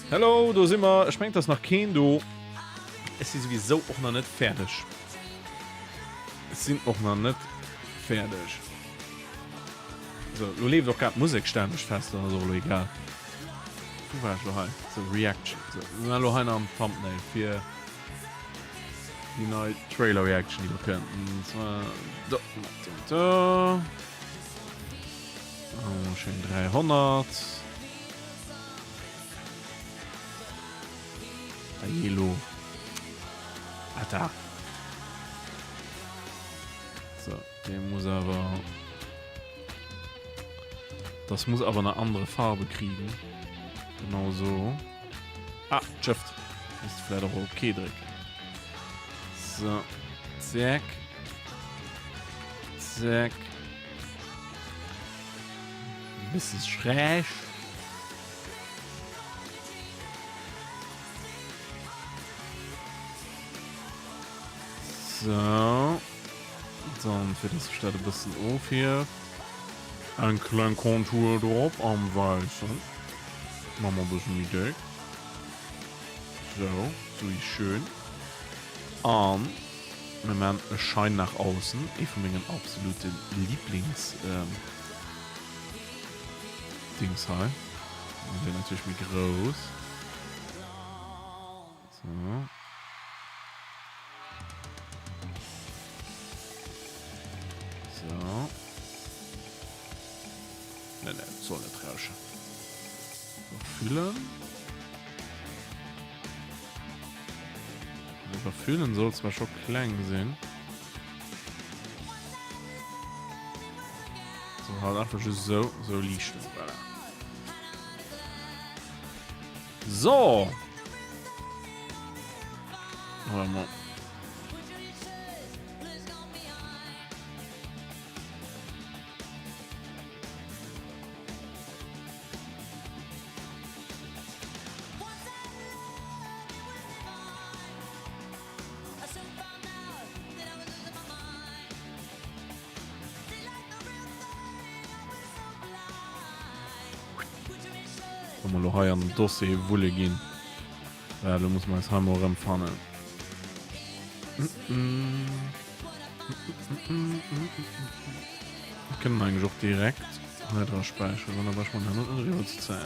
Hallo, du sind immer, ich mein das nach Kendo. Es ist sowieso auch noch nicht fertig. Es sind auch noch nicht fertig. So, du lebst doch gerade Musik ständig fest oder so, egal. Du warst doch halt. So, Reaction. So, wir haben noch am Thumbnail für die neue Trailer-Reaction, die wir könnten. Und zwar. Da. Oh, schön 300. Hallo. Alter. So, den muss aber. Das muss aber eine andere Farbe kriegen. Genau so. Ah, Shift. Ist vielleicht auch okay drücken. So. Zack. Zack. Ein bisschen schräg. So. Dann wird das statt ein bisschen auf hier. Ein kleiner Kontur drauf am Weißen. Machen wir ein bisschen mit dick. So ist schön. Und wir machen einen Schein nach außen. Ich von meinen absoluten Lieblings Dings halt. Und den natürlich mit groß. So. So. Ne, soll nicht rauschen. Überfüllen. Überfüllen soll zwar schon klein sein. So, halt einfach so liegt. Voilà. So. Warte mal. An Dossier wolle gehen. Ja, du musst mal das Hammer empfangen. Wir können eigentlich auch direkt weiter speichern, aber ich mal nicht zu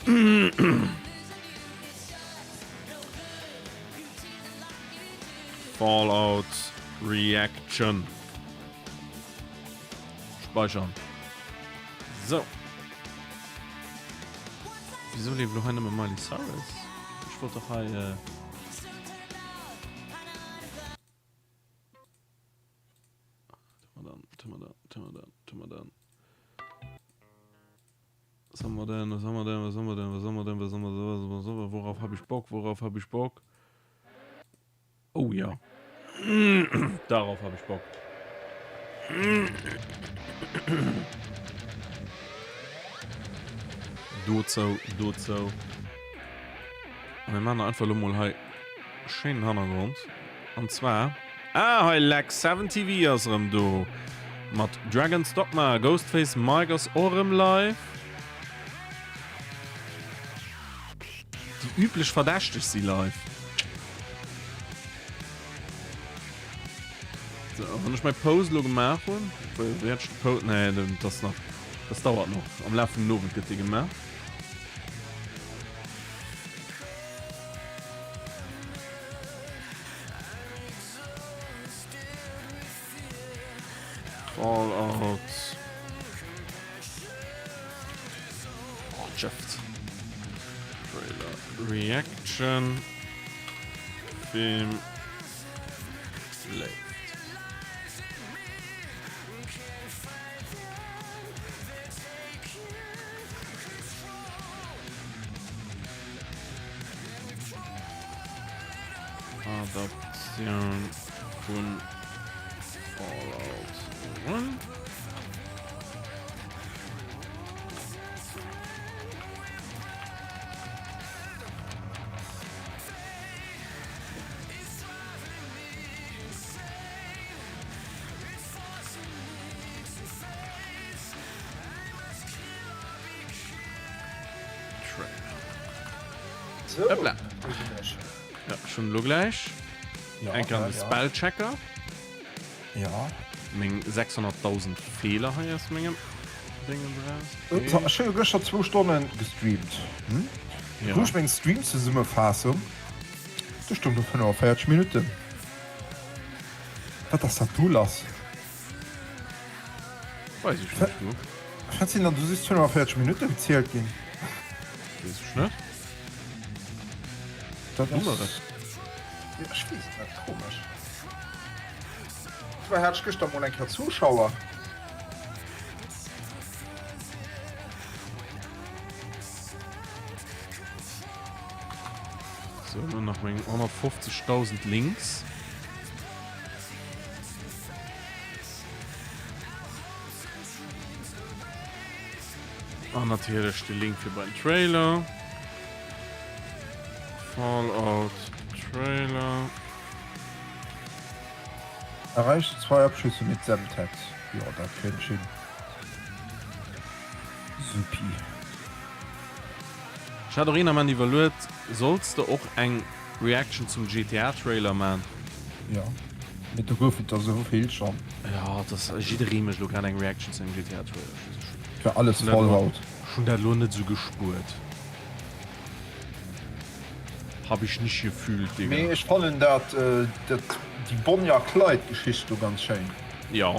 zählen. Fallout Reaction. Speichern. So. Wieso lebt noch einer mit Miley Cyrus? Ich wollte doch halt. Dann. Was haben wir denn? Worauf habe ich Bock? Oh ja. Darauf habe ich Bock. Dozo. Und wir machen einfach mal halt schönen Hintergrund. Und zwar. Halt like 70 Videos rum, du. Mit Dragon's Dogma, Ghostface, Migos, Orem Live. Die üblich verdächtig sie live. So, wenn ich mein Pose gemacht habe, nee, das dauert noch. Am Laufen nur wird die gemacht. Fallout. Shift. Trailer. Reaction. Film. Left. Adaption von Fallout 1. So. Hoppla. Ja, schon lo gleich. Ja, Ein kleines Spellchecker. Ja. Meng 600.000 Fehler hier ist Menge Dingen Okay. Ich habe gestern 2 Stunden gestreamt. Ja. Du hast Stream zur Summefassung. Du Stunde 45 Minuten. Was das du lass? Weiß ich nicht. Du. Verzeihen, du siehst 45 Minuten gezählt gehen. Weiß ich nicht. Das Du mal ist... das. Ja, ich weiß nicht, komisch. Ich war herzlich gestern mal ein paar Zuschauer. So, nur noch wegen 150.000 Links. Und natürlich der Link für beim Trailer. Fallout Trailer. Erreicht 2 Abschüsse mit Semtex. Ja, da kennt ich ihn. Supi. Shadowrina man evaluiert, sollst du auch ein Reaction zum GTA-Trailer machen? Ja. Mit der Gruppe da so viel schon. Ja, das jeder Remisch, du gerade ein Reaction zum GTA-Trailer. Für alles Und Fallout. Schon der Lohn nicht so gespurt. Habe ich nicht gefühlt, Digga. Nee, ich fand dat die Bonja Kleid-Geschichte ganz schön. Ja.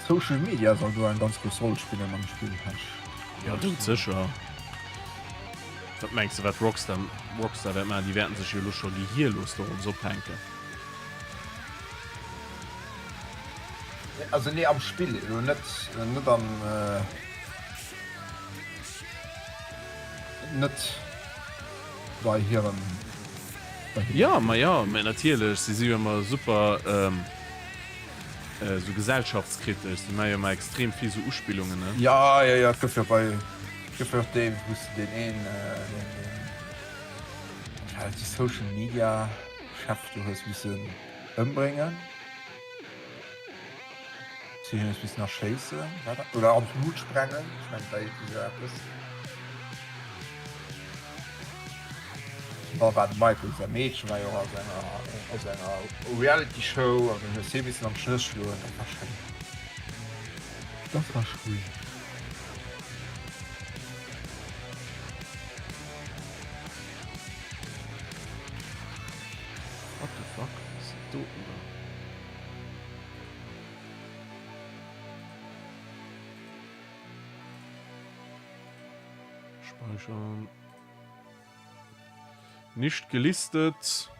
Social Media soll du ein ganz großes Rolle spielen, wenn man spielen kann. Ja, du sicher. Was meinst du, was Rockstar wird man, die werden sich hier schon die hier los und so tanken. Also nee, am Spiel, nicht am nicht bei ihren Ja, natürlich, sie sind immer super so gesellschaftskritisch, die machen ja mal extrem viele so Ausspielungen, ne? ja ja bei dem wusste den die Social Media schafft du es bisschen umbringen bis nach Scheiße oder am Blut sprengen, ich mein, bei dieser war Michael sein Mädchen war ja aus einer Reality Show bis am Schluss das war schwierig. What the fuck? Was ist du? Speichern. Nicht gelistet.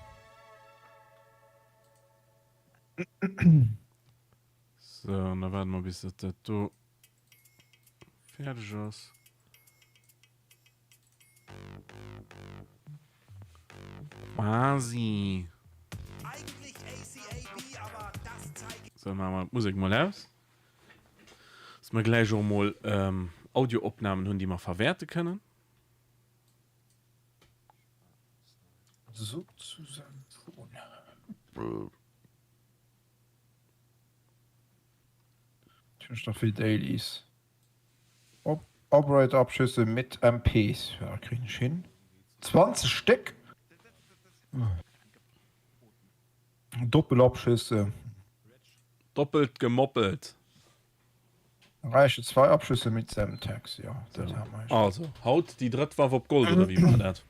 So, dann werden wir bis das du fertig ist. Quasi. So, machen wir Musik mal aus. Dass wir gleich auch mal Audioaufnahmen haben, die wir verwerten können. Sozusagen. Noch für Dailies. Operate-Abschüsse mit MPs. Ja, krieg ich hin. 20 Stück. Doppelabschüsse. Doppelt gemoppelt. Reiche 2 Abschüsse mit Semtex. Ja, das haben wir. Also, haut die dritte Waffe auf Gold, oder wie man das?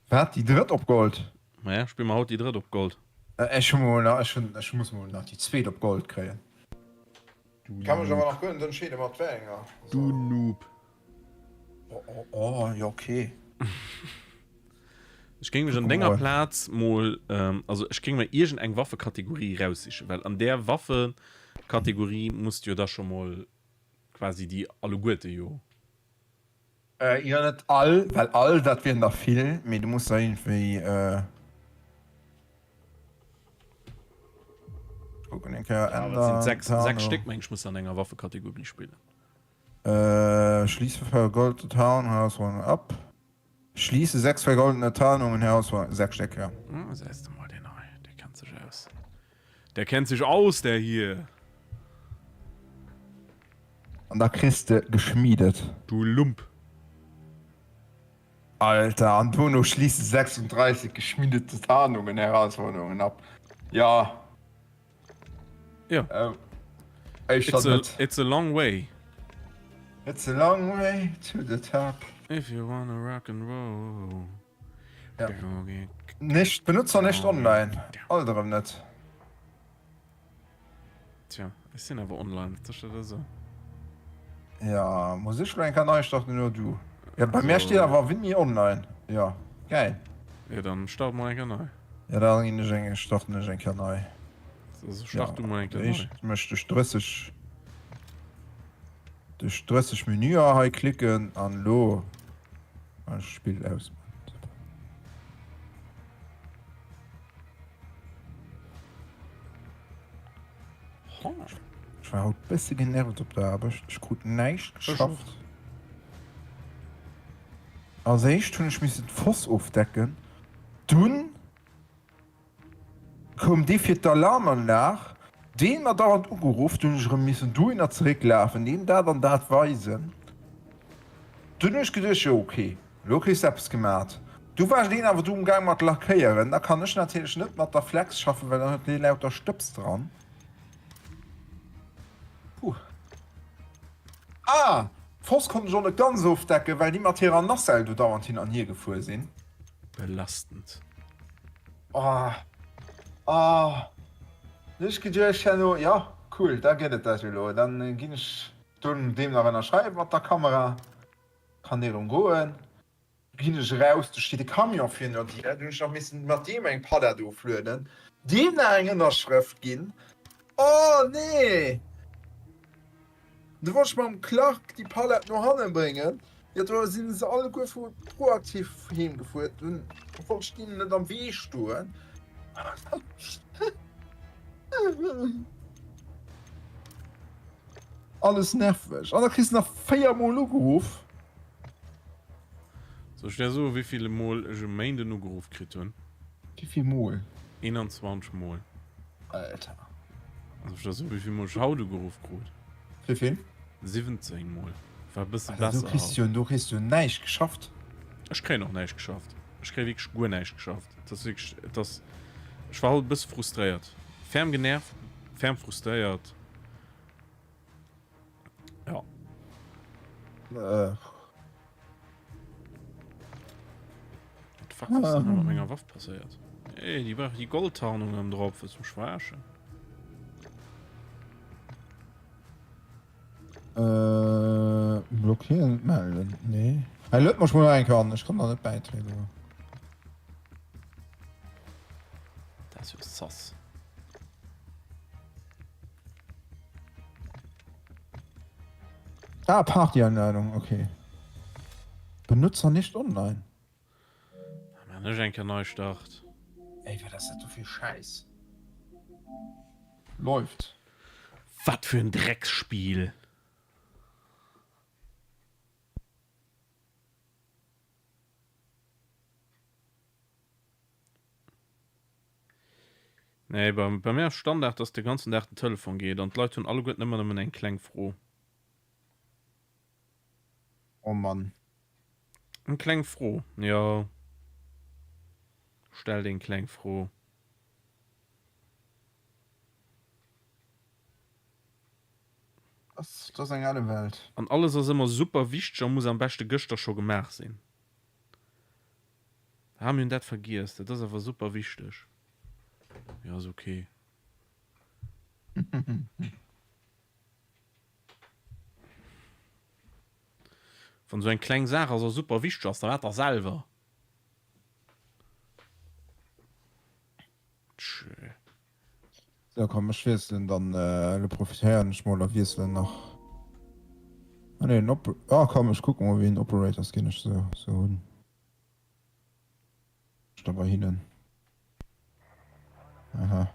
Wer hat die dritte auf Gold? Naja, spiel mal haut die dritte auf Gold. Ich muss mal nach die zweite auf Gold kriegen. Kann man aber noch gönnen, dann steht immer Träger. Du Noob. Oh, ja, okay. Ich ging mir schon länger Platz mal, also ich ging mir irgendeine Waffenkategorie raus, weil an der Waffenkategorie musst du da schon mal quasi die alle gute, jo. Ja, nicht all, weil all, das werden noch viel, aber du musst da irgendwie, gucken, ich kann Ja, sind sechs Stück, ich muss an einer Waffenkategorie spielen. Schließe vergoldene Tarnung, Herausforderung ab. Schließe 6 vergoldene Tarnungen, Herausforderung, 6 Stück, ja. Das heißt mal den kannst du aus. Der kennt sich aus, der hier. An der Christe geschmiedet. Du Lump. Alter, Antonio schließt 36 geschmiedete Tarnungen, Herausforderungen ab. Ja. Ja. It's It's a long way. It's a long way to the top. If you wanna rock and roll. Ja. Nicht, Benutzer nicht online. Anderem nicht. Tja, ich sind aber online. Das ist das so. Ja, muss ich schon kann ich doch nur du. Ja, bei Also, mir steht aber Winnie online. Ja, geil. Ja, dann start mal ein Kanal. Ja, dann in der Stoff eine Kanal. Also start du mal ein Kanal. Ich möchte stressig. Das stressig Menü hier klicken an Lo. Das Spiel aus. Ich war heute besser genervt auf der Arbeit. Ich gut nichts geschafft. Also ich tue ich mich den Fuß aufdecken. Dann kommt die für die Alarm nach. Den wir dauernd angerufen und ich müssen du in der zurücklaufen. Den da dann das weisen. Dann habe ich gedacht, ja okay. Loki ist etwas gemacht. Du warst den aber du im Gang mit lackieren. Da kann ich natürlich nicht mit der Flex schaffen, weil dann hat die lauter Stöps dran. Puh. Ah! Fuß konnte schon nicht ganz aufdecken, weil die Materie Nassel du dauernd hin an hier gefahren sind. Belastend. Ah. Ah. Ich gedacht, ja, cool, da geht es das wieder. Dann ging ich dem nach einer Schreibe mit der Kamera. Kann der umgehen. Ging ich raus, da steht der Kamion für dir. Du musst noch ein bisschen mit dem ein Pader durchflöten. Dem nach einer Schrift gehen. Oh, nee! Du wolltest beim Clark die Palette noch hinbringen. Ja, da sind sie alle gut proaktiv hingeführt. Und du wolltest ihnen nicht am Weg stehen. Alles nervig. Und dann kriegst du nach 4 Mal gerufen. So, ich dir so, wie viele Mal ich im Main den gerufen kriege. Wie viel Mal? 21 Mal. Alter. Also ich dir so, wie viele Mal ich heute gerufen kriege. Wie viel? 17 Mal. War ein bisschen Alter, besser. du kriegst du nicht geschafft. Ich kriege noch nicht geschafft. Ich kriege wirklich gut nicht geschafft. Das ist wirklich, das, ich war halt ein bisschen frustriert. Fern genervt, fern frustriert. Ja. Äh. Was ist denn mit meiner Waffe passiert? Ey, die Goldtarnung am Drauf ist zum Schwarzen. Blockieren melden? Nee. Hey, lass mich mal reinkern, ich kann da nicht beitreten. Das ist sass. Ah, Party-Einladung, okay. Benutzer nicht online. Man, ich denke neu start. Ey, war das nicht so viel Scheiß? Läuft. Was für ein Drecksspiel. Nee, bei mir Standard, dass der ganzen Tag ein Telefon geht und die Leute tun alle gut immer noch einen Klang froh. Oh Mann. Ein Klang froh, ja. Stell den Klang froh. Das ist eine geile Welt. Und alles ist immer super wichtig und muss am besten gestern schon gemacht sein. Haben wir das vergisst, das ist aber super wichtig. Ja, ist okay. Von so einem kleinen Sache, also super wichtig, da hat er selber. Tschö. Da kann man schwierig dann alle profitieren, schmaler Wiesel noch. Ah ne, komm, ich guck mal, wie ein Operator Skin ist so. Ich da bei Ihnen. Aha.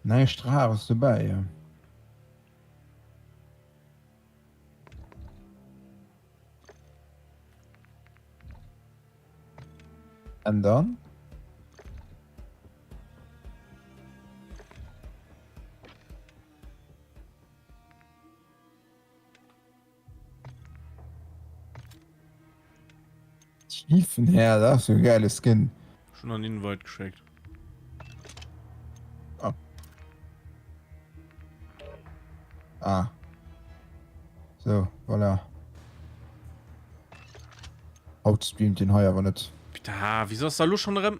Nein, Strafe ist dabei, ja. Und dann? Schiefen her, das ist so ein geiles Skin. Schon an den Wald geschickt. Ah. So, voilà. Outstreamt den heuer aber nicht. Bitte, wieso ist da los schon drin?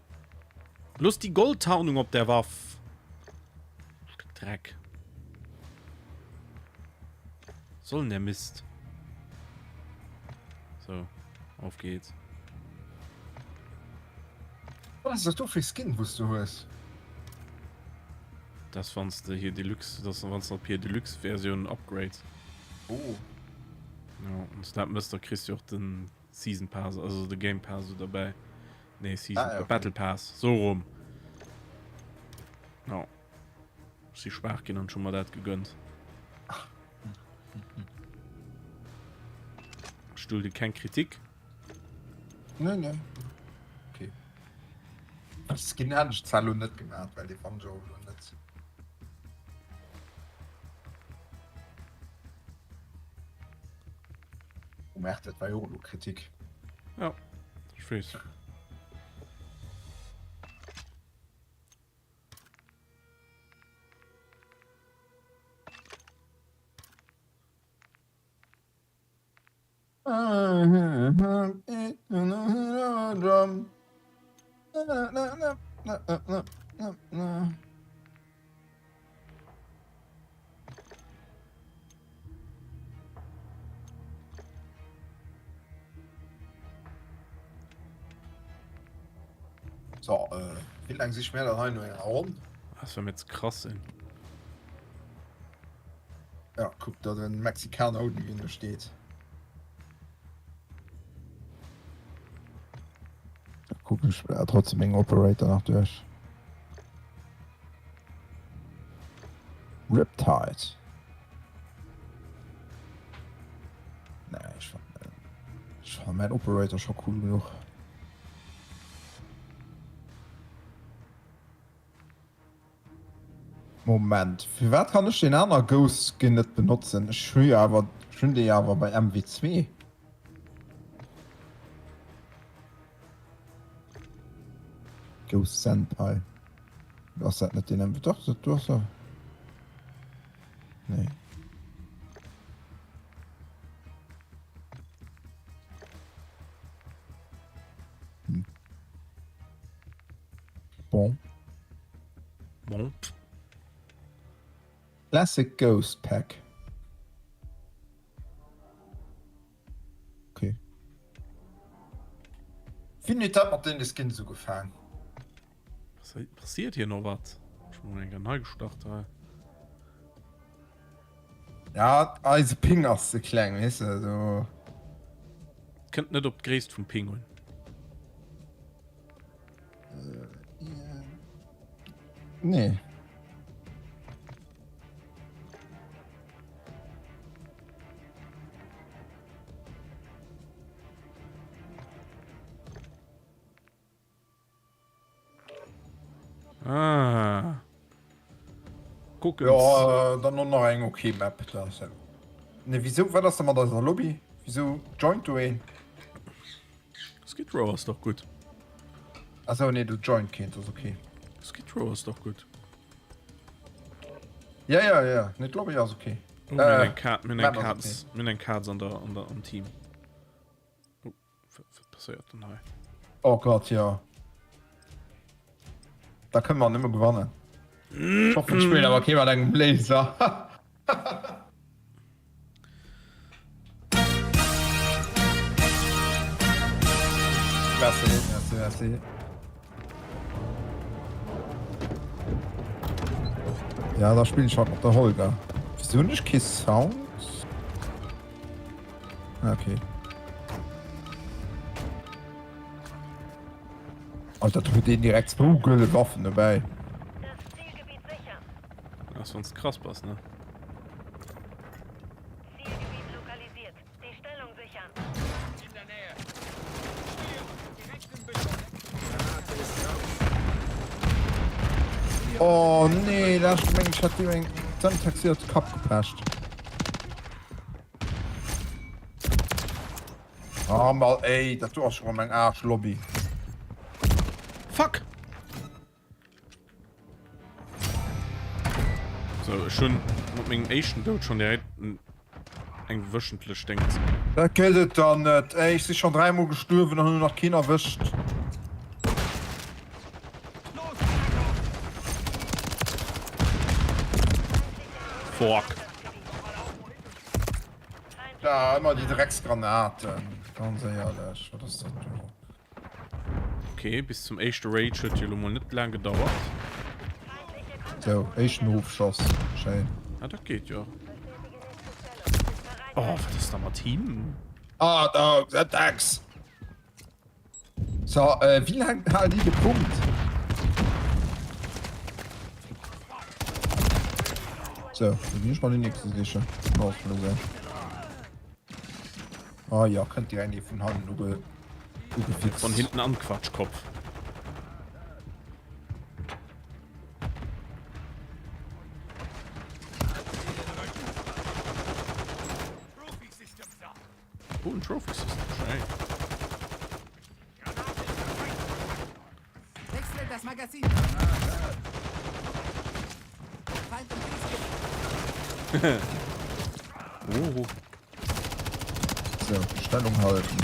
Lust die Goldtarnung ob der Waff. Dreck. Sollen der Mist. So, auf geht's. Was ist das du für Skin, wusst du was? Das fandst du hier Deluxe, das fandst du hier Deluxe Version Upgrade. Oh. Ja, und da müsste Christi auch den Season Pass, also den Game Pass dabei. Nee, Season, ja, okay. Battle Pass, so rum. Ja. Sie schwach gehen und schon mal das gegönnt. Stuhl dir keine Kritik. Ne. Okay. Das Skin hat ich Zahl nicht gemacht, weil die von Joe nicht. Merkt das war ja auch nur Kritik. Ja, ich weiß. So, wie lange sich mehr da nur Raum? Das wäre jetzt krass sein. Ja, guck da, wenn Mexikaner unten wie da steht. Da guck ich trotzdem einen Operator nach durch. Riptide. Nee, ich fand mein Operator schon cool genug. Moment, für was kann ich den anderen Ghost Skin nicht benutzen? Ich schwöre aber, schon die aber bei MW2. Ghost Senpai. Du hast das nicht den MW, doch, du hast so. Nee. Bon. Bon. Classic Ghost Pack. Okay. Findet hat den Skin so gefallen. Was passiert hier noch was? Schon mal einen neu gestartet. Ja, also Ping aus der Klang, weißt du, so. Könnt nicht ob Gräst vom Pinguin. Nee. Ah. Guck Ja, dann noch ein okay Map. Das ja. Ne, wieso war das denn mal das in der Lobby? Wieso joint du ein? Skid Row ist doch gut. Achso, ne, du joint Kind, das ist okay. Skid Row ist doch gut. Ja. Ne, glaube ich, ist okay. Oh, mit den Cards am Team. Oh, was passiert denn hier? Oh Gott, ja. Da können wir nicht mehr gewonnen. Ich hoffe, spielen aber okay, war dein Blazer. Merci. Ja, da spiele ich halt noch der Holger. Wieso nicht Kiss Sounds? Okay. Alter, du mit denen direkt so geile Waffen dabei. Das Zielgebiet sicher. Das ist sonst krass was, ne? Zielgebiet lokalisiert. Die Stellung sichern. In der Nähe. Stier, direkt im Beschuss. Granate ist raus. Oh nee, das Mensch hat die mein taxiert Kopf gepasst. Ah, mal, ey, das war schon mein Arschlobby. Fuck! So, schon mit meinem Asian Dot schon direkt ein wöchentlich denkt. Da gilt dann nicht. Ey, ich bin schon 3-mal gestorben und nur noch keiner erwischt. Fuck. Ja, immer die Drecksgranaten. Ganz ehrlich, was ist das denn? Okay, bis zum ersten Rage hat ja mal nicht lang gedauert. So, ich einen Hofschuss. Schön. Ah, das geht ja. Oh, was ist da mal Team? Ah, da, Attacks. So, wie lange hat die gepumpt? So, dann bin ich mal die nächste sicher. Auflöse. Ah ja, könnt ihr eigentlich von Hand nur gefixt. Von hinten an Quatschkopf. Oh, ein Trophy System. Schön. Wechsle das Magazin. Feind im Kriegsgebiet. Oh, So, Stellung halten.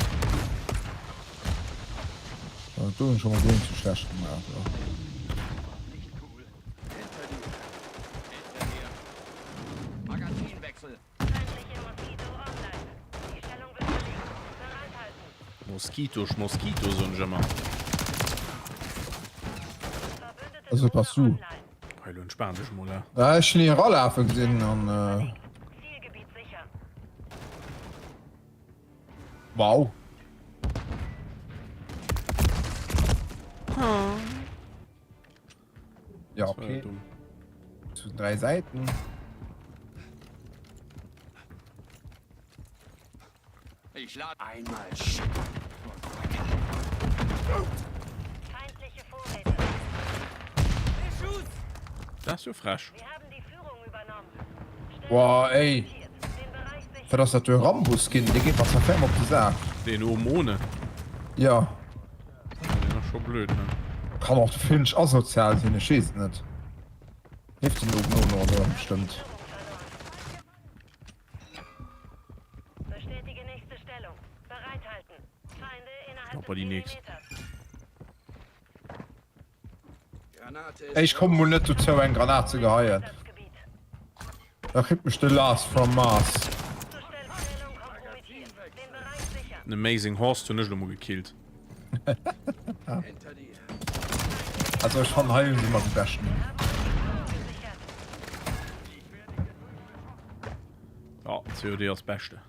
Ja, du hast schon mal den zu schlecht gemacht. Ja. Magazinwechsel. Feindliche Moskito online. Die Stellung wird verlegt. Bereithalten. Moskito, so ein Jammer. Verbündete Also, Drohne pass du. online. Weil du entspannt dich, Muller. Ja, ich bin die Rolle gesehen und Zielgebiet sicher. wow. Ja, Das war ja okay. dumm. Zu 3 Seiten. Ich lade Einmal Sch. Feindliche Vorräte. Das ist ja frisch. Wir haben die Führung übernommen. Boah, ey. Den Bereich sicher. Für das der Rambus-Skin, der geht was verfällt auf die Sache. Den Hormone. Ja. Der ist schon blöd, ne? Kann auch Finch asozial sein, ich weiß nicht. Hilft den oben oder bestimmt. Bestätige nächste Stellung. Bereithalten. Feinde innerhalb Aber des die nächste. Millimeters. Granate. Ey, ich komme wohl nicht dazu, eine Granate zu geheiert. Das Gebiet. Da kriegt mich der Last from Mars. Stellung kompromittiert. Den Bereich sicher. Ein Amazing Horse, du nicht noch mal gekillt. Hinter dir. Also ich fand Heilen immer die besten. Gesichert. Ja, COD als Beste.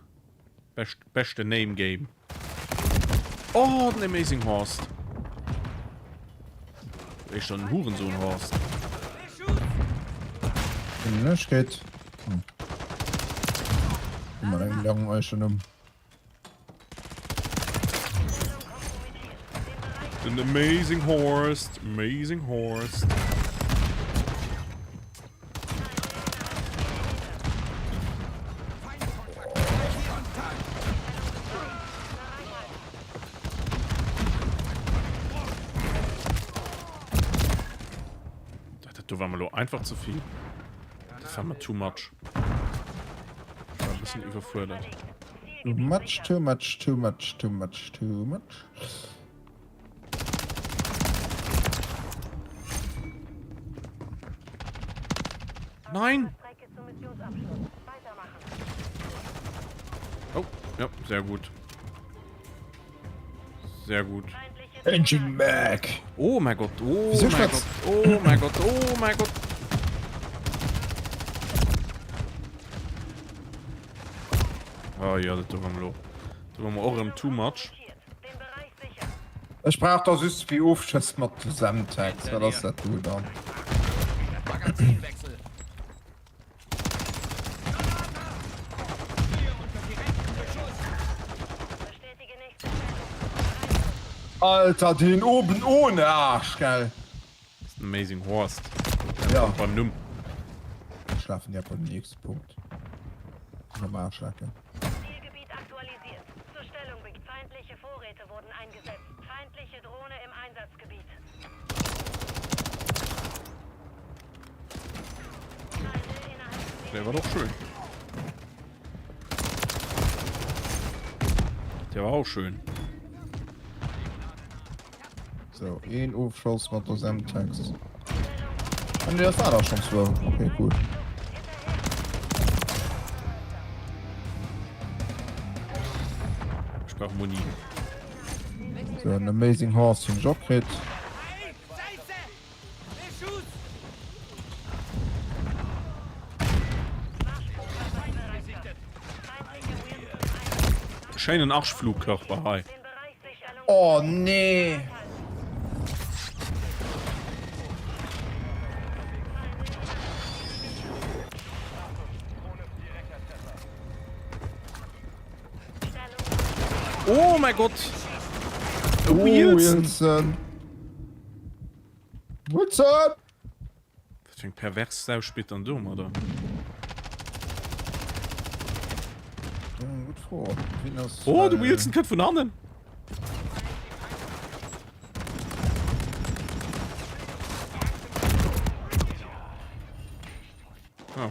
Beste Name Game. Oh, ein Amazing Horse. Ich schon ein Hurensohn Horst. Ne, geht. Guck mal, da langen euch schon um. Ein Amazing Horse. Amazing Horse. Das war mal einfach zu viel. Das war mal too much. Ich war ein bisschen überfordert. Too much, too much, too much, too much, too much. Nein! Strecke zum Missionsabschluss. Weitermachen. Oh, ja, sehr gut. Sehr gut. Feindliche Engine Mac. Oh mein Gott, oh Wieso mein schwarz? Gott, oh mein Gott, oh mein Gott. Ah ja, das tun wir mal. Das tun wir auch im Too Much. Den Bereich sicher. Ich brauch da süß wie Aufschuss mit Zusammentext. Was ist das du dann? Magazinwechsel. Bestätige nächste Stellung. Alter, den oben ohne Arsch, gell? Das ist ein Amazing Horse. Ja. Beim Numm. Schlafen ja beim nächsten Punkt. Normal schlafen. Zielgebiet aktualisiert. Zur Zur Stellung. Feindliche Vorräte wurden eingesetzt. Feindliche Drohne im Einsatzgebiet. Feinde innerhalb Der war doch schön. Der war auch schön. So, ein Aufschuss mit aus einem Text. Und der war doch schon so. Okay, cool. Ich brauche Muni. So, ein Amazing Horse zum Jobkrit. Hey, Scheiße! Der Schuss! Scheinen Arschflugkörper, hi. den Bereich Sicherung. Oh, nee. Oh mein Gott. Oh, Wilson. Wilson. Wilson! Das fängt pervers sau spät an dumm, oder? Ja, gut vor. Venus, Oh, du Wilson könnt von anderen. Oh.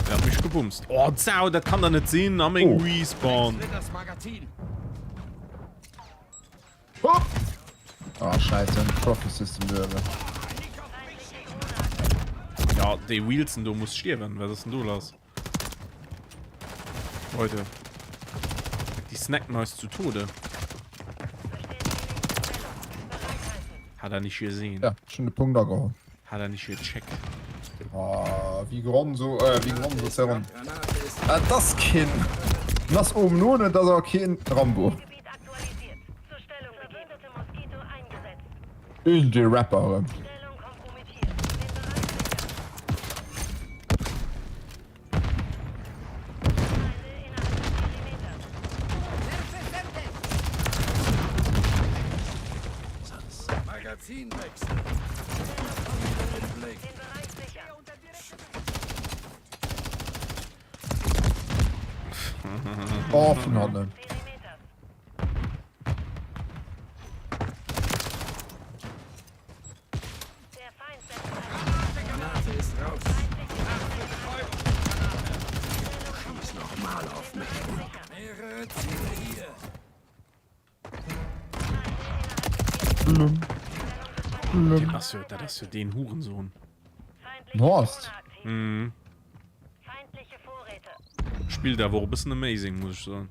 Der hat mich gebumst. Oh, zau, das kann da nicht sehen. Am Oh. Respawn. Das Magazin. Oh. Oh, scheiße. Ein Profi-System wäre. Ja, der Wilson, du musst sterben. Was ist denn du los? Leute. Die snacken uns zu Tode. Hat er nicht gesehen. Ja, schon den Punkt da gehauen. Hat er nicht gecheckt. Ah, wie Gronzo, Zerron. Das Kind. Das oben nur nicht, das ist auch kein Rambo. Gebiet aktualisiert. Zur Stellung. Verbündete Moskito eingesetzt. In die Rapper. Stellung kompromittiert. Den Bereich sichern. Feinde innerhalb des Perimeters. Magazinwechsel. Den Bereich sichern. Offen handeln. Perimeters. Der Feind setzt ein. Granate ist raus. Schieß nochmal auf mich. Mehrere Ziele hier. Das ist ja den Hurensohn. Feindliche Horst. Drohne aktiv. Mhm. Feindliche Vorräte. Spielt der wohl ein bisschen amazing, muss ich sagen.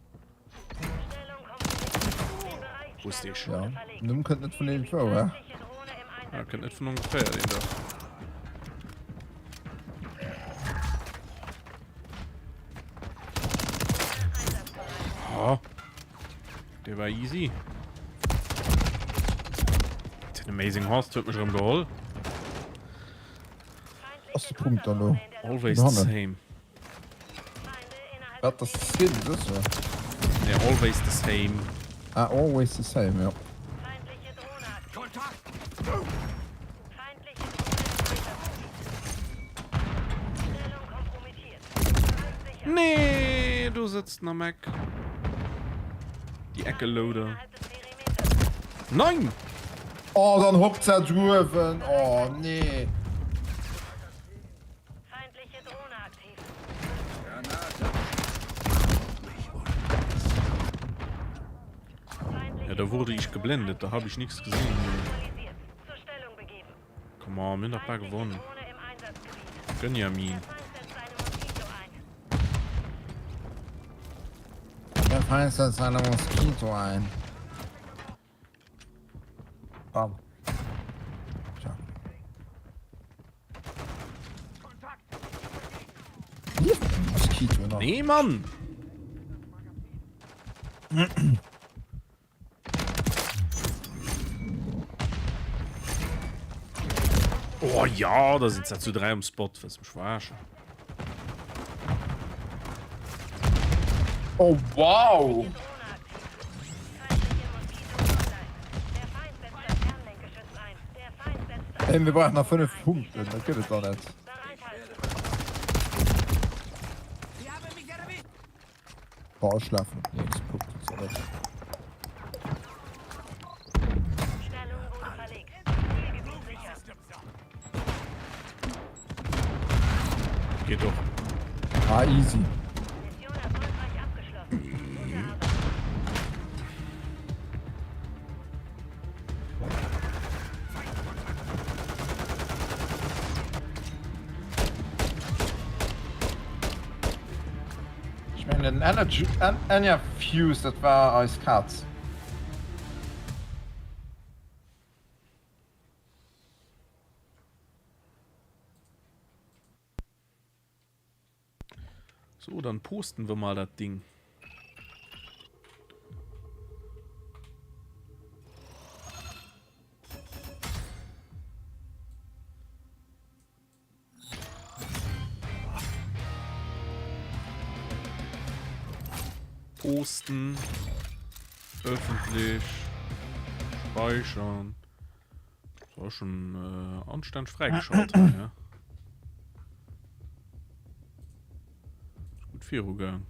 Stellung kompromittiert. Den Bereich Wusste ich. Ja. verlegt. Nimm könnt nicht von den Vor, ja? Feindliche Drohne im Ja, Einsatz. kennt nicht von ungefähr den da. Oh. Der war easy. Den Amazing Horse tut mich geholt. Was ist der Punkt da noch? Always Ja, the ne. same. Feinde innerhalb Ja, das Skin, das ist ja. Yeah, always the same. Always the same, ja. feindliche Drohne aktiv. Kontakt. Feindliche Drohne im Einsatz. Stellung kompromittiert. Bereich sichern. Nee, du sitzt noch Mac. Die Ecke Loader. Innerhalb des Perimeters. Nein! Oh, dann hockt's ja drüben. Oh, nee. Feindliche Drohne aktiv. Granate. Feindliche Ja, da wurde ich geblendet, da habe ich nichts gesehen. aktualisiert. Zur Stellung begeben. Komm on, wir haben doch ein paar gewonnen. Drohne im Einsatzgebiet. Gönjamin. Der Feind setzt eine Moskito ein. Der Feind setzt seine Moskito ein. Bam. Tja. Hier, Moskito noch. Nee, Mann! Oh ja, da sind sie zu 3 am Spot. Was mich verarschen. Oh, wow. Drohne aktiv. Feindliche Moskito online. Der Feind setzt ein Fernlenkgeschütz ein. Der Feind setzt ein Ey, wir brauchen noch 5 Punkte. Das geht es doch nicht. Bereithalten. Sie haben mich erwischt! Boah, schlafen. Jetzt Punkte. So. Stellung wurde verlegt. Zielgebiet sicher. Geht doch. Ah, easy. Mission erfolgreich abgeschlossen. Gute Arbeit. Ich meine, den Enya Fuse, das war als Katz. So, dann posten wir mal das Ding. Posten. Öffentlich. Speichern. Das war schon Anstand freigeschaltet, ja. Gut, 4 Uhr.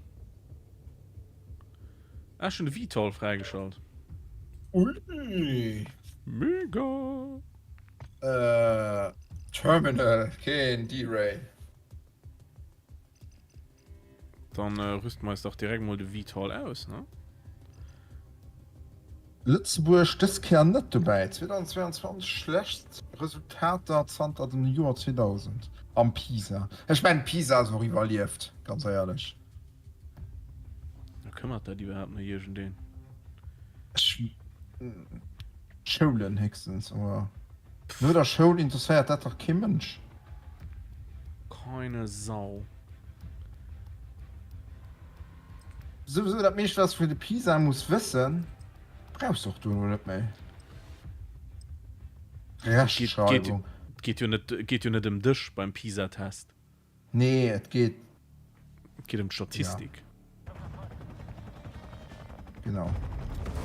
Ah, schon Vital freigeschaltet. Ui. Mega. Terminal, kein D-Ray. Dann rüsten wir jetzt doch direkt mal die Vital aus, ne? Lützeburg, das kann nicht dabei. 2022 schlecht Resultate Zter dem Jahr 2000. Am Pisa. Ich meine, Pisa so rivaliert, ganz ehrlich. Da kümmert er die überhaupt noch hier schon den. Schulen höchstens, aber. Nur der Schule interessiert das doch kein Mensch. Keine Sau. Sowieso, dass mich was für die Pisa muss wissen, brauchst doch du nur nicht mehr. Rechtschreibung. Geht ja nicht im Tisch beim PISA-Test. Nee, es geht. Geht um Statistik. Genau.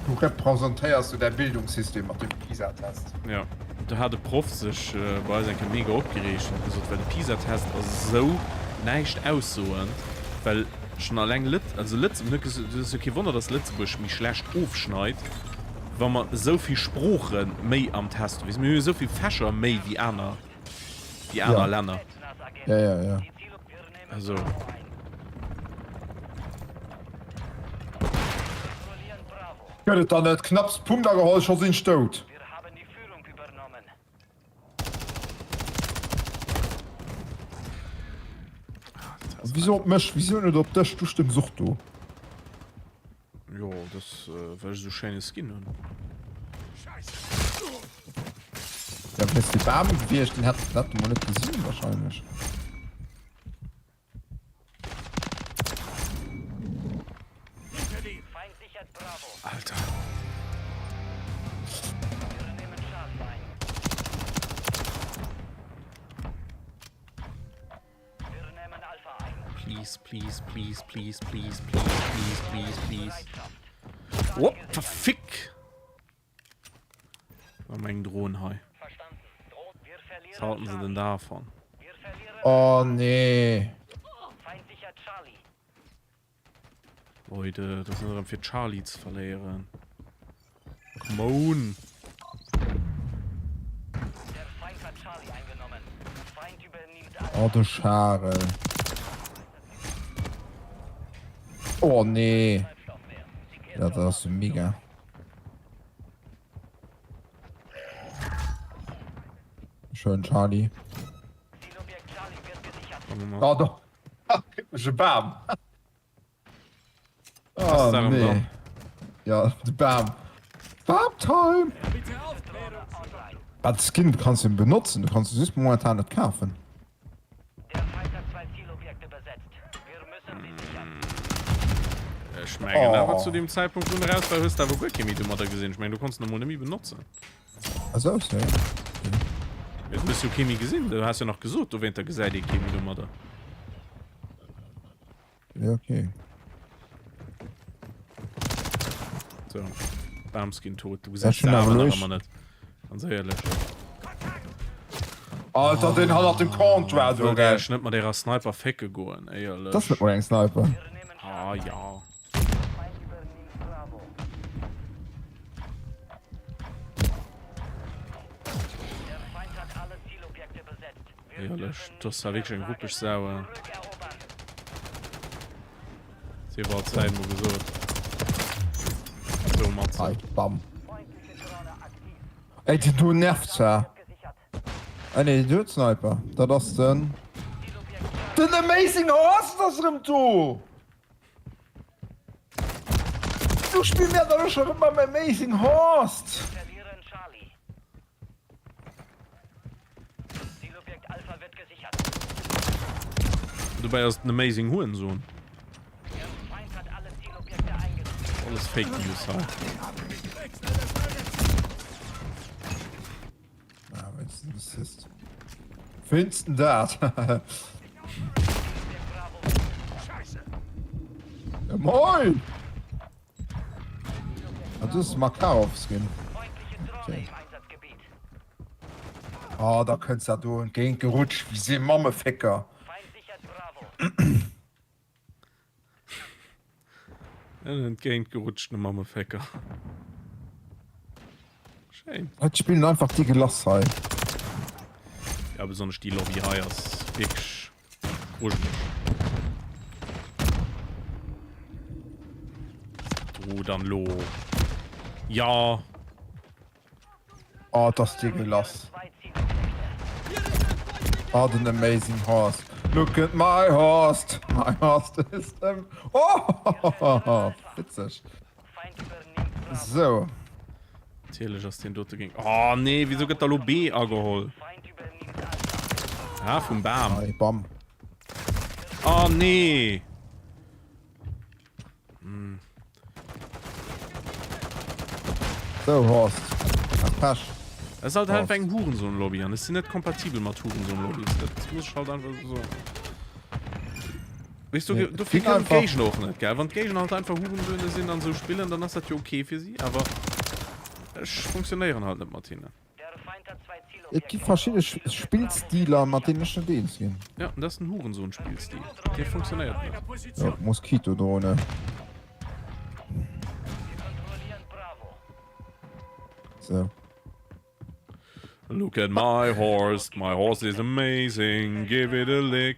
Du repräsentierst dein Bildungssystem mit dem PISA-Test. Ja. Da hat der Prof sich bei seinem mega aufgeregt und gesagt, weil der PISA-Test so nicht aussuchen, weil schon allein Lützeburg, das ist okay Wunder, dass Lützeburg mich schlecht aufschneit, wenn man so viel Sprachen mehr am Test wissen. Wir haben so viel Fächer mehr wie andere Länder. Ja. Also, Könntet dann nicht knapps Punkte geholt, schon sind tot. Wir haben die Führung übernommen. Wieso nicht auf das du stimmst, such du? ja, das, weil ich so schöne Skin habe. Ja, wenn es die Barben gewesen, den hat man nicht gesehen wahrscheinlich. Feind sichert Bravo. Alter. Wir nehmen Charlie ein. Wir nehmen Alpha ein. Please, please, please, please, please, please, please, please, please. Oh, verfick! War mein Drohnenhai. Verstanden. Wir verlieren Was halten sie denn davon? Wir verlieren Oh nee. Feind sichert Charlie. Leute, das sind dann für Charlie zu verlieren. Come on! Der Feind hat Charlie eingenommen. Feind übernimmt alles. Oh du Schare. Oh nee. Ja, das ist mega. Schön, Charlie. Zielobjekt Charlie wird gesichert. Warte mal. Oh doch. Je bam. Was Oh ist daran nee. dran? Ja, the bam. Bam time. Bitte Aufklärung. Online. Das Skin kannst du benutzen, du kannst es momentan nicht kaufen. Der Feind hat 2 Zielobjekte besetzt. Wir müssen sie sichern. Ich meine, aber Oh. zu dem Zeitpunkt, wo du raus warst, da wo Gurkemi du mal gesehen. Ich meine, du kannst ihn noch nie benutzen. Also, ja. Jetzt bist du Chemie gesehen, du hast ja noch gesucht, du während der gesagt, die Chemie du mal da. Ja, okay. So. Bamskin tot. Du Ja, sagst schon selber aber noch durch. immer nicht. Ganz ehrlich. Alter, den hat er den Contra, du, Der gell. schnitt mal der Sniper weggegangen. Ey, Das ist nicht mal ein Sniper. Wir nehmen Ah, ja. Feind übernimmt Bravo. das war wirklich ein ruppig sauer. Zurückerobern. Sie war Zeit, wo gesagt. So, Matze. Ei, bam. Ey, du nervst ja. Ne, du Sniper. Da das denn? Den Amazing Horse, das rim du! Du spielst mir doch schon immer mit Amazing Horse! Verlieren Charlie. Zielobjekt Alpha wird gesichert. Du warst ein amazing Hurensohn. Der Feind hat alle Zielobjekte eingenommen. Alles Fake News, halt. Ja, wenn's das ist. Findest du das? Ja, moin! Ah, das ist Makarov-Skin. Freundliche Drohne im Einsatzgebiet. Ah, da könntest du gegen gerutscht wie sie Mammefecker. Feind sichert Bravo. Entgegengerutscht, eine Mammefecker. Schön. Jetzt spielen einfach die Gelassheit. Ja, besonders die Lobby Hires. Wirklich. Ursprünglich. Du, dann lo. Ja. Ah, das ist die Gelass. 2 Zielobjekte. Ah, den Amazing Horse. Look at my horse. My horse is oh, witzig. Feind übernimmt Bravo. So. Natürlich aus den dort ging. Oh nee, wieso geht da lo B angeholt? Feind übernimmt Alpha. Ja, vom Bam. Ei, bam. Oh nee. So, Horst. Ach, Pasch. Es ist halt einfach ein Hurensohn-Lobby an. Es sind nicht kompatibel mit Hurensohn-Lobbys. Das muss ich halt einfach so. Weißt du, Nee, du find findest einfach- Gage noch nicht, gell? Wenn Gage halt einfach Hurensöhne sind, dann so spielen, dann ist das ja okay für sie, aber es funktionieren halt nicht, Martina. Der Feind hat 2 Es Zielobjekte. gibt verschiedene Spielstile, mit denen ich nicht eins gehen. Ja, und das ist ein Hurensohn-Spielstil. Der funktioniert nicht. Ja, Moskito-Drohne. Kontrollieren Bravo. So. Look at my horse is amazing, give it a lick.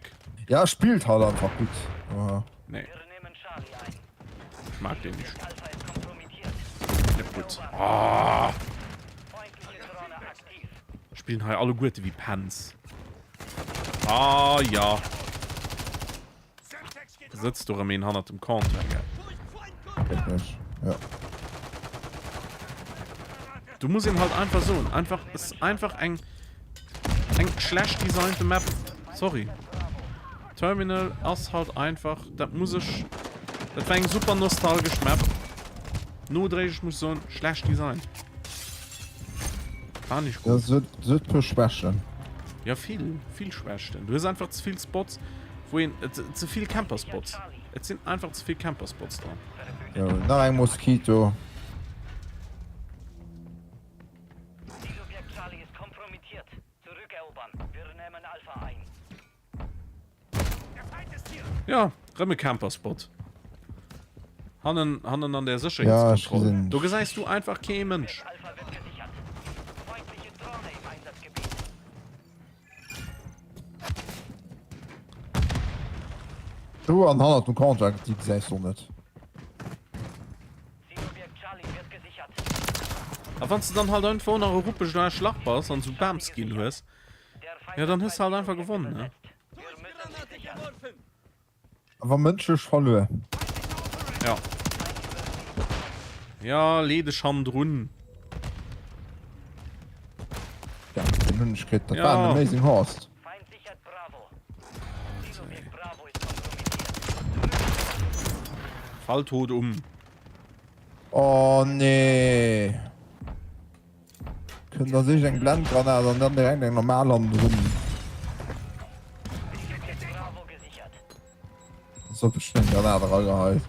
Ja, spielt halt einfach gut. Aber Nee, Wir nehmen Charlie ein. ich mag den nicht. Alpha ist kompromittiert. Nicht gut. Ah, Freundliche Drohne aktiv. spielen halt alle Gute wie Pants. Ah, ja. Sitzt du in Hand im Counter, gell? geht nicht. Ja. Du musst ihn halt einfach so. Einfach, es ist einfach ein schlecht designte Map. Sorry. Terminal ist halt einfach. Das muss ich. Das war ein super nostalgisch Map. Nur dreckig muss so ein schlecht Design. War nicht gut. Das wird für Schwächen. Ja, viel Schwächen. Du hast einfach zu viele Spots, wohin. Zu viele Camper-Spots. Es sind einfach zu viele Camper-Spots da. Ja, nach ein Moskito. Zielobjekt Charlie ist kompromittiert. Zurückerobern. Wir nehmen Alpha ein. Der Feind ist hier. Ja, Remme Camper-Spot. Hannen an der Ja, Sicherheitskontrolle. ich gesehen. Du gesagt du einfach kein Mensch. Alpha wird gesichert. Freundliche Drohne im Einsatzgebiet. Du an 100 und Contract, die sagst du nicht. Zielobjekt Charlie wird gesichert. Aber wenn du dann halt einfach nach Europa schnell Schlachtpass und so Bam-Skin hast, Der Feind ja, dann hat hast du halt 2 einfach Zielobjekte gewonnen, ne? besetzt. Wir müssen sie sichern. Geworfen. Aber menschlich verloren. Ja. Ja, ledig Hand run. Ja, den Hündigkeit. Das Ja. war ein Amazing Horst. Feind sichert Bravo. Zielobjekt Bravo ist kompromittiert. Fall tot um. Oh nee. Können da sich ein Blendgranate und dann direkt ein normaler drin. Zielobjekt Bravo gesichert. Das ist bestimmt Granate reingehalten.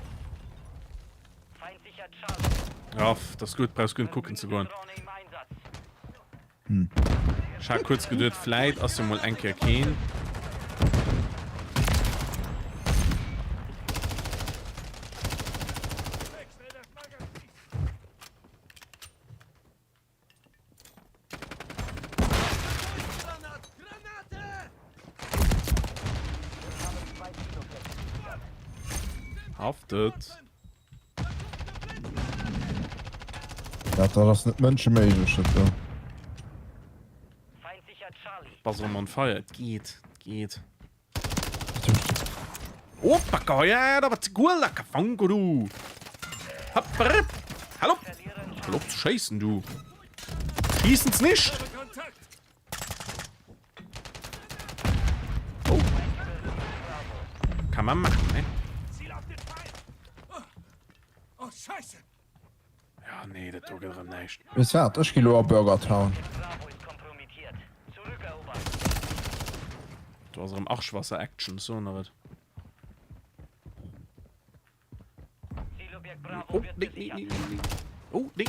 Feind sichert Charlie. Ja, das ist gut, brauchst du gut gucken zu gehen. Drohne im Einsatz. Ich habe kurz gedacht, vielleicht hast du mal ein Kerkin. Wechsel das Magazin. Granate! Haftet. Ja, das nicht menschenmäßig. Feind sichert Charlie. Was soll man feiert? Geht. Opa, ja, da war zu gut, lecker Fango, du. Hallo? Hallo, zu scheißen, du. Schießen's nicht. Kontakt! Oh. Kann man machen, ne? Ziel auf den Feind! Oh, Scheiße! Ja, nee, das tut er nicht. Bis fertig, ich gehe Burger Town. Bravo ist kompromittiert. Zurückerobern. Du hast am Arschwasser-Action, so noch was. Zielobjekt Bravo Oh, wird nick. gesichert. Oh, nick.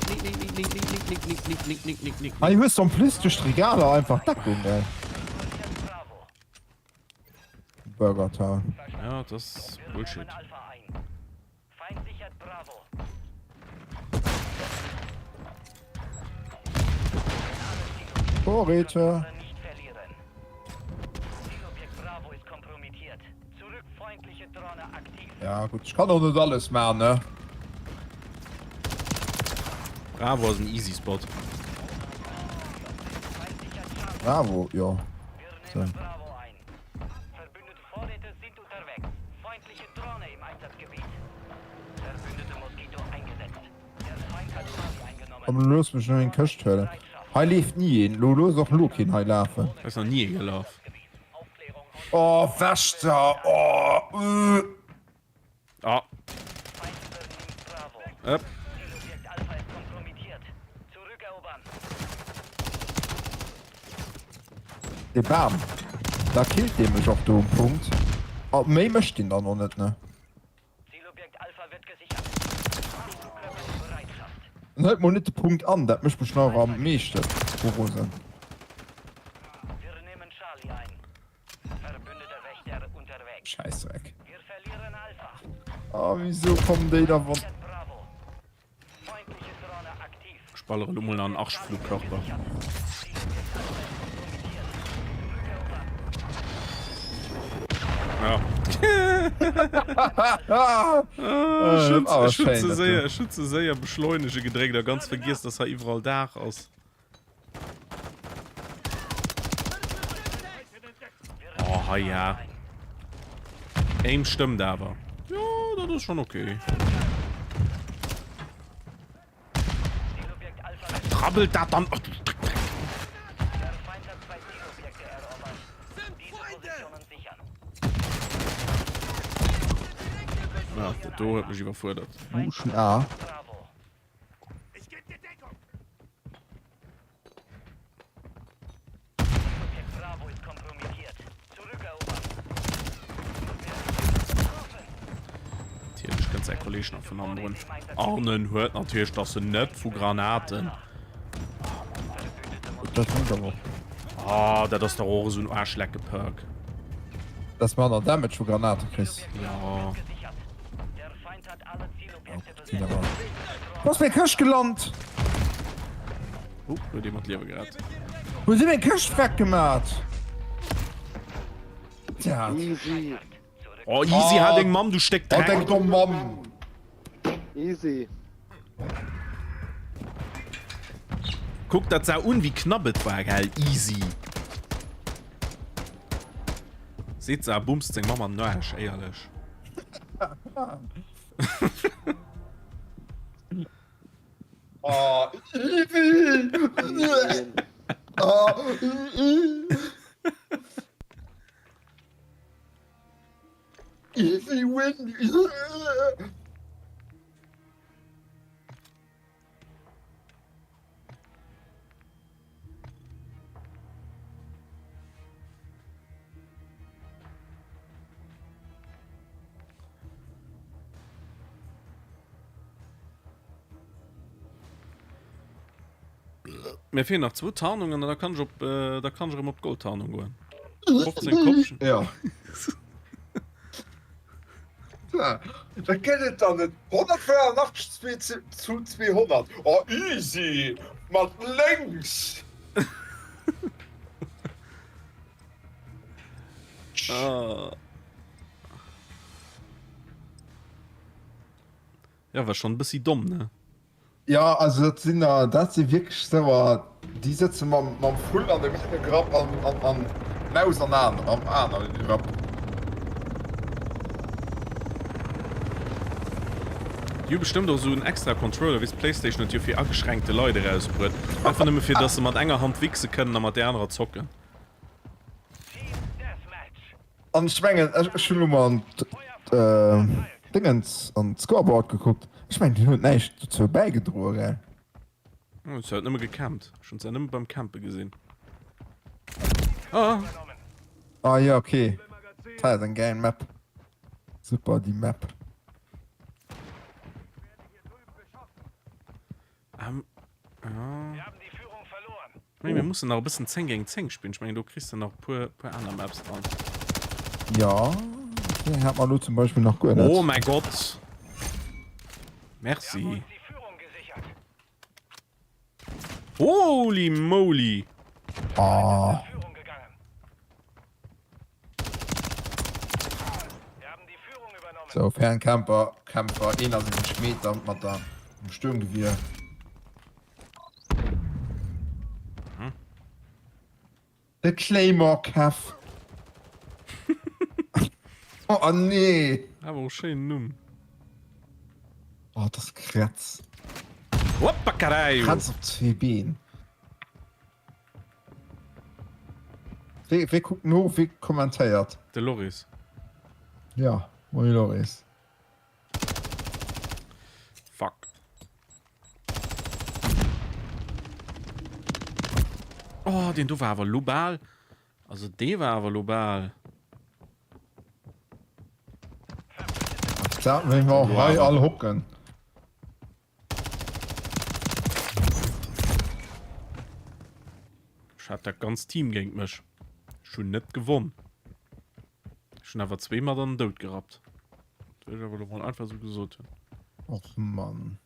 Ah, ich muss am Plus durch die Regale einfach Deckung, ey. Bravo. Burger Town. Ja, das ist Wir Bullshit. nehmen Alpha ein. Feind sichert Bravo. Vorräte. Nicht verlieren. Zielobjekt Bravo ist kompromittiert. Zurück feindliche Drohne aktiv. Ja, gut, ich kann doch nicht alles machen, ne? Bravo ist ein Easy-Spot. Feind sichert Charlie. Bravo, ja. Wir So. nehmen Bravo ein. Verbündete Vorräte sind unterwegs. Feindliche Drohne im Einsatzgebiet. Verbündete Moskito eingesetzt. Der Feind hat Charlie eingenommen. Komm, los, mich nur in den Kösthölle. Hei lebt nie in. Lolo ist auch Luke in Hei laufen. Das ist noch nie gelaufen. Aufklärung. Oh, Wächter. Oh, Ah, Feind übernimmt Bravo. Zielobjekt Alpha ist kompromittiert. Zurückerobern. Der Bam. Da killt der mich auf dem Punkt. Oh, mehr möchte ihn da noch nicht, ne? Zielobjekt Alpha wird gesichert. Zugkörper in Bereitschaft. Halt mal nicht den Punkt an, das mich noch am meisten. Wo sind? Wir nehmen Charlie ein. Verbündeter Wächter unterwegs. Scheiße weg. Wir verlieren Alpha. Oh, wieso kommen die da von. Bravo. Feindliche Drohne aktiv. Spallere Lummel an Arschflugkörper. Ja. aber schön, Schütze sehr beschleunige Gedränge, der ganz vergisst, dass er überall da aus. Oh ja. Aim stimmt aber. Ja, das ist schon okay. Zielobjekt Alpha wird Krabbelt da dann. Der Feind hat 2 Zielobjekte erobert. Diese Positionen sichern. Ja, der Tor hat mich überfordert. Buschen A. Bravo. Ich gebe dir Deckung! Zielobjekt Bravo ist kompromittiert. Zurückerobern. Natürlich ganz Kollegen von anderen. Arnen hört natürlich, dass sie nicht von Granaten. Das ist aber. Ah, das ist der Rohre so ein Arschlecke-Perk. Dass man noch Damage für Granate kriegt. Ja. Gesichert. Der Feind hat alle Zielobjekte Viel besetzt. aber. Was mir Cash gelandet? Wird jemand lieber gerade. Wo sind wir Cash weggemacht? Tja. Easy, Oh, easy, hat den Mann, du steckst Oh, Dreck. denk doch, Mann. easy. Guck, das sah un wie knabbet war, geil. Easy. Seht ihr, bumst den Mama nasch, ehrlich. Oh, easy. Oh, easy win. Mir fehlen noch 2 Tarnungen, da kann ich auf Goldtarnung gehen. 15 Kopf. Ja. Ja, da kennt dann nicht 184 zu 200. Oh, easy. Mal längs. Ah. Ja, war schon ein bisschen dumm, ne? Ja, also das sind wirklich so, die sitzen man voll an dem Grab an Maus an am Grab. Du bestimmt auch so ein extra Controller wie PlayStation und für angeschränkte Leute rausbrüt. Einfach nur für, dass sie mit enger Hand wichsen können, aber der andere zocken. Team Deathmatch. An Schwengen schon mal Dingens an Scoreboard geguckt. Ich meine, die hat nicht dazu beigedroht, ey. Oh, es hat nicht mehr gecampt. Schon seit nimmer beim Campen gesehen. Ah, Ah ja, okay. Teil ein geil Map. Super, die Map. ja. Wir haben die Führung verloren. Ich meine, wir müssen noch ein bisschen 10 gegen 10 spielen. Ich meine, du kriegst dann noch ein paar andere Maps dran. Ja, den hat man nur zum Beispiel noch gut. Oh mein Gott. Merci. Die Führung gesichert. Holy moly. Ah, Führung gegangen. Wir haben die Führung übernommen. so, Fernkämpfer, 71 Meter mit da im Sturmgewehr. Der Claymore Caff. Oh nee. Aber auch schön nun. Oh, das Kratz. Hoppa, Karajo. Kratz auf 2 Beinen. Wer guckt nur, wie kommentiert? Der Loris. Ja, Moi Loris. Fuck. Oh, den du war aber global. Also, der war aber global. Klar, wenn wir auch Wow. alle hocken. Ich hab das ganze Team gegen mich. Schon nicht gewonnen. Schon aber zweimal dann tot gehabt. Das will ich aber doch mal einfach so gesagt. Och Mann.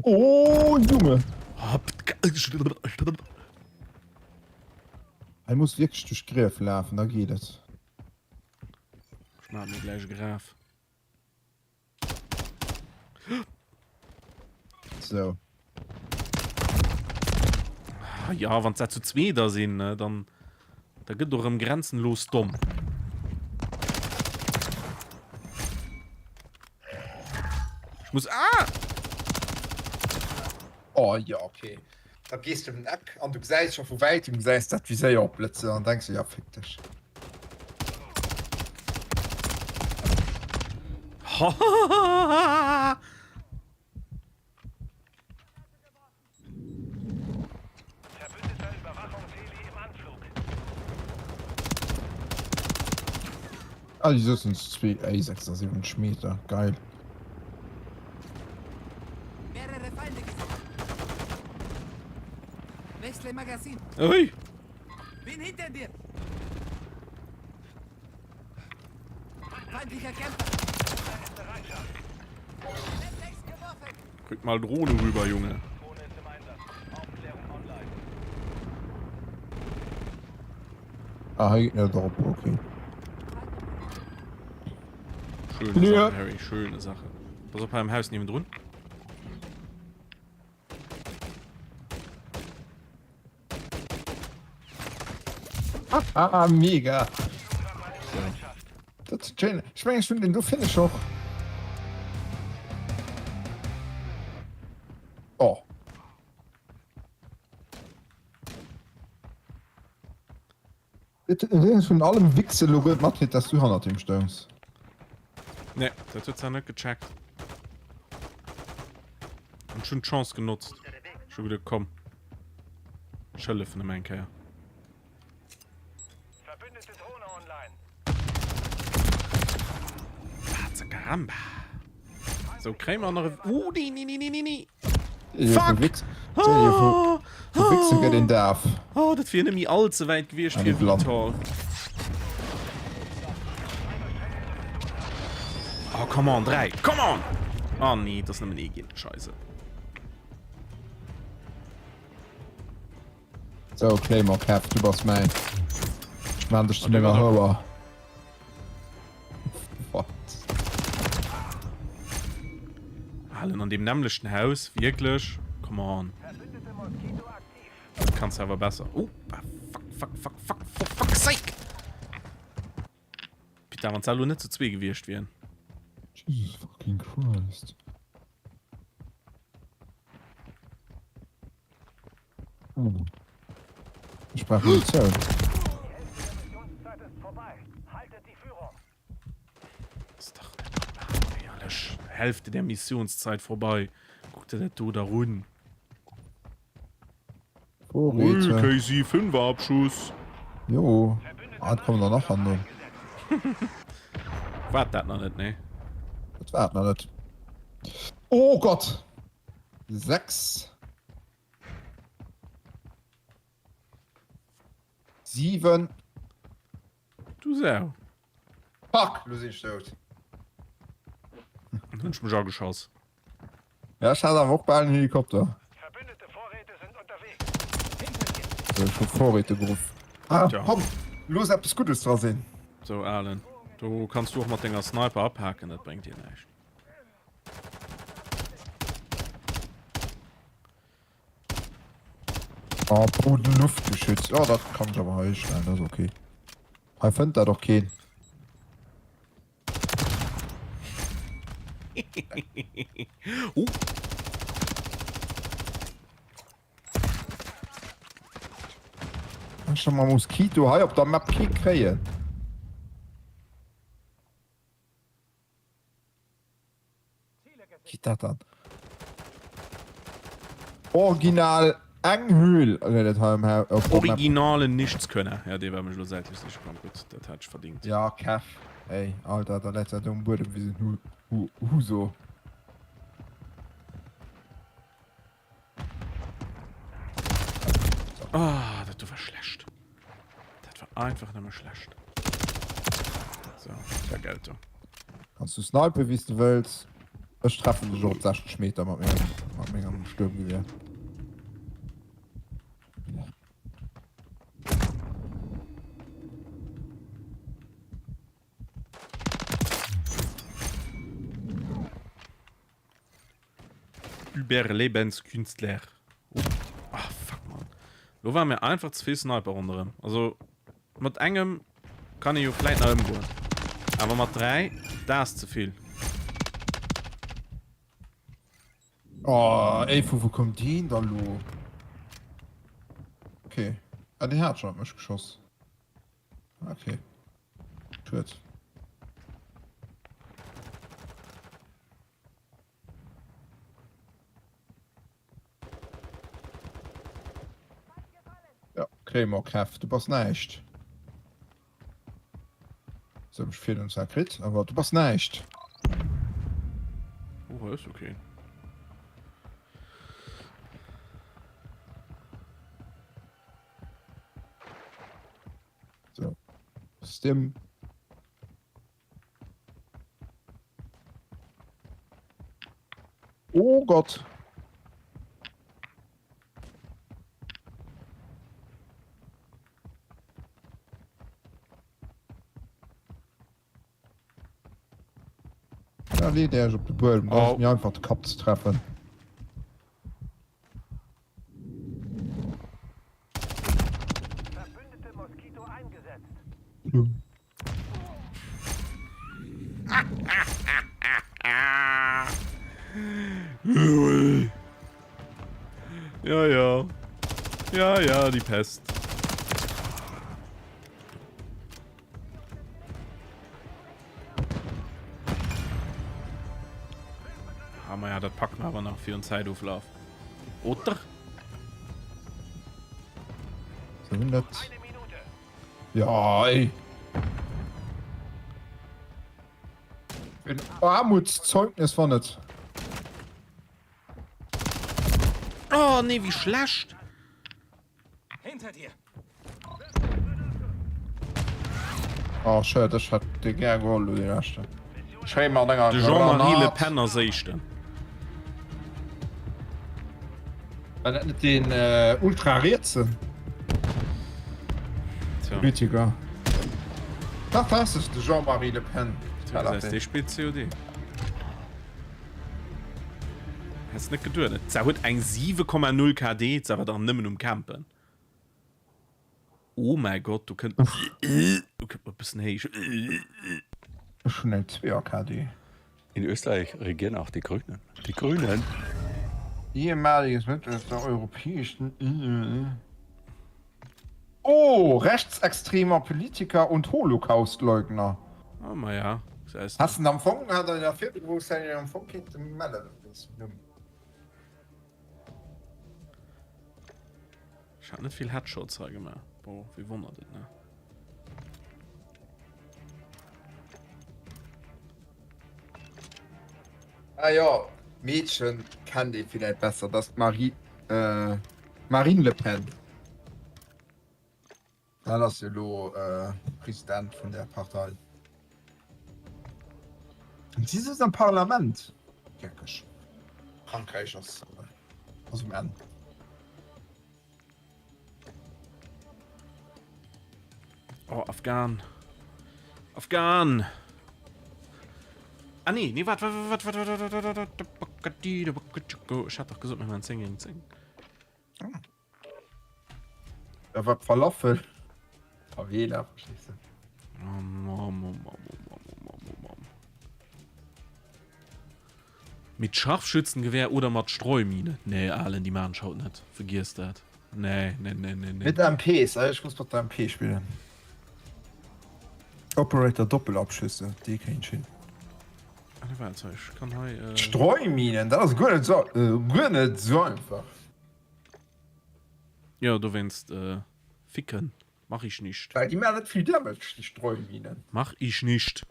Oh, Junge. Er muss wirklich durch Griff laufen, da geht es. Ich mach mir gleich Graf. So. Ah, ja, wenn es zu 2 da sind, ne, dann da geht doch im grenzenlos dumm. Ich muss. Ah! Oh ja, okay. Da gehst du im Eck und du sagst schon von weitem, du sagst, das wie sehr abblitzen. Dann denkst du, ja, fick dich. Verbündeter Überwachungsheli im Anflug. Ah, die sind 2 A76 Meter. Geil. Mehrere Feinde gesehen. Wechsle Magazin. Ui! Bin hinter dir. Feindlicher Kämpfer. Reflex geworfen. Krieg mal Drohne rüber, Junge. Drohne ist im Einsatz. Aufklärung online. Ah, ja, doch, okay. Schöne Ja. Sache, Harry, schöne Sache. Pass auf, beim Haus neben drin. Ah, mega. Das ist schön. Ich meine, schon den du findest auch. Oh. Das ist von allem Wichse-Logo, macht nicht, dass du 100 im Sturms. Ne, das wird's ja nicht gecheckt. Und schon Chance genutzt. Schon wieder komm. Schelle von dem Henker. Verbündete Drohne online. Caramba. So, kriegen wir noch. Nee. Fuck! Du Wichse geht in Darf. Oh, das wird nämlich allzu weit gewesen Eine für Blonde. Vitor. Oh, come on, 3. Come on! Oh, nee, das ist nämlich nicht gehen. Scheiße. So, Claymore Cap, du warst mein. Ich meine, das ist der nicht mehr war doch- höher. What? Allen an dem nämlichsten Haus wirklich come on das kannst aber besser fuck sake Peter man soll nicht zu zwei gewirrscht werden Jesus fucking Christ. Ich sprach nicht so. Zeit ist vorbei. Haltet die Führung. Das ist doch ehrlich Hälfte der Missionszeit vorbei guck dir der da run Vorräte. Casey 5 Abschuss Jo. Kommen da noch an. war das noch nicht ne Das war noch nicht. Oh Gott. 6. 7. du sau Fuck, du siehst tot. wünsch mich auch geschoss Ja, ich hatte auch bei einem Helikopter. Verbündete Vorräte sind unterwegs. So, ich hab Vorräte gerufen. Ah, Ja. komm. Los, habt das Gutes dran sehen. so Allen du kannst du auch mal den Sniper abhaken das bringt dir nicht Oh, Boden Luftgeschütz. Oh, das kann ich aber halt schnell, das ist okay. Ich finde da doch keinen. Ich mal Moskito, hey, ob da Map kriegen. Geht das dann? Original Enghöhl. Das haben wir auf der Map. originale nichts können ja der war mir schlussendlich nicht gut das hat ich verdient Ja, Kev. Ey, Alter, der letzte dumme Bude, wir sind Huso. Ah, das war schlecht. Das war einfach nicht mehr schlecht. So, Vergeltung. Kannst du snipen, wie du willst. Ich treffe dich schon 60 Meter mit mir am Sturmgewehr. Überlebenskünstler. Oh. Ah, fuck, man. Da war mir einfach zu viel Sniper unter ihm. Also, mit engem kann ich ja vielleicht nach oben gehen. Aber mit 3, das ist zu viel. Oh, ey, wo kommt die denn da, lo? Okay. Ah, die hat schon mich geschossen. Okay. Gut. Ja, Krämer, Kev, du bist nicht. So, ich fehl uns Krit, aber du bist nicht. Oh, ist okay. So. Stim. Oh Gott. Ja, nee, der ist auf der Boden. Du musst mir einfach den Kopf zu treffen. Verbündete Moskito eingesetzt. Ja, ja. Ja, ja, die Pest. Haben wir ja, das packen wir aber noch für einen Zeitauflauf. Oder? So, das. Eine Minute. Ja, ey. Ein Armutszeugnis von nicht. Oh, nee, wie schlecht. Hinter dir! Oh, schön, das hat der Gergol, du die erste. Schreib mal länger. De Jean-Marie Le Pen als Seichten. War das nicht den Ultra-Rätsel? Tja, Politiker. Ach, das ist der Jean-Marie Le Pen. das heißt, die spielt COD. hast nicht geduldet. Da hat ein 7,0 KD, aber dann nimmer Campen. Oh mein Gott, du könnt ein bisschen hey. Schnell 2 KD. In Österreich regieren auch die Grünen. Die Grünen. Ehemaliges Mitglied der europäischen. Oh, rechtsextremer Politiker und Holocaustleugner. Oh, na ja. Das heißt, Hast du am Fong hat er ja viel wo am Fong melden. ich hab nicht viel Headshots gemacht. Boah, wie wundert das, ne? Ah ja, Mädchen kann die vielleicht besser. Das Marine Le Pen. Ja, das ist ja lo, Präsident von der Partei. Und dieses am Parlament. Wirklich. Frankreich aus dem Ende. Oh, Afghan. Afghan. Ah, nee, warte. Ich hab doch gesagt, wir machen 10 gegen 10. Er wird Falafel. Favela, verstehst du? Mit Scharfschützengewehr oder mit Streumine? Nee, Allen, die Mann schaut nicht. Vergiss das. Nee. Mit MPs, ich muss mit MP spielen. Operator Doppelabschüsse, die kein Sinn. Warte, ich kann hier. Streuminen, das ist gar nicht so einfach. Ja, du willst ficken. Mach ich nicht. Weil die machen nicht viel Damage, die Streuminen. Mach ich nicht.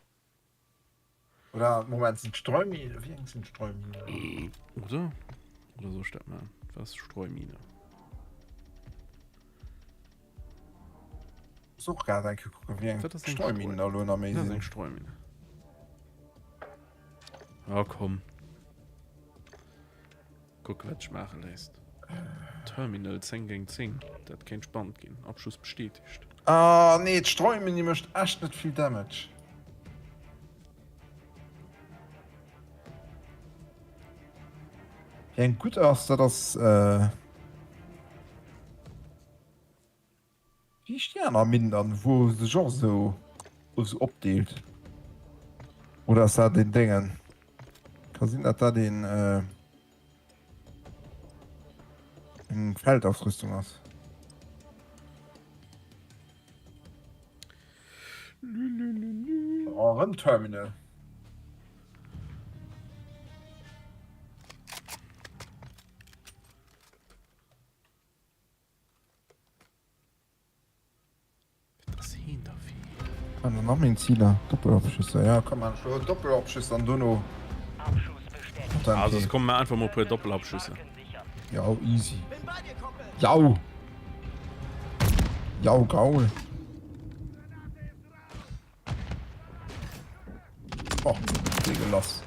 Oder, Moment, sind Streuminen? Wie sind Streuminen? Oder? Oder so steht man. Was? Streumine. So gerade ein gucken, wie ein Was ist das denn? Streuminen da lohnt am Das ist eine Ende. Streumine. Ja, komm. Guck, was ich machen lässt. Terminal 10 gegen 10. Das hat kein spannend gehen. Abschuss bestätigt. Ah, nee, die Streuminen, die möchten echt nicht viel Damage. Ja, gut aus, dass die Sterne mindern, wo sie schon so abdeelt. Oder ist da den Dingen? Kann sein, dass da den Feldausrüstung hast. Oh, Terminal. Das Hintervieh. Kann man noch mein Zieler. Doppelabschüsse, ja, kann man schon. Doppelabschüsse an Duno. Abschuss bestätigt. Also es kommen mir einfach mal per Doppelabschüsse. Sichern. Ja, easy. Jau! Jau, Gaul. Oh, Digga, los.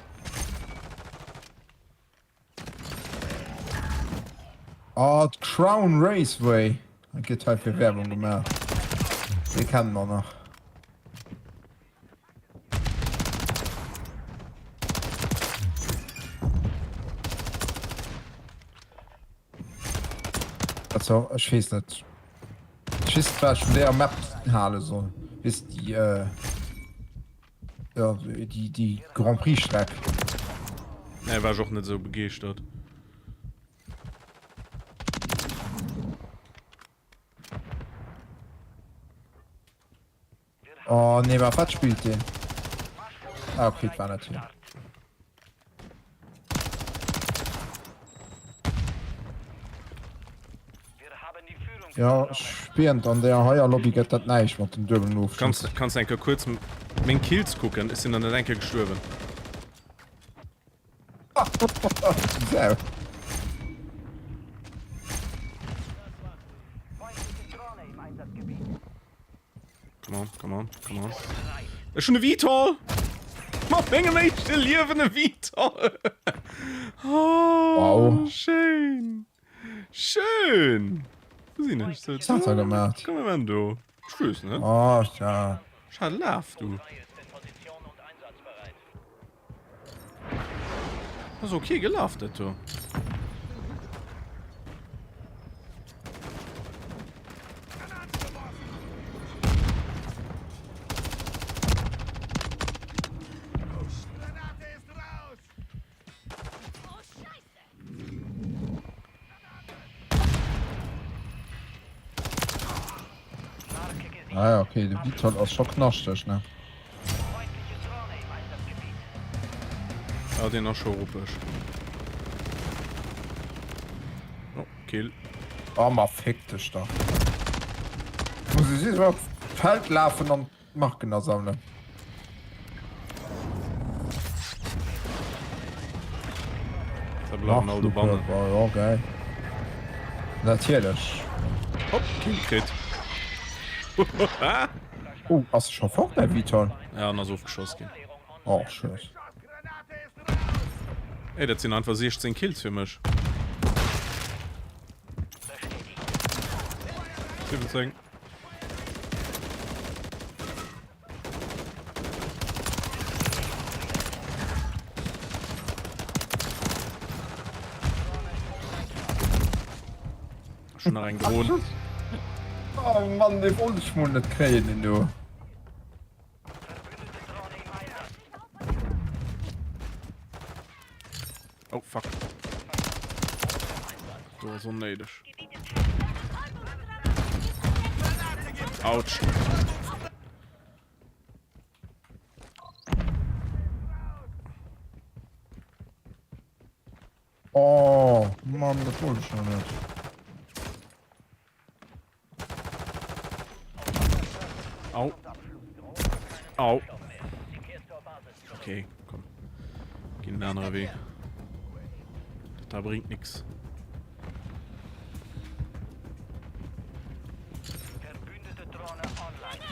Ah, Crown Raceway. Da geht halt für Werbung gemacht. Die kennen wir noch. Also, ich weiß nicht. Ich weiß was von der Map Halle so. Ist die, ja, die Grand Prix Strecke. Ne, war ich auch nicht so begeistert. Oh, nee, was spielt den? Ah, okay, das war nicht hier. Wir haben die Führung. Ja, spannend, an der Heuer Lobby geht das nicht mit dem Döbeln auf. Kannst du kurz mein Kills gucken? Ist in der Denke gestorben. So. Feindliche Drohne im Einsatzgebiet. Come on. Das ist schon eine Vitor! Mach Menge Mädchen, liebende Vitor! Oh, Wow. Schön! Wo sind nicht so? Was hat er gemacht? Komm mal, du. Tschüss, ne? Oh, ja. Schade, lauf, du. Ist in Position und einsatzbereit. Das ist okay gelaufen, du. Ah, ja, okay, de Vital ass scho knachtech ne. Feindliche Drohne im Einsatzgebiet. Ja, den auch schon ruppig. Oh, Kill. Armer fiktech da. Muss ich si Feld laufen an Marken sammeln. Da bleiben alle Bande. Ja, geil. Natürlich. Hopp, Kill krit. Oh, hast du schon fort bei Vital? Ja, na so geschossen gehen. Oh, schön. Ey, das sind einfach 16 Kills für mich. 17. Schon noch ein Grund. Oh Mann, die wollte ich mal nicht kriegen, du. Verbündete Drohne im Einsatz. Oh, fuck. So, so neidisch. Autsch. Oh, Mann, das wollte ich schon nicht. Au. Au. Okay, komm. Gehen einen anderen Weg. Da bringt nichts. Verbündete Drohne online.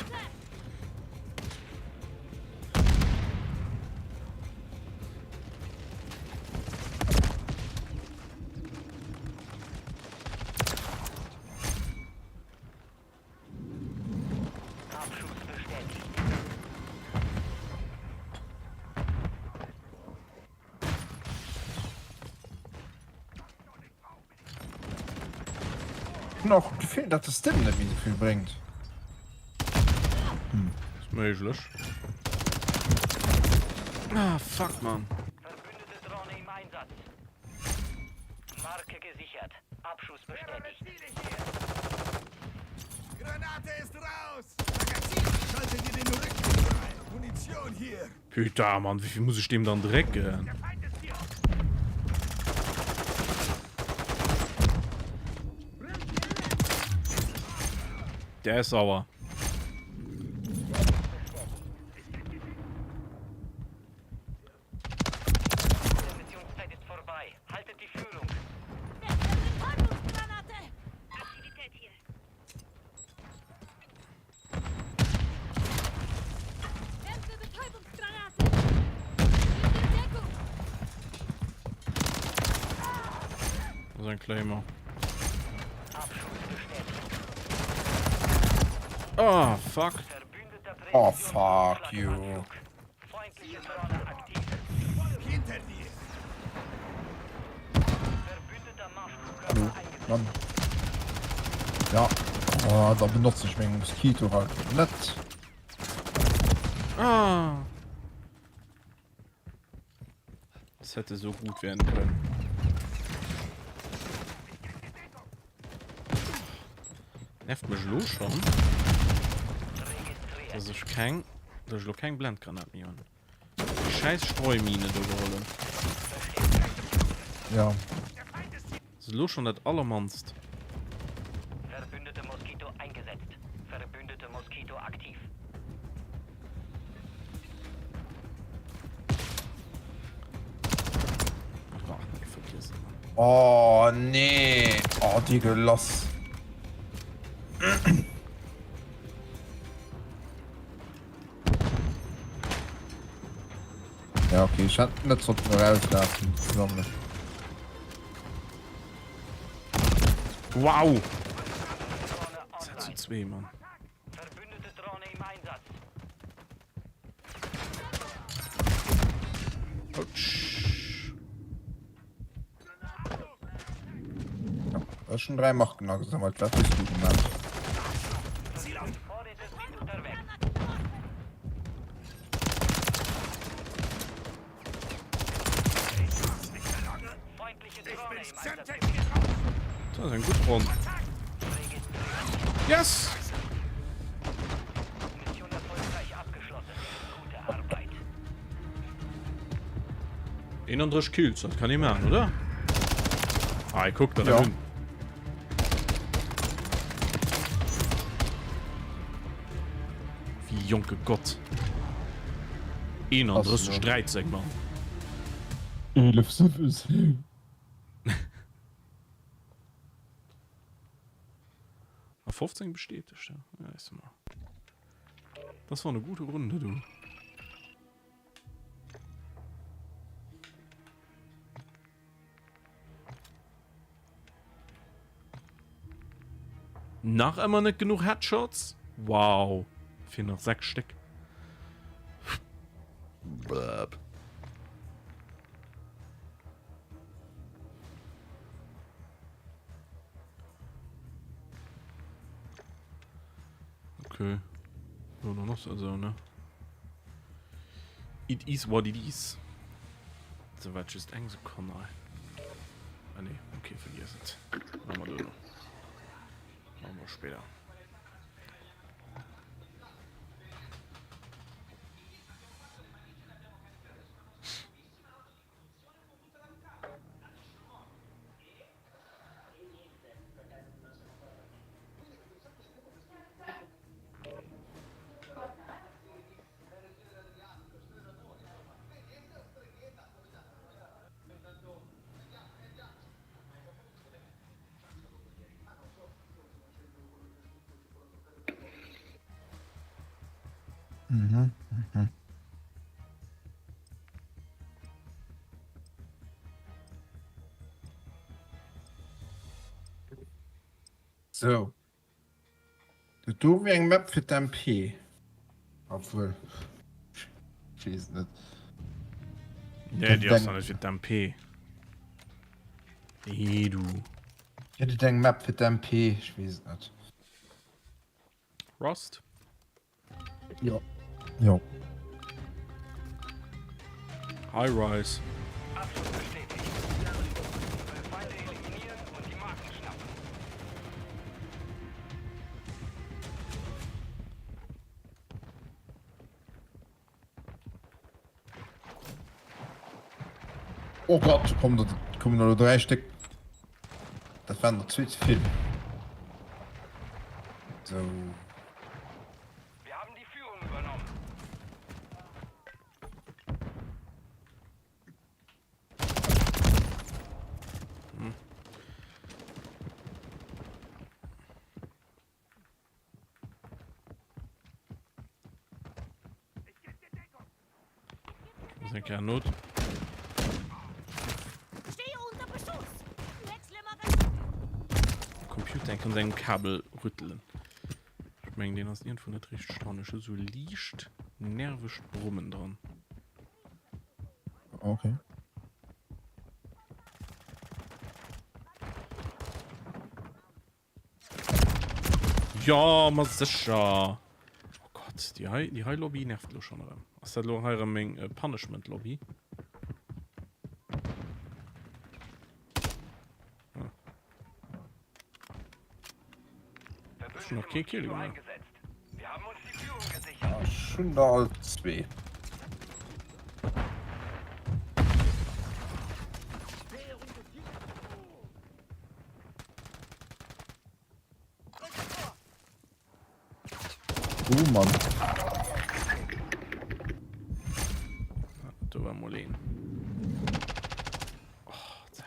Abschuss bestätigt. Noch gefühlt, dass das Stimmen nicht so viel bringt. Ist möglich. Ah, fuck, man. Verbündete Drohne im Einsatz. Marke gesichert. Abschuss bestätigt. Granate ist raus! Magazin, schalte dir den Rücken frei. Munition hier. Peter, Mann, wie viel muss ich dem dann drecken? Feind ist hier. Der ist sauer. Die Missionszeit ist vorbei. Haltet die Führung. Aktivität hier. Erste Betäubungsgranate. In Deckung. Das ist ein Claimer. Abschuss bestätigt. Oh, fuck. Verbündeter Präzision- Oh, fuck you. Feindliche Drohne aktiv. Hinter dir. Verbündeter Marschflugkörper Hallo, eingesetzt. Mann. Ja. Oh, da benutze ich meinen Moskito halt nicht. Ah. Das hätte so gut werden können. Nervt mich los schon. Registriert. Das ist kein. Das ist noch kein Blendgranat mehr. Die scheiß Streumine da rollen. Ja. Das ist los schon das Allermannst. Verbündete Moskito eingesetzt. Verbündete Moskito aktiv. Ach, ich vergiss es. Oh, nee. Oh, die gelass. Ja, okay, ich hatte nicht so rauslaufen. Wow! Drohne Das hat online. zu zwei, Mann. Verbündete Drohne im Einsatz. Autsch. Das ist schon 3 Machten gesammelt, das ist gut gemacht. Vorräte sind unterwegs. Feindliche Drohne im Einsatzgebiet. Das ist ein gut Rund. Yes! 31 Kills, das kann ich machen, oder? Ah, ich guck da Ja. hin. Wie junge Gott. 31 Hast du- Streit, sag mal. 11 Siffes. Auf 15 bestätigt, ja. Ja, ist mal. Das war eine gute Runde, du. Nach immer nicht genug Headshots? Wow. Fehlen noch 6 Stück. Blab. Okay. So, noch was, also, ne? It is what it is. So weit ist eng so Kanal. Ah, ne, okay, vergiss es. Machen wir noch. Machen wir später. So. Du wie eng Map für MP. Obwohl. Ich weiß nicht. Ne, die Dann- hast du nicht für Damp. Nee, du. Ich hätte eng Map für MP. Ich weiß nicht. Rust? Ja. Ja. High Rise. Abschluss bestätigt. Feinde eliminieren und die Marken schnappen. Oh Gott, kommen nur 3 Stück. Das waren noch zu viel. So. Wir haben die Führung übernommen. Das ist ja Not. Stehe unter Beschuss! Wechsle Magazin! Computer kann sein Kabel rütteln. Ich meine, den hast irgendwo nicht richtig staunische. So liegt nervisch Brummen dran. Okay. Ja, mal sicher. Oh Gott, die High Lobby nervt doch schon. Was ist das hier eine Punishment Lobby? Schon noch kein Kill gemacht. Eingesetzt. Wir haben uns die Führung gesichert. Ja, schon da als 2. Mann. Da war Molen. Oh, tja.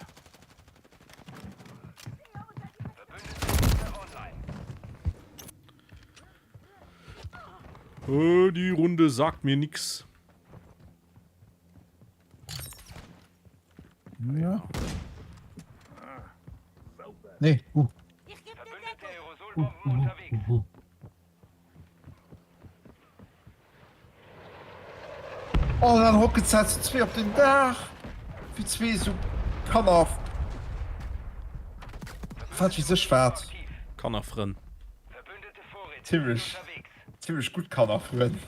Verbündete online. Die Runde sagt mir nix. Ja. Nee. Ich gebe dir Verbündete Deckung! Aerosolbomben unterwegs. Oh, dann hocken zu 2 auf den Dach. Wie 2 so kann auf. Falsch wie so schwarz. Aktiv. Kann er frin. Verbündete Vorräte Ziemlich. sind unterwegs. Ziemlich gut kann auf drin.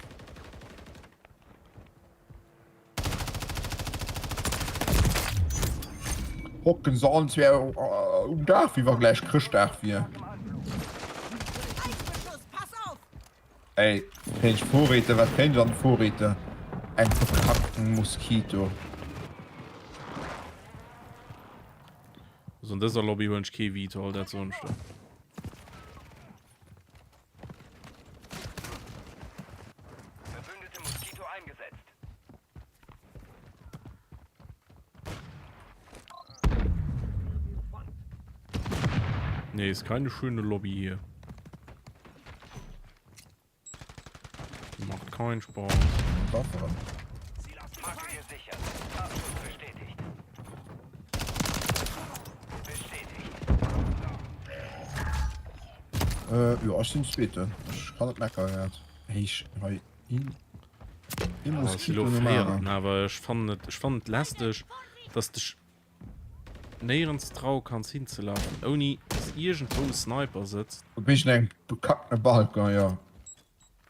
Hocken sollen wir Dach, wie wir gleich Christdach wir. Eisbeschuss, pass auf! Ey, kenn ich Vorräte, was kenn ich an Vorräte? Ein verkackten Moskito. so in dieser Lobby wünsch ich wie toll das so ein Stück. Verbündete Moskito eingesetzt. Nee, ist keine schöne Lobby hier. Macht keinen Spaß. Waffe. Marke gesichert. Abschluss bestätigt. Bestätigt. Ja, ich bin bitte. Ich kann nicht meckern. Ja. Hey, ich muss aber ich fand lästig, dass du näherens trau kannst hinzulaufen ohne dass irgendwo Sniper sitzt. bin ich ein bekackter Balkon, ja.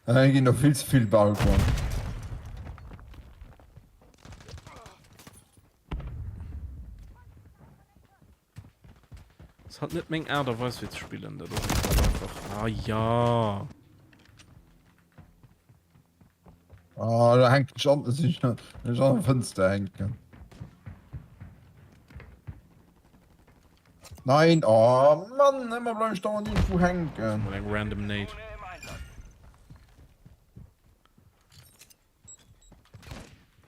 Da gehen noch viel zu viel Balkon. Es hat nicht Menge Erde weiß wie zu spielen das ist einfach ja Da hängt schon sich ein Fenster hängen. Nein, oh Mann, immer bleib ich da irgendwo hängen. mal ein random Nate. Drohne im Einsatz.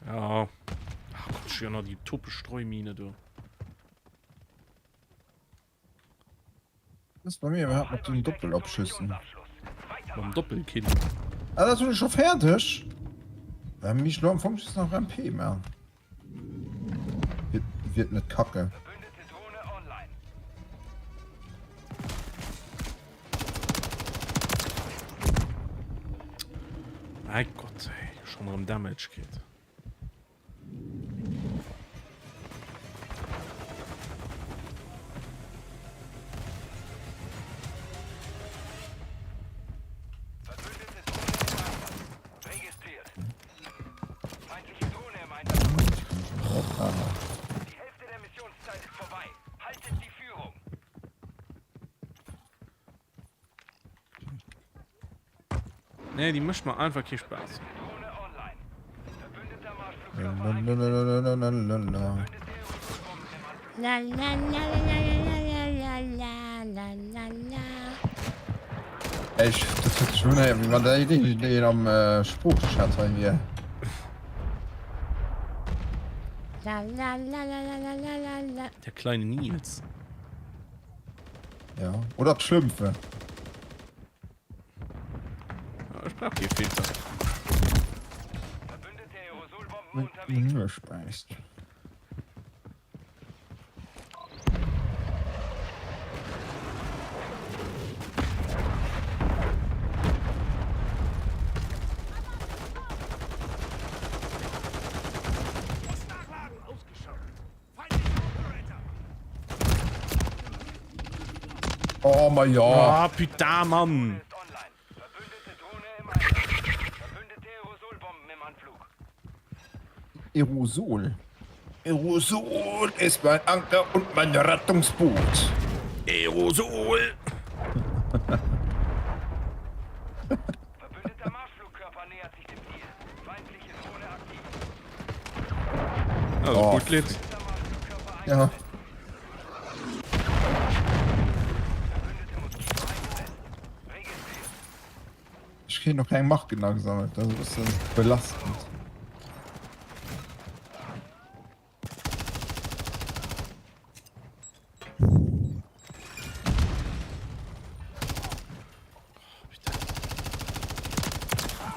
Ja. Ach Gott, schon noch die Tuppe Streumine du. Das ist bei mir überhaupt mit den Doppelabschüssen. Abschluss. Weiter. Beim Doppelkind. Ah, das ist schon fertig. Mich nur am Funk ist noch MP mehr. Wird nicht kacke. Verbündete Drohne online. Mein Gott, ey, schon noch um Damage geht. Verbündete Drohne im Einsatz. Registriert. Feindliche Drohne im Einsatz. Die Hälfte der Missionszeit ist vorbei. Haltet die Führung. Nee, die mischt mal einfach keinen Spaß. Drohne online. Verbündeter Marschflugkörper Lalalala. La la la la la la la la la. Ich, das ist schon, wie man da Idee am Spruchchat hier. La la la la la la la la la. Der kleine Nils. Ja. Oder Schlümpfe. Ja, ich brauch hier Filter. Verbündete Aerosolbomben unterwegs. Gespeist. Postnachladen ausgeschaltet. Feindlicher Operator. Oh mein ja. Ah, putain, Mann. Ist online. Verbündete Drohne im Einsatz. Verbündete Aerosolbomben im Anflug. Aerosol. Aerosol ist mein Anker und mein Rettungsboot. Aerosol. Verbündeter Marschflugkörper nähert sich dem Ziel. Feindliche Drohne aktiv. Also Oh, gut, Lit. Verbündeter Marschflugkörper Ja. eingesetzt. Verbündete Moskito eingesetzt. Registriert. Ich krieg noch keine Macht genau gesammelt. Das ist ein bisschen belastend.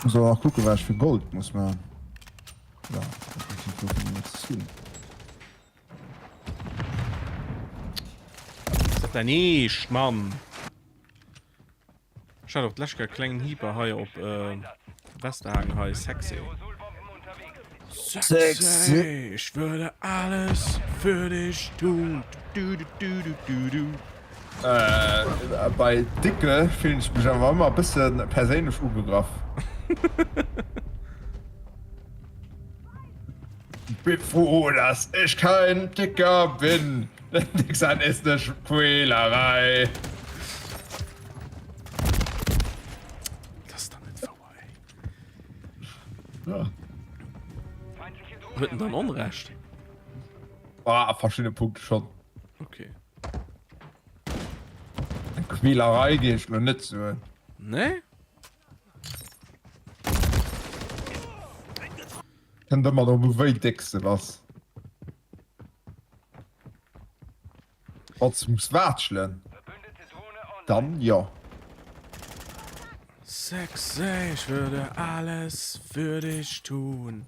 So, auch gucken, was für Gold muss man. Ja, das ist nichts tun. Sagt er nicht, Mann. Schau doch, Laschka kleinen Hieber hier auf Westerhagen hier sexy. Aerosolbomben unterwegs. Sexy. Ich würde alles für dich tun. Du, du, du, du, du, du. Bei Dicke finde ich mich aber immer ein bisschen persönlich umgebracht. Ich bin froh, dass ich kein Dicker bin. Denn Dick sein ist eine Quälerei. Das ist doch nicht vorbei. Ja. Feindliche Drohne Wird denn im dann Einsatz. Unrecht? Ah, verschiedene Punkte schon. Okay. Spielerei gehe ich nur nicht so. Ne? Kann immer noch weit was. Was muss watschlen? Verbündete Drohne online. Dann ja. Sexy, ich würde alles für dich tun.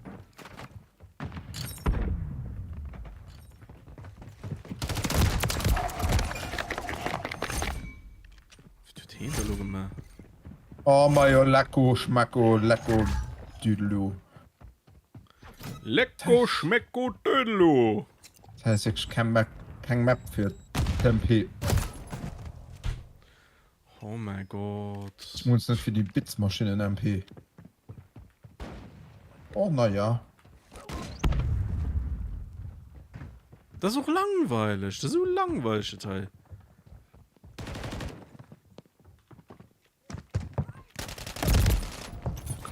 Wie tut hin, da schau mal. Oh mein Gott, lecko, schmecko, lecko, düdelu. Lecko, schmecko, dödelo. Das heißt, ich kein Map für Tempe. Oh mein Gott. Ich muss nicht für die Bitsmaschinen MP. Oh, naja. Das ist auch langweilig. Das ist so ein langweiliger Teil.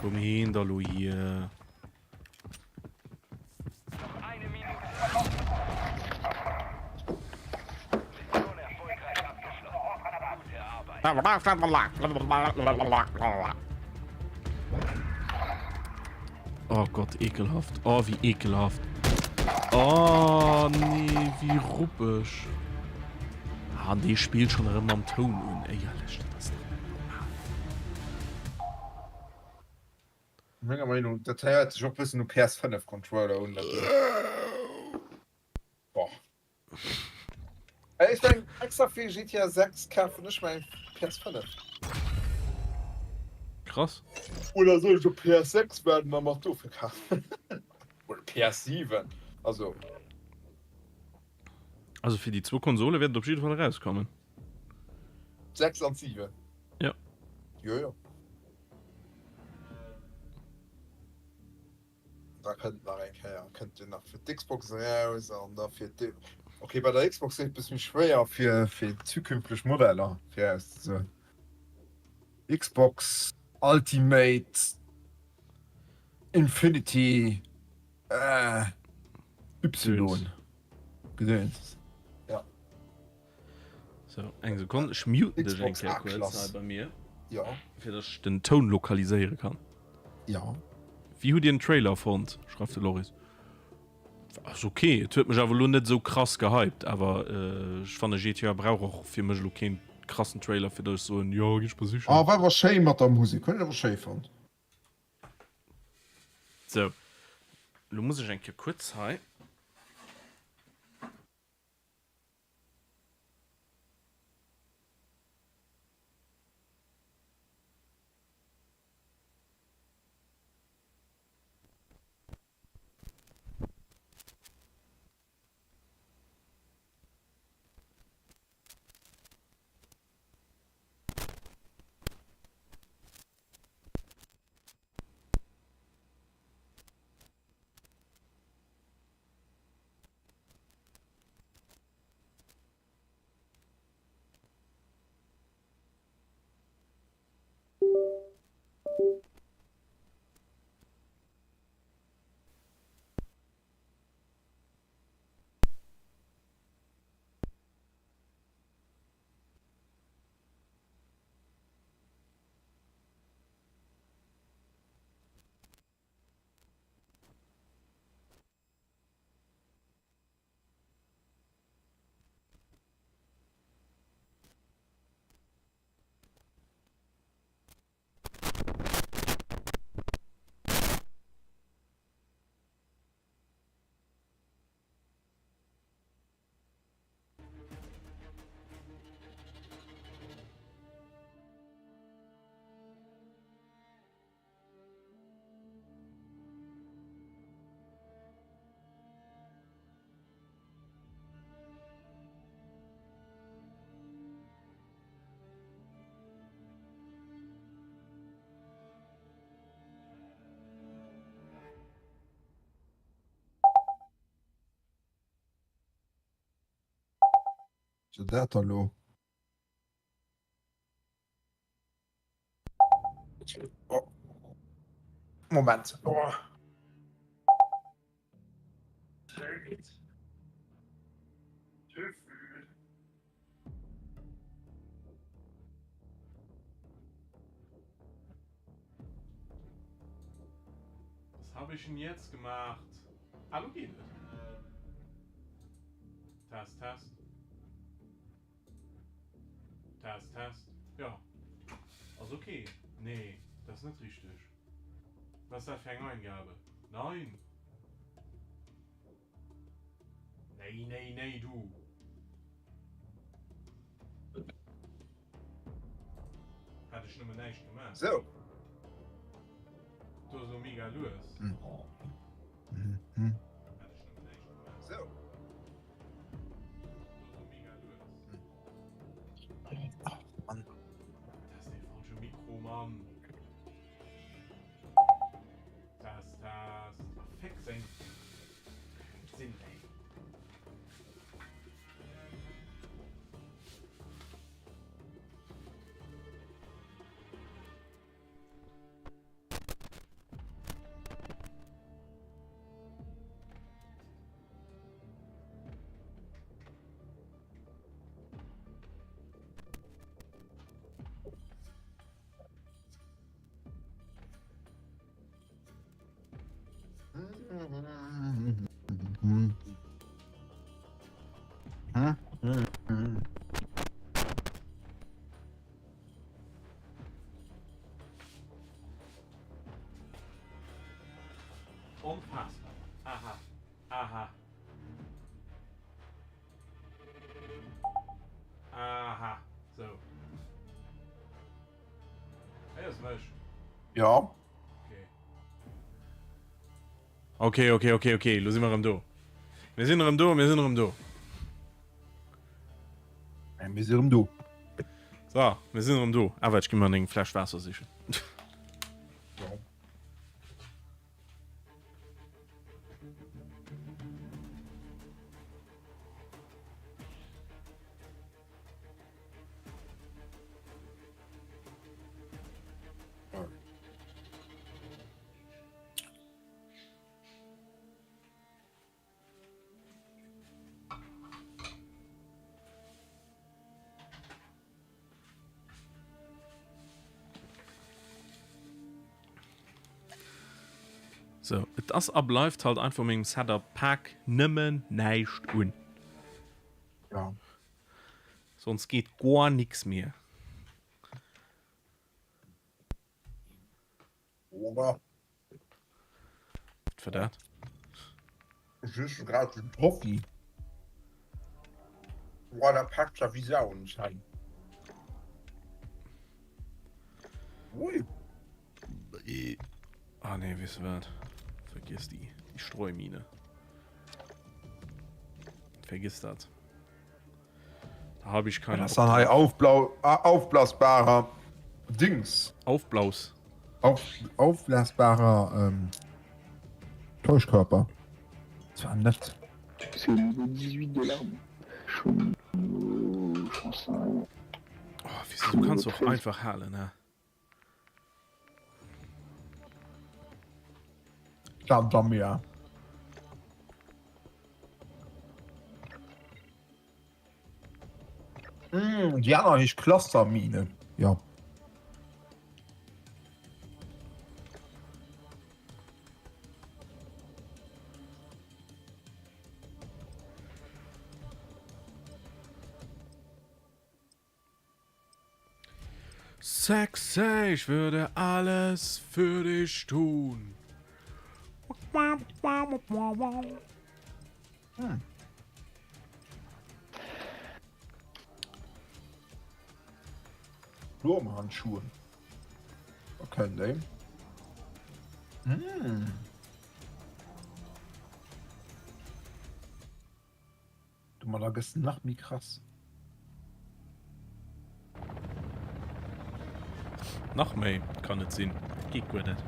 Komm hin, da, hier. Noch eine Minute. Mission erfolgreich abgeschlossen. Gute Arbeit. Oh Gott, ekelhaft. Oh, wie ekelhaft. Oh, nee, wie ruppisch. Ah, die spielt schon immer am Ton und ey, ehrlich, das ist Meiner Meinung, der Teil hat sich auch ein bisschen nur PS5 Controller und das. Boah. Ey, ich denke, extra für GTA 6 kaufen nicht mein PS5. krass. Oder sollte PS6 werden, dann mach du verkaufen. Oder PS7. Also. Also für die zwei Konsole werden auf jeden Fall rauskommen. 6 und 7. Ja. Jojo. Da könnt ihr ja, könnt ihr noch für die Xbox raus und dafür die. Okay, bei der Xbox ist es ein bisschen schwer für zukünftige Modelle. Für so Xbox Ultimate Infinity Y. Gedöns. Ja. So, eine Sekunde. Ich mute dich Xbox ein kurz A-Klasse. bei mir, Ja. für dass ich den Ton lokalisieren kann. Ja. Wie du den Trailer fand, schreibt der Loris. Ist okay, es wird mich aber nur nicht so krass gehypt, aber ich fand, der GTA braucht auch für mich noch keinen krassen Trailer, für das so ein ja, ich bin sicher. Aber was schön mit der Musik, können wir schön fand. So, du musst ich eigentlich kurz sein. So, der hallo. Oh. Moment. Oh. habe ich denn jetzt gemacht? Hallo, geht es? Test, Test. Test, Test. Ja. Also okay. Nee, das ist nicht richtig. Was ist das für eine Eingabe? Nein. Nee, du. Hatte ich nur nicht gemacht. So. Du so mega los. Mhm. Hatte ich nur nicht gemacht. So. Du so mega los. Ach, Mann. Das ist der falsche Mikro, Mann. Das. Fick sein. Sinn, ey. Unfassbar. Aha. So. Hey, das ist nicht. Ja. Okay. Los sind wir am Do. Wir sind am Do. Wir sind du. So, wir sind am Do. Aber ich geh mal einen Flasch Wasser sicher. Ja. So, das abläuft halt einfach mit dem Setup Pack nimmen nicht un. Ja. Sonst geht gar nichts mehr. Oder? Für das? Ich ist gerade ein Profi. Boah, da packt ja wie Sau und Schein. Ui. Ah ne, wisst ihr was? Vergiss die Streumine. Vergiss das. Da habe ich keine Das ist ein aufblasbarer Dings. Aufblaus. Aufblasbarer Täuschkörper. Das war nett. C'est le niveau 18 de l'arme. Je pense à... Oh, wieso, du kannst doch einfach halten, ne? Dann mehr. Die haben eigentlich Clustermine. Ja. Sexy, ich würde alles für dich tun. Wurmhandschuhe. Okay, ne? Du mal da gestern Nacht wie krass. Noch mehr kann nicht sein. Geht gut nicht.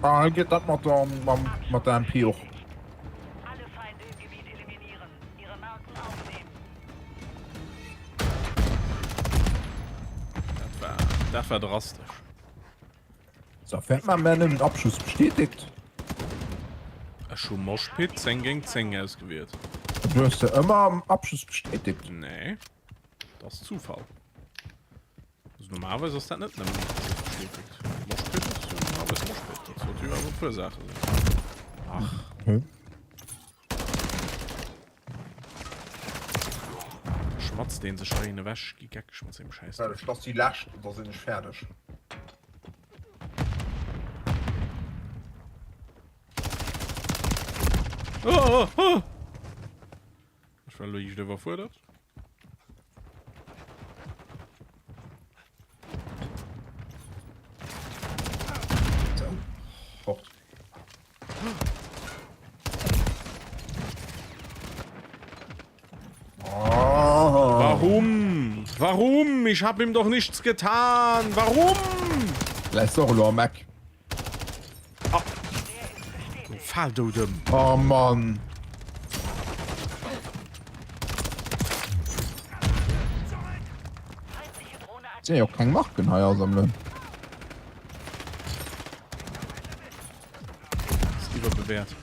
Ah, geht das mit der MP auch. Alle Feinde im Gebiet eliminieren. Ihre Marken aufnehmen. Das war drastisch. So, fährt man mir einen Abschuss bestätigt. Schon Moshpit 10 gegen 10 ausgewählt. Du hast ja immer am Abschluss bestätigt. Nee. Das ist Zufall. Also normalerweise ist das nicht bestätigt. Moshpit ist normalerweise Moshpit. Das sollte aber für Sache sein. Ach. Okay. Schmatz den sich eine Wäsche gegackt, schmatz im Scheiß. Ja, das die lascht, da sind ich fertig. Oh, oh. Ich war logisch, der war vor das. So. Fort. Warum? Warum? Ich habe ihm doch nichts getan. Warum? Lass doch nur Mac. Fall du dem. Oh Mann. Sie ja auch kein Machen heuer sammeln. Ist überbewährt.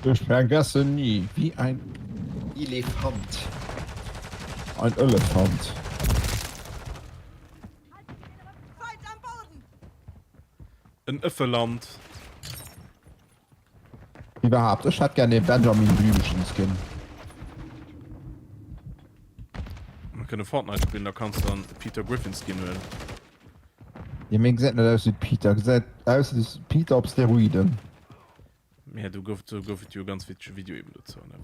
Ich vergesse nie, wie ein Elefant. Ein Elefant. Ein Öffeland. Überhaupt, ich hätte gerne den Benjamin Blümchen Skin. Man kann Fortnite spielen, da kannst du dann Peter Griffin Skin wählen. Ja, mir gesagt nicht aus wie Peter. Gesagt aus wie Peter auf Steroiden. Ja, du goffst ja ganz witzige Video eben dazu. Ne?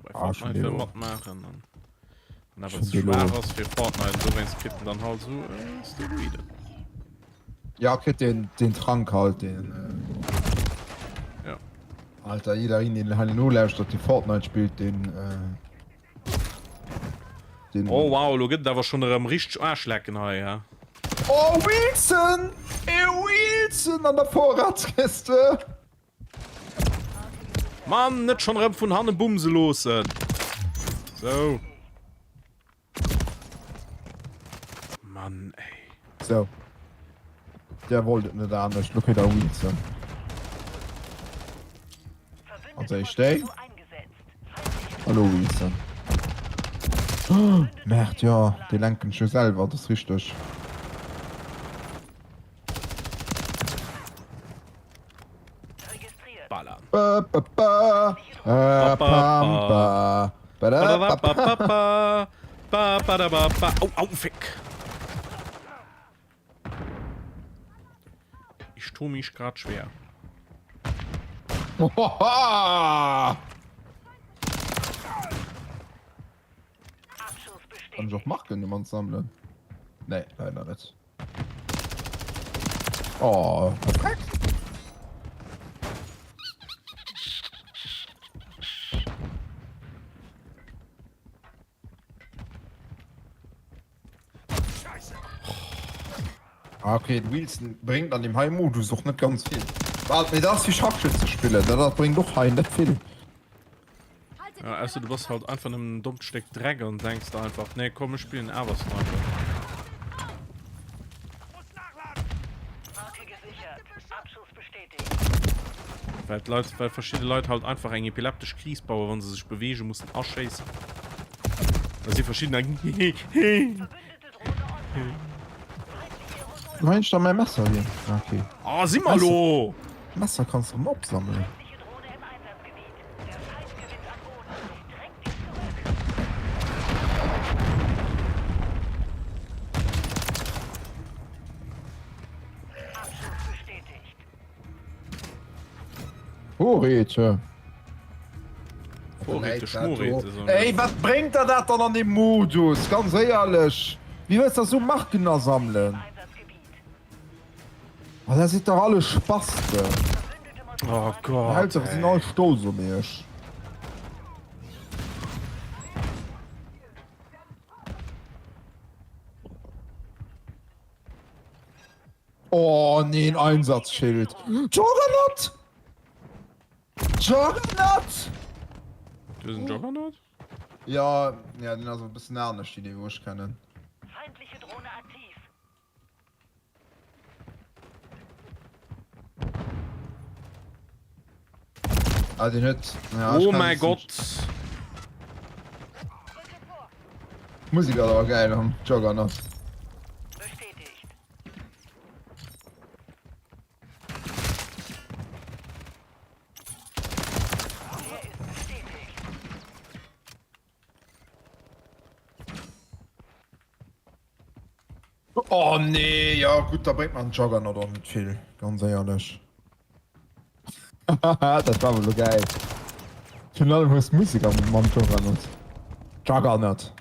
Bei Ah, Fortnite schon für Mod machen. Und aber Schon es die schwer Loh. ist für Fortnite, so wenn es kitten dann halt so Steroide. Ja, okay, den Trank halt, den. Ja. Alter, jeder in den Hallo läuft, die Fortnite spielt, den. Den. Oh wow, du geht da war schon richtig Arschlecken hier, ja. Oh, Wilson! Wilson an der Vorratskiste! Mann, nicht schon von Hanne Bumse los. So. Mann, ey. So. Der wollte nicht anders. Look at that Wilson. Also ich stehe. Hallo Wilson. Oh, merkt ja, die lenken schon selber, das ist richtig. Ballern. Ba, ba, ba. Pam, ba. Ba, da, ba, ba. Oh, fick. Ich tue mich gerade schwer. Hohoha! Kann ich auch machen, jemand sammeln? Nee, leider nicht. Oh, perfekt. Okay, Wilson bringt an dem Heim-Modus auch nicht ganz viel. Warte, mir das wie Schachschütze spielen, das bringt doch Heim nicht viel. Ja, also du bist halt einfach in einem dummen Stück Dreck und denkst da einfach, nee, komm, wir spielen Avers noch. Marke gesichert. Abschuss bestätigt. Weil verschiedene Leute halt einfach eine epileptische Krise bauen, wenn sie sich bewegen, mussten ausschießen. Dass sie verschiedene... Verbündete Drohne online. Du meinst da mein Messer hier? Okay. Ah, sieh mal lo! Messer kannst du Mob sammeln. Feindliche Drohne im Einsatzgebiet. Der Feind gewinnt an Boden. Drängt die zurück. Abschuss bestätigt. Vorräte. Vorräte, Schmorräte. So. Ey, was bringt er das dann an dem Modus? Ganz ehrlich. Wie willst du das so machen, sammeln? Einsatzgebiet. Oh, das sieht doch alles Spaß. Oh Gott. Alter, wir sind alle stolz um mich. Oh, nee, ein Einsatzschild. Juggernaut! Juggernaut! Du bist ein Juggernaut? Ja, den also ein bisschen ernst, die wo ich kenne. Feindliche Drohne aktiv. Ah, die nicht. Ja, ich Oh kann mein nicht- Gott. Musik aber geil am Juggernaut. Bestätigt. Der ist bestätigt. Oh nee, ja gut, da bringt man Juggernaut auch nicht viel. Ganz ehrlich. Das war wohl geil. Final muss Musiker mit meinem Juggernaut. Juggernaut.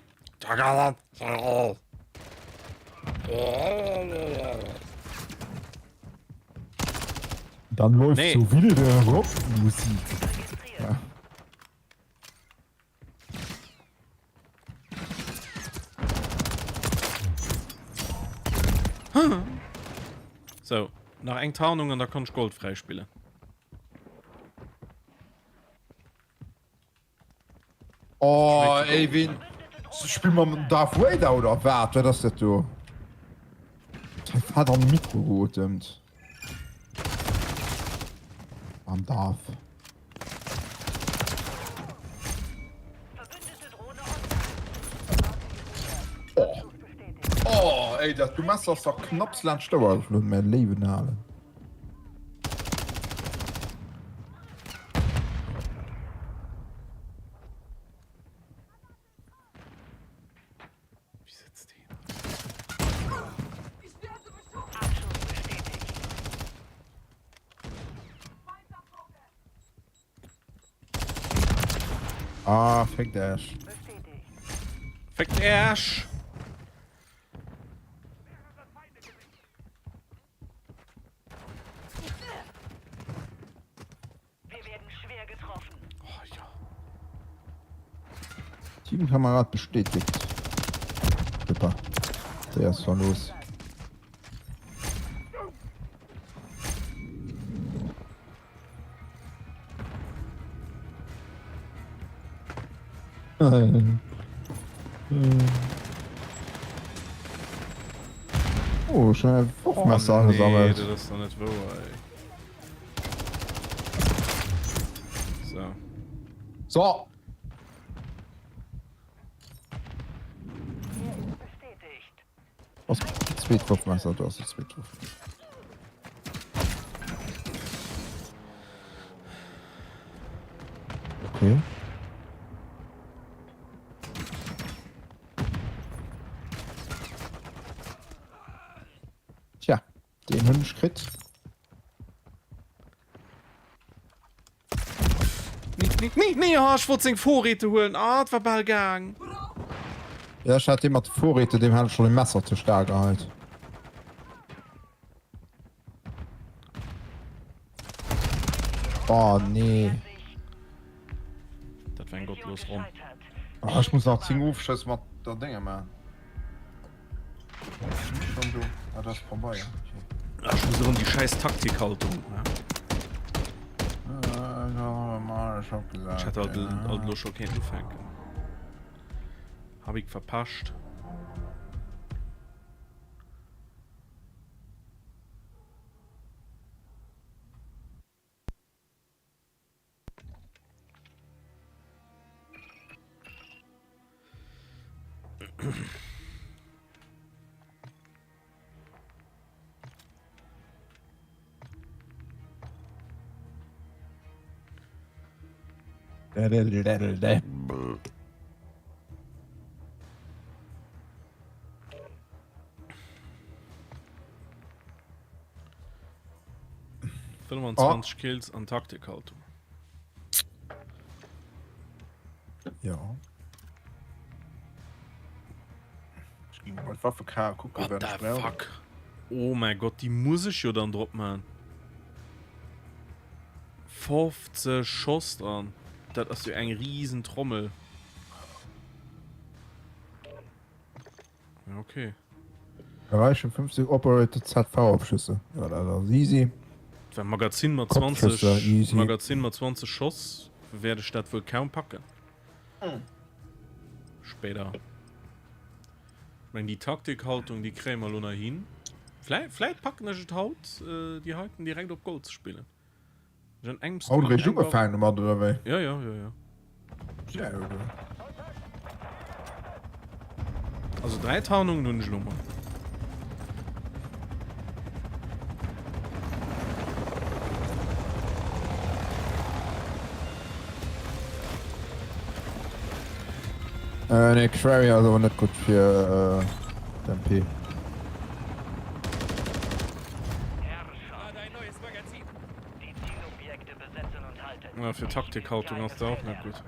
Dann läuft Nee. so wieder der Rockmusik. Ja. So, nach eng Tarnung an der kann ich Gold freispielen. Oh, ey, wen... Spiel mal mit Darth Vader oder was? Wer das denn du? Der Vater am Mikro rotemt. Am Darth. Verbündete Drohne online. Oh, ey, das, du machst das doch Knopsland Stauer auf mein Leben alle. Wie sitzt die? Abschuss bestätigt. Ah, fick das. Bestätigt. Fick Arsch! Wir werden schwer getroffen. Oh ja. Teamkamerad bestätigt. Super. Der ist schon los. Oh, schon ein Wurfmesser nee, gesammelt. das ist doch nicht wahr, ey. So. So. Bestätigt. Was? Zweitwurfmesser, du hast das Zweitwurf. Okay. Tja, den Hünschkritt. Nee, oh, ich wollte Vorräte holen. Ah, das war Ballgang. Ja, ich hatte immer die Vorräte, dem hat schon ein Messer zu stark halt. Oh nee. Das war ein gottlos rum. Gescheitert. Oh, ich muss noch 10 Aufschüsse mit der Dinge machen. Schon du. Ah, das ist vorbei. Ach, ich muss die scheiß Taktikhaltung. Ja. Normal, ich hab gesagt. Ich hatte halt nur schon keinen Fänken. Hab ich verpasst. Oh. 25 Kills an Taktikhaltung. Ja. Ich ging mal Waffe gucken, What the fuck? Oh mein Gott, die muss ich ja dann drop, man. 15 Schuss an. Das ist ja ein riesen Trommel. Ja, okay. Erreichen 50 Operated ZV-Abschüsse. Ja, das ist easy. Wenn Magazin mal Kopfschüsse, 20 easy. Magazin mal 20 Schuss werde ich das wohl kaum packen. Später. Wenn die Taktikhaltung die Krämer Luna hin. Vielleicht packen das Haut, die halten direkt auf Gold zu spielen. Haut Richtung gefallen, oder wie? Ja. Ja, oder? Also 3 Tarnungen und Schlummer. Ne, Quarry, also nicht gut für MP. Gerade ein neues Magazin. Die Zielobjekte besetzen und halten. Ja, für Taktikhaltung hast du auch nicht gut.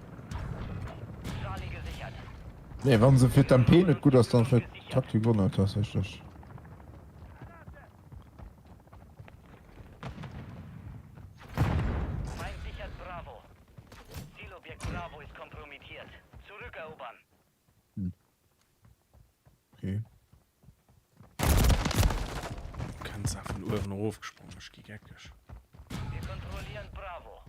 Charlie gesichert. Ne, wenn sie für MP nicht gut ist, dann für Taktik wundert, das ist das. Feind sichert Bravo. Zielobjekt Bravo ist kompromittiert. Zurückerobern. Okay. Du kannst auch von Uhren hochgesprungen, ich gehe geckisch. Wir kontrollieren Bravo.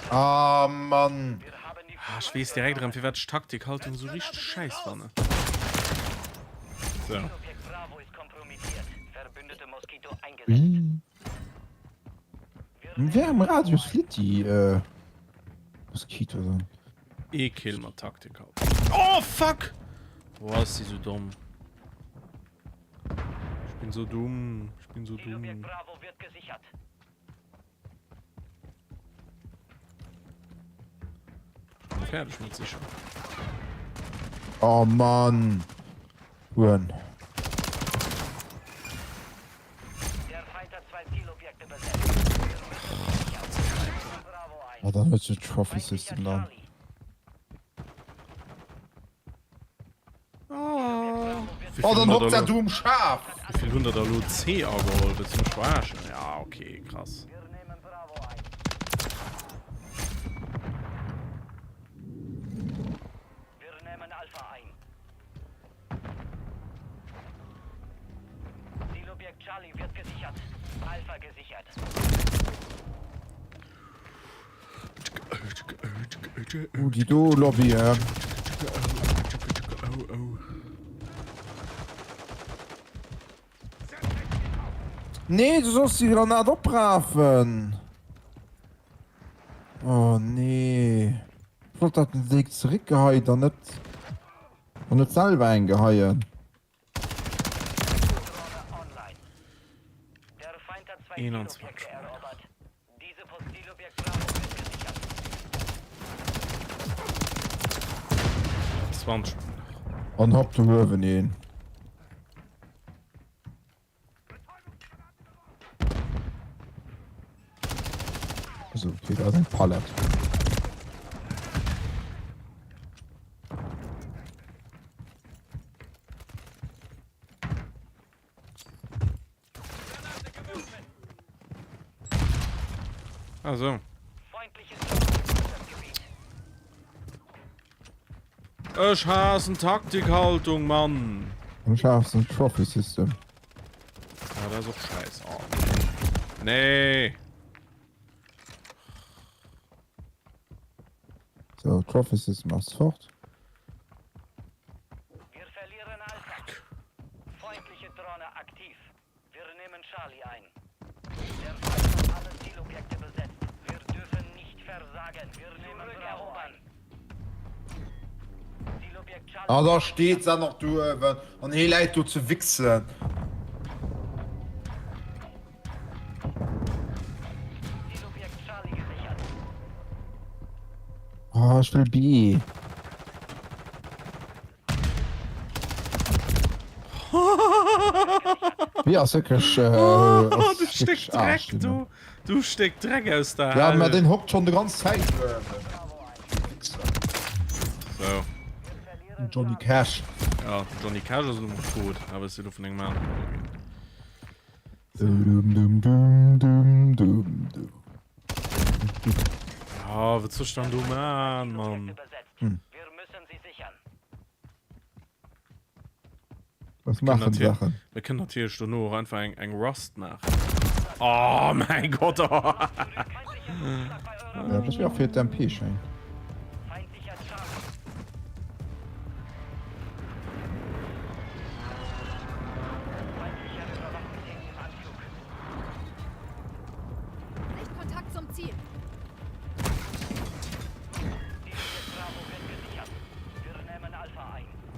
Ah, Mann. Wir haben die Ah, ich weiß direkt dran, wie wird Taktikhaltung so richtig scheiß war, ne? So. Zielobjekt Bravo ist kompromittiert. Verbündete Moskito eingesetzt. Wie? Wer im Radius fliegt die, Moskito so? Kill mal Taktikhaltung. Oh, fuck! Boah, ist sie so dumm. Ich bin so dumm. Zielobjekt Bravo wird gesichert. Fertig mit sicher. Oh, Mann. Uhren. Der Feind hat 2 Zielobjekte besetzt. Bravo ein. Oh, dann ist das Trophy Feind sichert System dann. Charlie. Oh, dann hockt er dumm scharf. Wie viel 100er Loot C geholt? Willst du mich verarschen? Ja, okay, krass. Wir nehmen Bravo ein. Wir nehmen Alpha ein. Zielobjekt Charlie wird gesichert. Alpha gesichert. Die Do-Lobby, ja. Nee, du sollst die Granate abbraven. Oh, nee. Ich wollte das den Weg zurückgeheut und nicht selber eingeheuert. Drohne online. Der Feind hat 2 21 Zielobjekte erobert. Diese Zielobjekt Bravo wird gesichert. 20. Und hab du Löwen ihn. Also, okay, da ist ein Pallet. Also. Feindliches Gebiet. Ich hasse Taktikhaltung, Mann. Und schaffst ein Trophy-System. Ja, das ist auch scheiße. Oh. Nee. So, Trophy-System machst fort. Wir verlieren Alpha. Feindliche Drohne aktiv. Wir nehmen Charlie ein. Der Feind hat alle Zielobjekte besetzt. Wir dürfen nicht versagen. Wir nehmen Bravo an. Zielobjekt Charlie. Ah, da steht's auch noch, du, und hey, leid, du zu wichsen. Zielobjekt Charlie gesichert. Ah, ich will B. Ja, sicher. Du steckst Dreck, du. Du steckst Dreck aus der Ja, Halle. aber den hockt schon die ganze Zeit. So. Johnny Cash. Ja, Johnny Cash ist noch tot, aber es ist auf den Mann. Dum, dum, dum, dum, dum, dum. Ja, was soll ich dann tun, Mann? Besetzt. Wir müssen sie sichern. Was machen natürlich- Sachen? Wir können natürlich nur einfach ein Rust machen. Oh mein Gott, oh. Feindlicher Flugschlag bei eurer Ja, das wäre für den MP-Schein. Feind sichert Charlie. Feindlicher Überwachungsding im Anflug.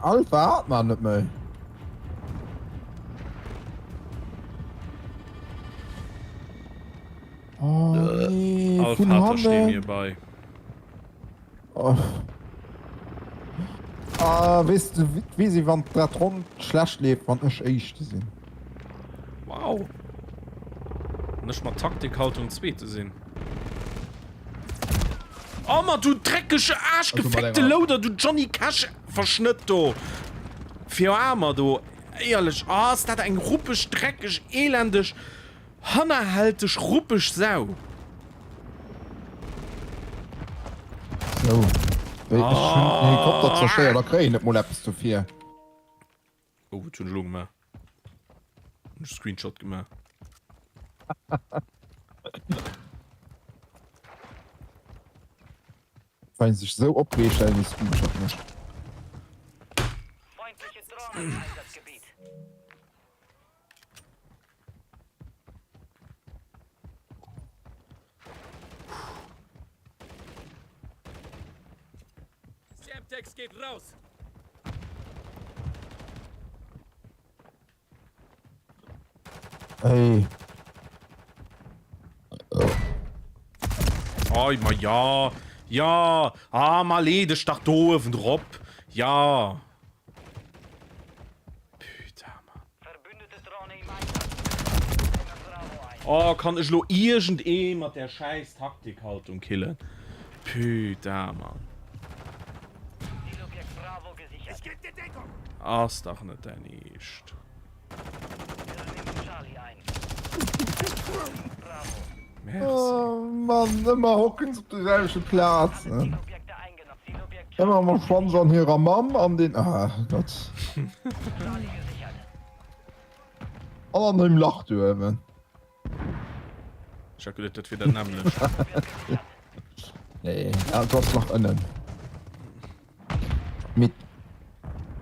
Alpha hat man nicht mehr. Oh, nee, Alf von Harter stehen Handen. mir bei. Oh. Weißt du, wie sie, wenn der Tron schlecht lebt, wenn ich echt sind? Wow. Nicht mal Taktikhaltung 2 zu sehen. Oh man, du dreckige Arsch, Also, gefickte mal Loader, du Johnny Cash verschnitt, du. Für Armer, du. Ehrlich, ist das ein ruppisch, dreckig, elendig, hannerhaltig, ruppisch Sau. So. Helikopter zerstört, da krieg ich nicht mal etwas zu viel. Oh, Entschuldigung, mal. Ein Screenshot gemacht. Weil sich so abgestellen ist, gut schon nicht. Feindliche Drohne im Einsatzgebiet. Semtex geht raus. Ey. Oh, ma ja. Ja. Mal ledig doch doof und Rob. Ja. Putain, Mann. Verbündete Drohne im Einsatz. Bravo 1. Oh, kann ich nur irgendein mit der scheiß Taktikhaltung killen? Putain, Mann. Zielobjekt Bravo gesichert. Gib dir Deckung! Ist doch nicht der nicht. Wir nehmen Charlie ein. Bravo. Merci. Oh Mann, immer hocken sie auf derselben Platz. Ne? Zielobjekte eingenommen. Zielobjekt Immer mal Schwanz an ihrer Mom an den. Ah, Gott. Charlie gesichert. An dem lacht du eben. Ich hab gedacht, das wird der Name. Nee, ja, das nach innen. Mit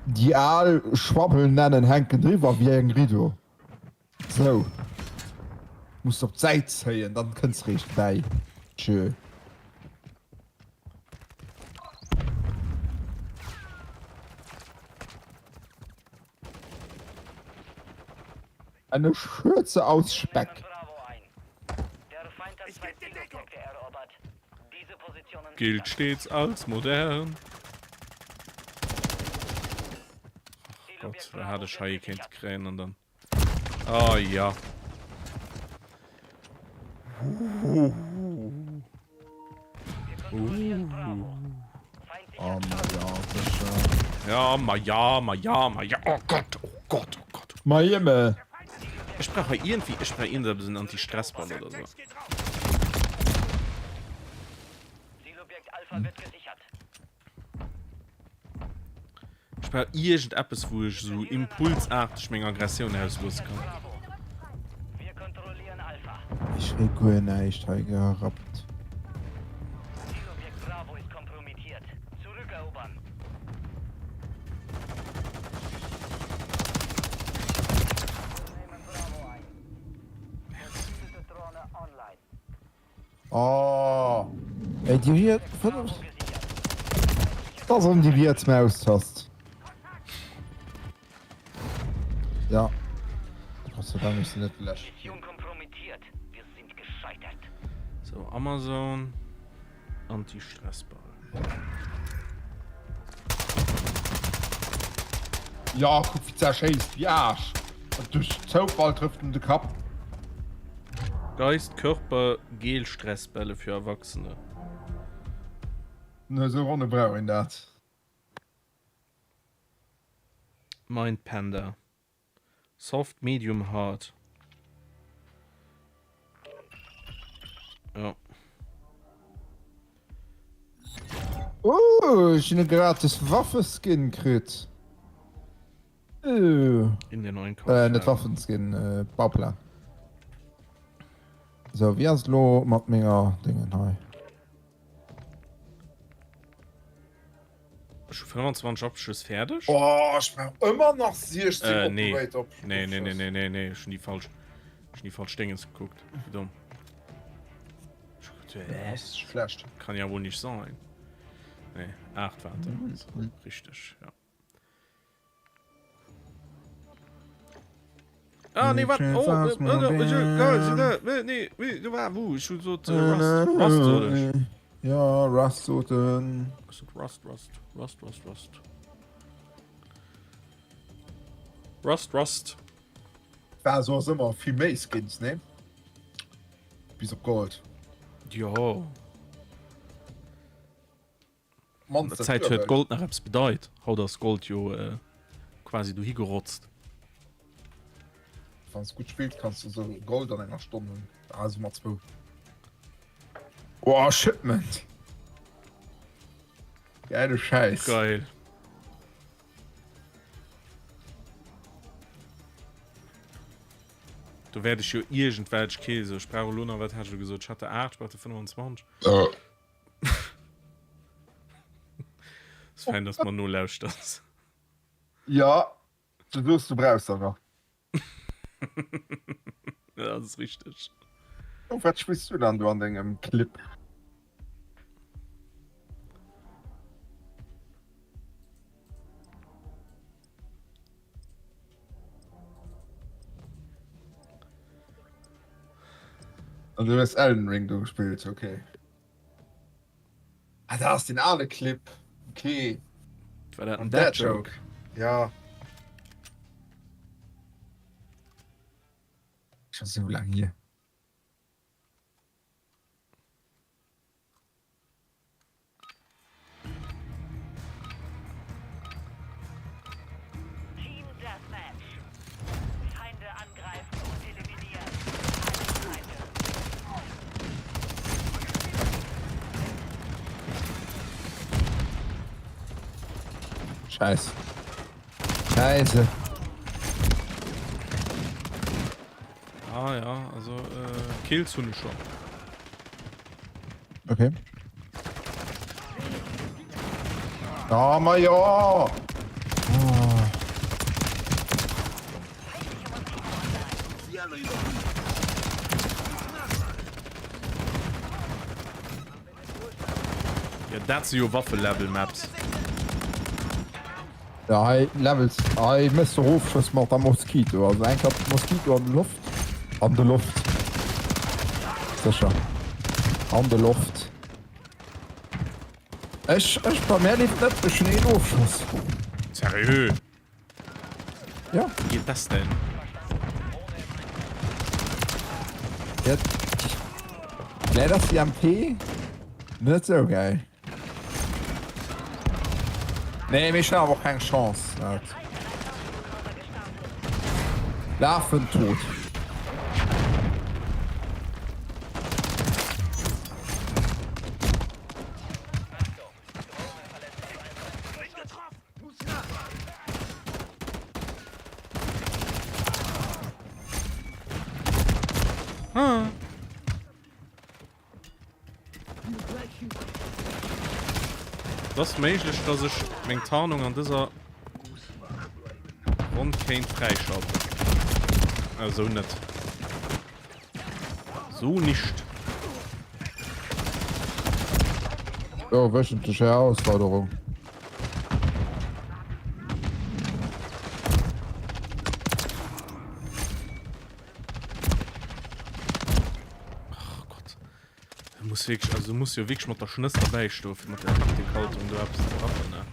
Dial Schwabbeln nennen Henken drüber wie ein Grido. So. Musst auf Zeit sehen, dann kannst du recht bei. Tschö. Eine Schürze aus Speck. Bravo ein. Der Feind hat zwei Zielobjekte erobert. Diese Positionen Gilt stets als modern. Gott, wer hat das Schei kennt Krähen und dann. Oh ja. Oh mein Ja, ma ja. Oh Gott, oh Gott, oh Gott. Miami. Ich brauche irgendwie, ich brauche irgendwie so einen Anti-Stress-Ball oder so. Zielobjekt Alpha wird gesichert. Ich brauche irgendetwas, wo ich so impulsartig meine Aggression auslösen kann. Bravo. Wir kontrollieren Alpha. Ich regue nicht, gehabt. Zielobjekt Bravo ist kompromittiert. Zurückerobern. Nehmen Bravo ein. Verbündete Drohne online. Oh. Ey, die wird. Bravo gesichert. Das sind die jetzt mehr hast. Ja. Gott sei Dank ist sie nicht gelöscht. Mission kompromittiert. Wir sind gescheitert. So, Amazon. Anti-Stressball. Ja, guck wie zerschießt, wie Arsch. Und durch Zaubball trifft ihn den Kopf. Geist, Körper, Gel-Stressbälle für Erwachsene. Ne, so ohne Brau in dat. Mind Panda. Soft, Medium, Hard. Ja. Oh, ich eine gratis Waffenskin krit. In den neuen Nicht Waffenskin, Bauplan. So, wie hast lo mat méger Dingen hei? 25 Abschluss fertig? Oh, ich brauch immer noch 16 Nee. Operate op. Nee, schon die falsch Dingens geguckt. Wie dumm. Das ist schlecht. Kann ja wohl nicht sein. Nee, 8 waren da. So, richtig, ja. Ah, nee, warte. Oh, nee, du war wo? Ich so Rust, oder? Ja, Rust so den. Rust. War so immer viel mehr Skins, ne? Bis auf Gold. Ja. Monster Der Zeit hört Gold nach etwas bedeutet. Haut das Gold jo quasi du hier gerotzt. Wenn es gut spielt, kannst du so Gold an einer Stunde. Also mal 2. Oh, Shipment. Geile Scheiß. Geil. Du werdest ja irgendwelche Käse. Ich brauche Luna, was hast du gesagt? Ich hatte 8, ich brauchte 25. Das fein, dass man nur lauscht das. Ja, du brauchst aber. Ja, das ist richtig. Und was spielst du dann, du an dem Clip? Und du hast Elden Ring gespielt, okay. Ah, da hast den alle Clip. Okay. War das ein Und Dad Dad Joke? Joke. Ja. Schon so lange hier. Team Deathmatch. Feinde angreifen und eliminieren. Feinde. Scheiße. Scheiße. Ah ja, also Kills hun schon. Okay. Ja, ma ja. Oh. Ja, that's your Waffe-Level Maps. Ja, hey, Levels. Hey, Mr. Hofschuss macht am Moskito. Also ein Moskito an der Luft. An der Luft. Sicher. An der Luft. Ich bei mir nicht nicht schon einen Aufschuss. Seriös? Ja. Wie geht das denn? Jetzt. Wäre das die MP? Nicht so geil. Nee, ich habe auch keine Chance. Laufen tot. Das ist möglich, dass ich meine Tarnung an dieser Rund kein freischalte. Also nicht. So nicht. So, wöchentliche Herausforderung. Muss wirklich, also du musst ja wirklich mit der Schnitz dabei stehen, mit der Taktikhaltung, du hast es drauf, ne?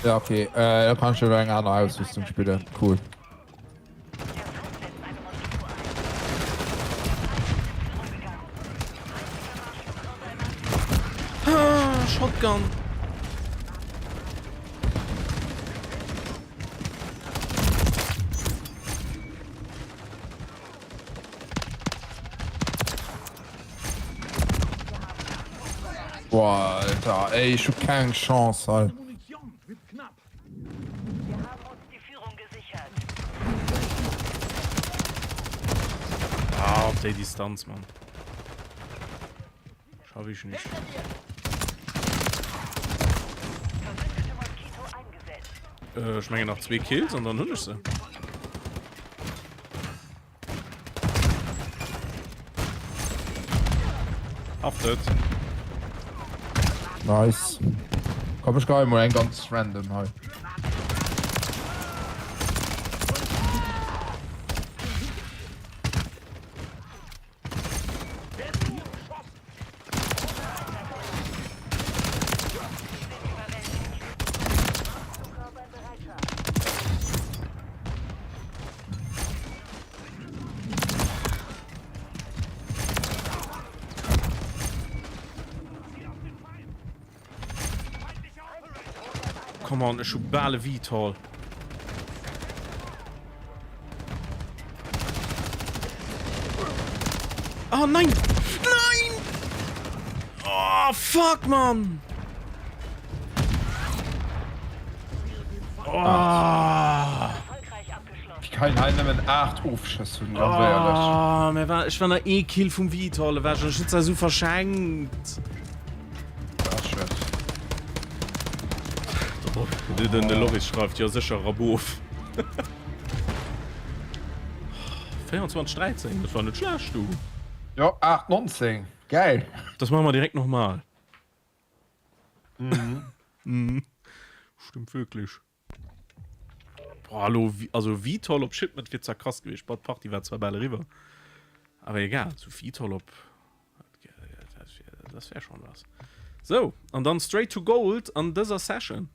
Ja, okay. Da kannst du eine andere Ausrüstung spielen. Cool. Shotgun. Boah, Alter, ey, ich hab keine Chance, Alter. Munition wird knapp. Wir haben uns die Führung gesichert. Ah, auf der Distanz, Mann. Schaffe ich nicht. Verbündete Moskito eingesetzt. Ich meine noch 2 Kills und dann hund sie. Haftet. Nice. Komm ich gar mal ein ganz random halt. Come on, ich hab Bälle wie toll. Oh nein! Nein! Oh fuck, Mann! Oh! Erfolgreich abgeschlossen. Ich kann halt mit 8 Aufschüssen, ganz ehrlich. Oh, ich war der E-Kill vom Vital, war schon Schützer so verschenkt. Das ist schön. Der Loris schreibt ja sicher Rabov. 24:13, das war nicht schlecht, du. Ja, 8:19. Geil. Das machen wir direkt nochmal. Mhm. Stimmt wirklich. Boah, hallo, also Vital ob Shipment wird ja krass gewesen. Sportpark, die war 2 Bälle rüber. Aber egal, so Vital ob. Das wäre schon was. So, und dann straight to gold an dieser Session.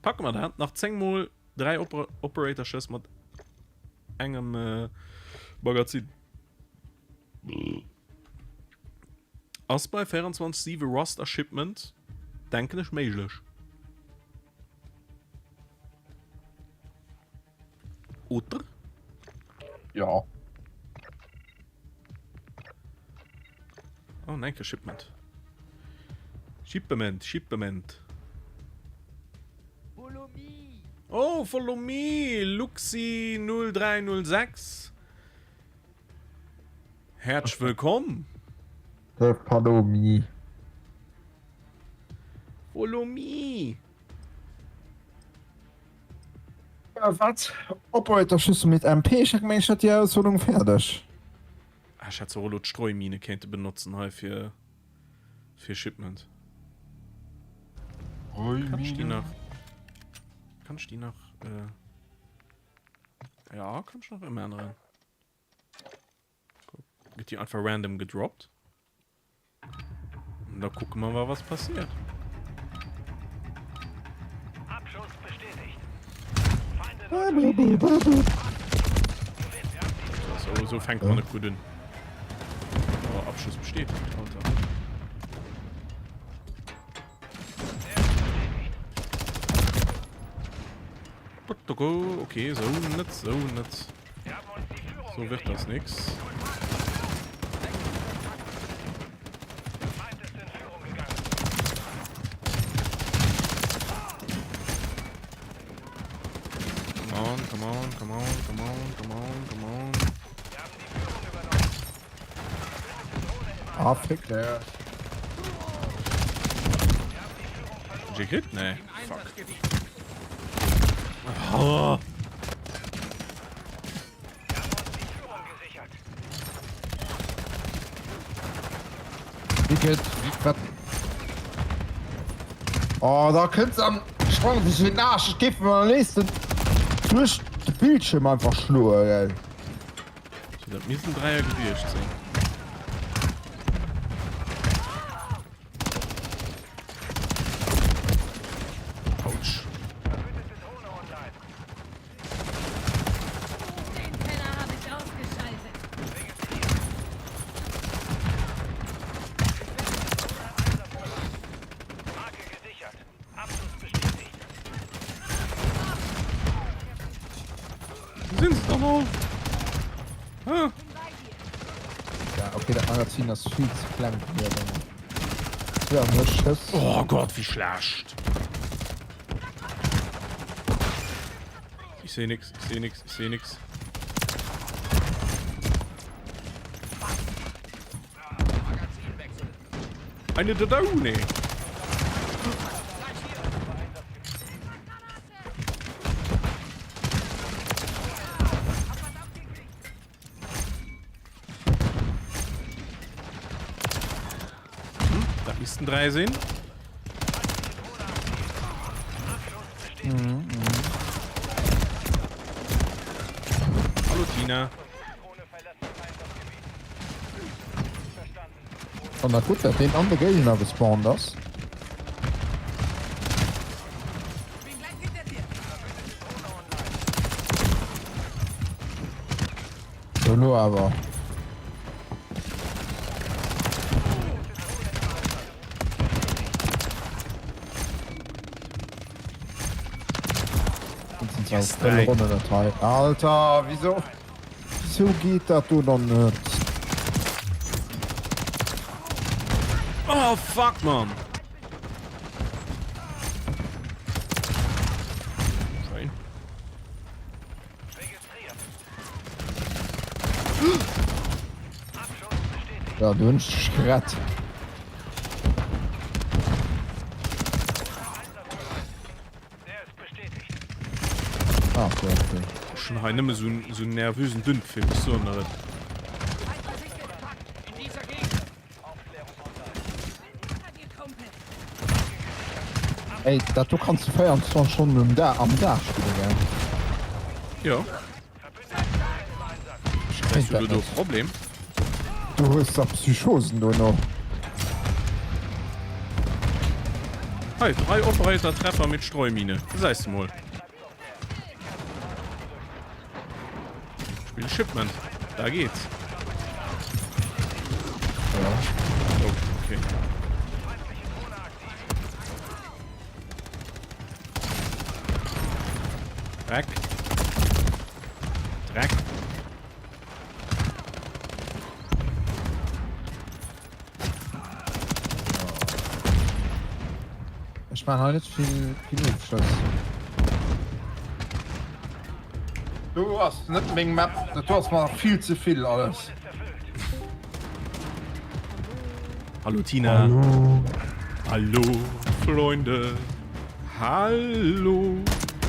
Packen wir da nach 10 Mal 3 Operator-Schuss mit engem Magazin. Als bei 24/7 Roster Shipment denke ich möglich. Oder? Ja. Oh nein, kein Shipment. Shipment. Oh, follow me, Luxi 0306. Herzlich willkommen. Pardon. Follow me. Was? Operator-Schüsse mit MP, ich meine, ich hatte ja so lang fertig. Ich hätte so eine Streumine könnte benutzen halt für Shipment. Kann ich die noch? Ja, kann ich noch immer rein. Wird die einfach random gedroppt. Und da gucken wir mal, was passiert. Abschuss bestätigt. So fängt man nicht gut an. Aber Abschuss besteht. Alter. Okay, so nicht. So wird das nix. Feind ist in Führung gegangen. Come on. Wir haben die Führung übernommen. Ah, fick der. Gekriegt? Nee. Fuck. Oh. Wir haben uns die Führung gesichert. Oh, da könnt's am Sprung sich den Arsch geben, wenn man nächsten durch den Bildschirm einfach schlur, gell. So, das müssen Dreier gewirrscht sein. Autsch. Verbündete Drohne online. Den Penner habe ich ausgeschaltet. Marke gesichert. Abschluss bestätigt. Sind sie doch mal? Ah. Ja, okay, das Magazin ist viel zu klein. Ja, nur Schuss. Oh Gott, wie schlecht. Ich sehe nix. Eine der Daune. Da müssten 3 sehen. Tina. Drohne verlässt das Einsatzgebiet. Verstanden. Und na gut, den an der Gegner gespawnt das. Bin gleich hinter dir. So nur aber. Yes, drei. Alter, wieso geht das du dann nicht? Oh, fuck, man. Schwein. Registriert. Ja, du hast Schrett. Der ist bestätigt. Ah, okay, okay. Schon halt nicht mehr so einen nervösen Dünn für mich, so ne? In dieser Gegend. Ey, du kannst du feiern schon am Dach spielen, gell? Ja. Hast du da ein Problem? Du hast da Psychosen, du noch. Hey, 3 Operator-Treffer mit Streumine. Sagst du mal. Spiel Shipment. Da geht's. Ja. Oh, okay. Dreck. Dreck. Ich meine halt nicht viel Aufschluss. Du hast nicht wegen Map, du hast mal viel zu viel alles. Hallo Tina. Hallo. Hallo, Freunde. Hallo.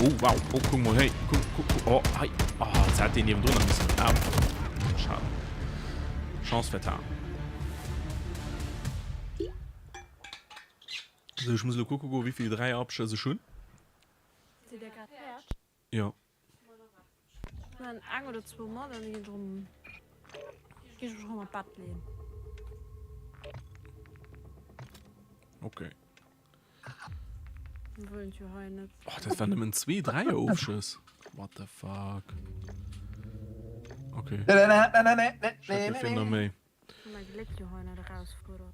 Oh, wow. Oh, guck mal, hey. Guck. Oh, hi. Oh, jetzt hat den neben drin ein bisschen. Ah, schade. Chance vertan. Also, ich muss nur gucken, wie viele 3 Abschüsse schon. Seht ihr gerade her? Ja. Dann ein oder zwei Mal, dann geht drum. Geh schon mal Bad lehnen. Okay. Wollen wir heute nicht. Oh, das waren immer 2, 3 Aufschüsse. What the fuck? Okay. Ich finde noch mehr. Mal Glück, die heute nicht herausfordern.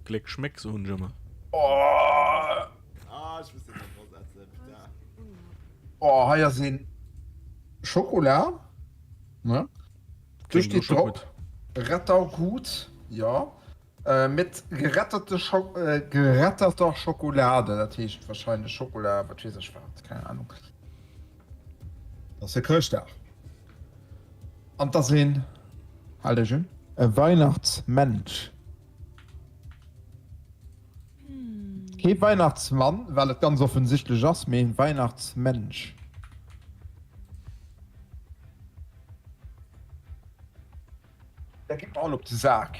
Glück schmeckt so ein Jimmer. Oh, Ich muss den noch großartig da. oh, ja, sehen Schokolade. Ne? Durch die Drop. Retter gut, ja. Mit geretteter Schokolade. Das heißt wahrscheinlich Schokolade, was weiß ich was, keine Ahnung. Das ist der Kirchtag. Und das sind, halte schön, Ein Weihnachtsmensch. Kein Weihnachtsmann, weil es ganz offensichtlich ist, aber ein Weihnachtsmensch. der gibt all auf den Sack.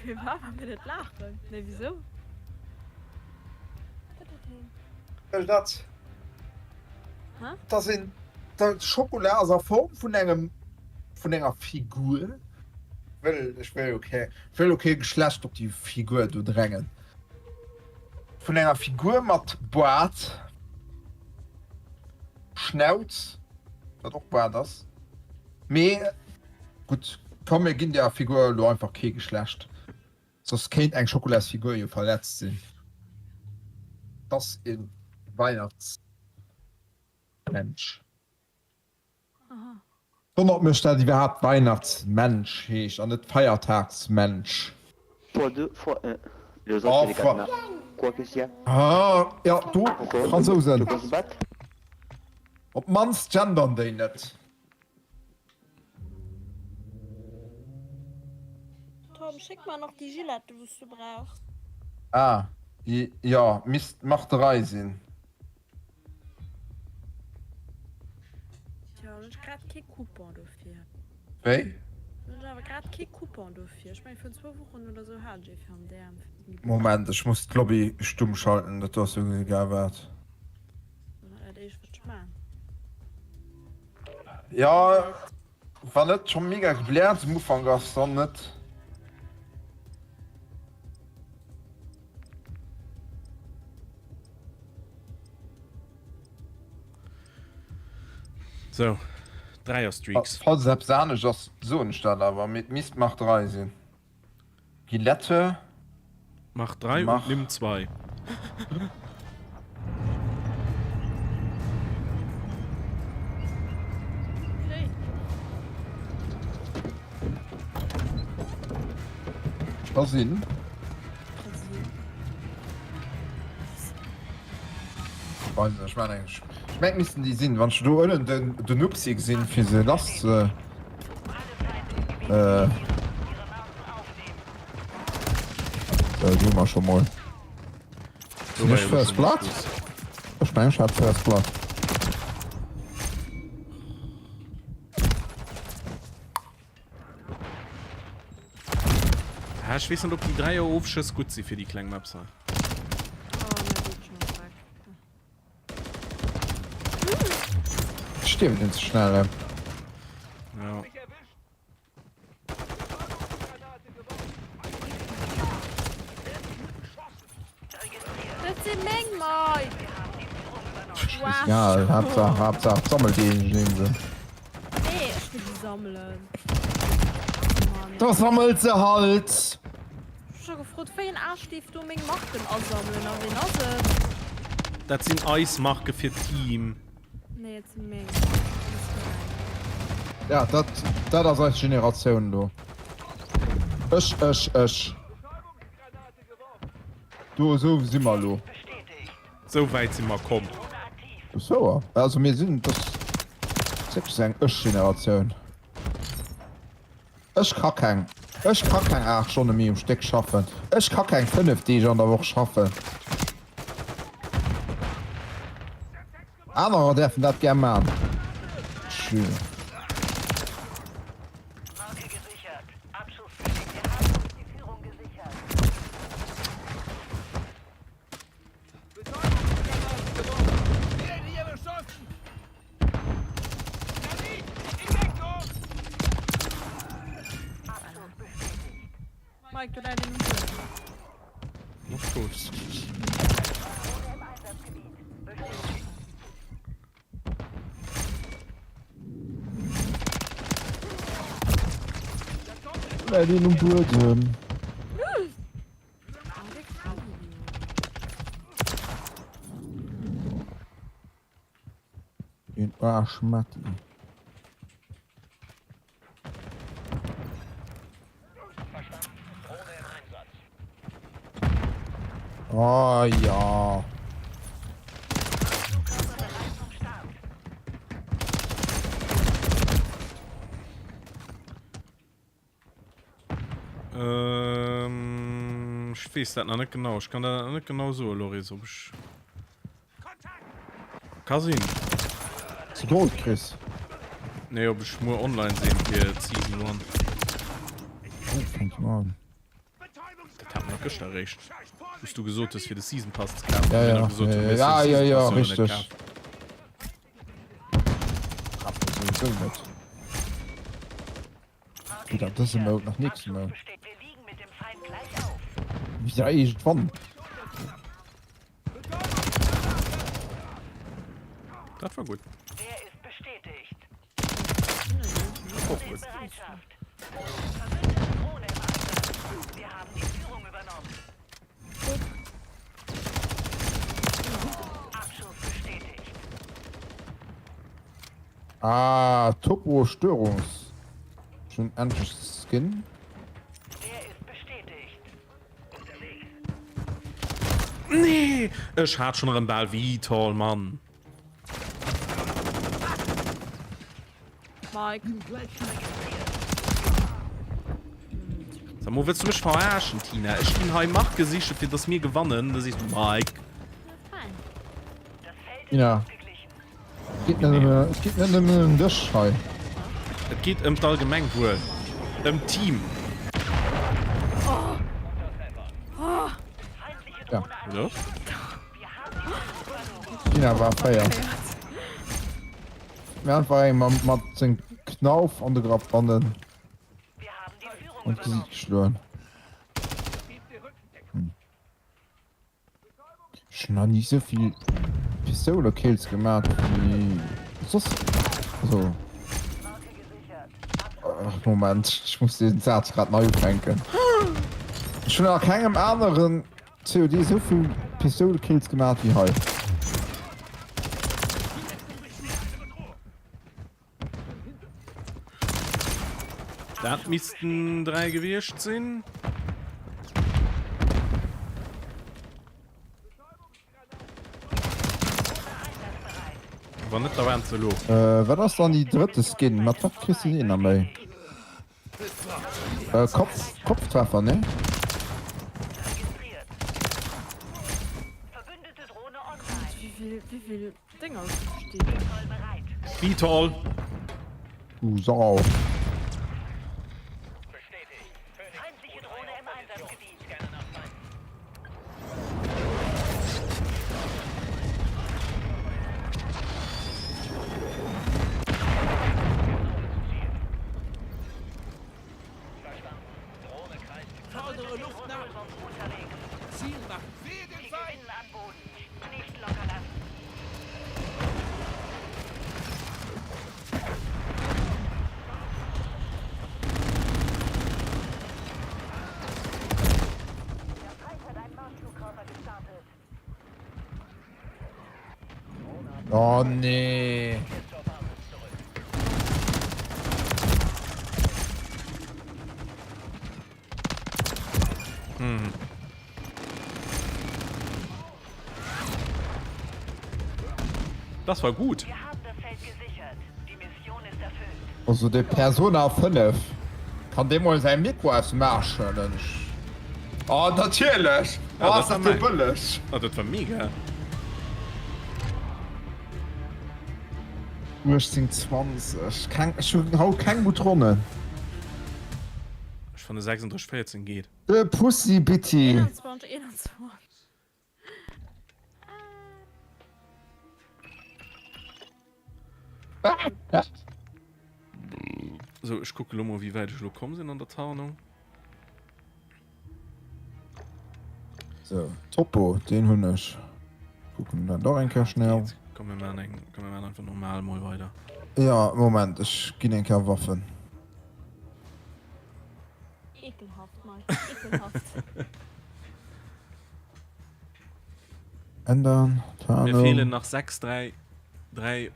Wir waren mir nicht lachen. Ne, wieso? Das, Hä? das sind das Schokolade aus der Form von einer Figur. Ich will okay Geschlecht auf die Figur du drängen. Von einer Figur mit Bart, Schnauz, das auch war das. Me, gut, komm, wir gehen der Figur nur einfach kein Geschlecht. Sonst kennt ein Schokoladfigur hier verletzt sind. Das in Weihnachtsmensch. Aha. Wundert mich, dass überhaupt Weihnachtsmensch heißt und nicht Feiertagsmensch. Les Oh, autres, c'est les fuck. cadenas. Quoi qu'est-ce qu'il y a? Ah, ja, du, Pourquoi? Franzosen. Tu veux qu'on se batte? Ob man's gendern die nicht? Tom, schick mal noch die Gillette, die du brauchst. Ah, ja, Mist, macht 3 Sinn. Tja, ich hab gerade keinen Coupon dafür. Hey? Ich aber gerade kein Coupon dafür. Ich meine, für 2 Wochen oder so hat ich von der. Moment, ich muss die Lobby stumm schalten, dass das irgendwie geil wird. Ja, war nicht schon mega geblärt, muss von gestern nicht. So, 3er Streaks. Falls selbst Sahne ist so ein Stall, aber mit Mist macht 3 Sinn. Gillette. Mach 3 Mach. und nimm 2. Was Sinn? Weiß nicht, ich meine eigentlich. Ich merke nicht die Sinn, wenn du alle den Nupsig sind für sie das. Du mal schon mal. So, Nicht fürs Blatt? Ich meine, ich hab fürs Blatt. Ja, ich weiß nicht, ob die 3er Aufschüsse gut sind für die kleinen Maps. Stimmt nicht so schnell. Ja. Das sind Mengen, Mai. Ja, Hauptsache, sammelt die Linse. Nee, ich will die sammeln. Das sammelt sie halt! Ich hab schon gefragt, für einen Arschstift du Mengen Machten ansammeln, aber wie das? Das sind Eismarke für Team. Nee, jetzt sind Mengen. Ja, das ist als Generation, du. Ich. Du, so sind wir, du. So weit sind wir kommen. So, also wir sind das. Das ist eine Ich-Generation. Ich kann kein 8 Stunden mehr im Stück schaffen. Ich kann kein 5, die ich an der Woche schaffe. Andere dürfen das gerne machen. Schön. Marke gesichert. Abschuss. Wir haben uns die Führung gesichert. Werden hier beschossen! Janine, in Deckung! Abschuss bestätigt. Mike, du deine Nummer. Noch gut. Im Einsatzgebiet. Bestätigt. Berlin und Burgen. In Arschmatti. Oh ja. Ich weiß das noch nicht genau. Ich kann das nicht genau so, Loris. Ob ich. Kasin. Zu groß, Chris. Nee, ob ich nur online sehen für Season 1. Oh, fängt mal an. Das hat mir gestern recht. Bist du gesagt, dass für die Season passt? Ja, richtig. Hab das sowieso nicht. Wieder, das ist noch nichts mehr. Besteht. Wir liegen mit dem Feind gleich auf. Wie soll ich wann? Das war gut. Der ist bestätigt. Das war auch gut. Bereitschaft. Verbündete Drohne im Einsatz. Wir haben die Führung übernommen. Abschuss bestätigt. Ah, Topo-Störungs. Schon endlich Skin. Der ist bestätigt. Unterwegs. Nee! Ich hatte schon einen Ball wie toll, Mann. Mike. Sag mal, willst du mich verarschen, Tina? Ich bin heute Macht gesichert, für das mir gewonnen. Das ist Mike. Fein. Das Feld ist Ja. ausgeglichen. Es geht nicht um das Schei. Es geht um das allgemein wohl. im Team. Ja. Oder? China war feiert. Wir haben einfach mal den Knauf an der Grabwanden Wir haben die Führung und Gesicht geschloren. Schon noch nicht so viel Pistole-Kills gemacht wie sonst. So. Ach, Moment, ich muss den Satz gerade neu aufhängen. Schon nach keinem anderen COD so viel Pistole-Kills gemacht wie heute. Da müssten 3 gewirrscht sein. War nicht da waren zu los. War das dann die dritte Skin? Was hat Christine dabei? Kopftreffer, ne? Verbündete Drohne online. Wie viel Dinger stehen? Voll bereit. Vitol. Du Sau. Feindliche Drohne im Einsatzgebiet. Fordere Luft nach. Unterwegs. Ziel machen. Sehe den Die Feind. gewinnen an Boden. Nicht locker lassen. Der Feind hat einen Marschflugkörper gestartet. Oh nee. Das war gut. Wir haben das Feld gesichert. Die Mission ist erfüllt. Also der Persona 5 kann dem mal sein Mikro ausmachen. Oh, natürlich. Ja, Oh, das ist war das so mein- billig. Oh, das war mega. Ursting 20. Ich hau kein Butronen. Ich fand 36, 14 geht. Pussy, bitte. 21, 21. So, ich gucke mal, wie weit ich noch kommen sind an der Tarnung. So, Topo, den Hund ich. Gucken dann doch ein bisschen schnell. Kommen wir mal einfach normal mal weiter. Ja, Moment, ich gehe ein paar Waffen. Ekelhaft, Mike. Ekelhaft. Ändern, Mir Tarnung. fehlen nach 6, 3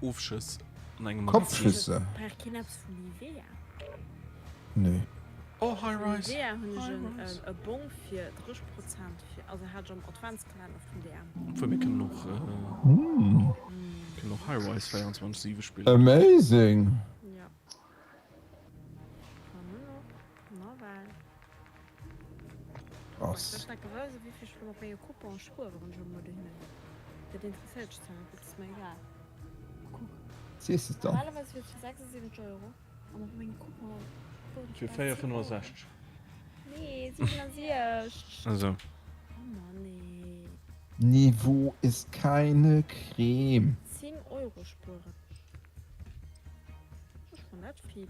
Aufschüsse. Und einem Kopfschüsse. Per Kinaps von Nivea. Nee. Oh, High Rise. Nivea haben schon ein Bon für 30%. Also hat schon Advanced-Plan auf dem Für mich können noch, Hm. können noch High Rise 24/7 spielen. Amazing. Ja. Na, weil. Ich Krass. weiß nicht, wie viel Stunden bei ihr Kuppe und Schuhe waren schon mal hin. Das interessiert mich dann, das ist mir egal. Siehst du es doch. Normalerweise wird es für 76 €. Aber meine Kuppe. Für 4,65. Nee, 77. Also, Oh Mann, nee. Niveau ist keine Creme. 10 € Spuren. Das ist schon nicht viel.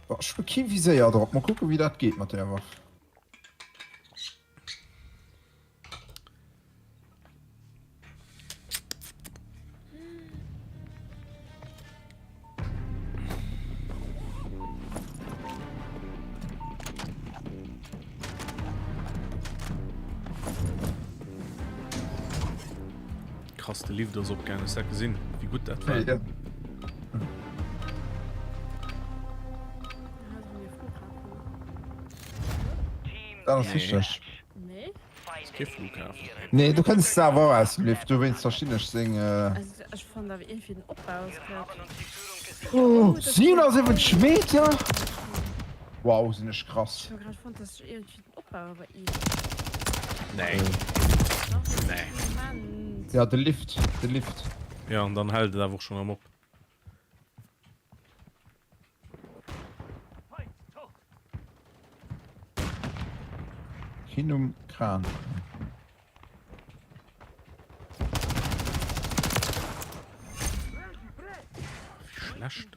Oh, ich bin wie sehr drauf. Mal gucken, wie das geht mit der Waffe. krass, der lief das auch gerne. Ich hab gesehen, wie gut das war. Ja. Da hat mir Flughafen. Das ist richtig. Nee? Das ist kein Flughafen. Nee, du kannst da wo es lief. Du willst verschiedene Dinge. Also, ich fand da irgendwie den Abbau ausgehört. Oh, 77 Meter? Wow, sind nicht krass. Ich habe gerade gefunden, dass ich irgendwie den Abbau bei ihm. Nee. Nee. Mann. Ja, der Lift. Der Lift. Ja, und dann hält er einfach schon am Ab. Kinum Kran. Schlecht.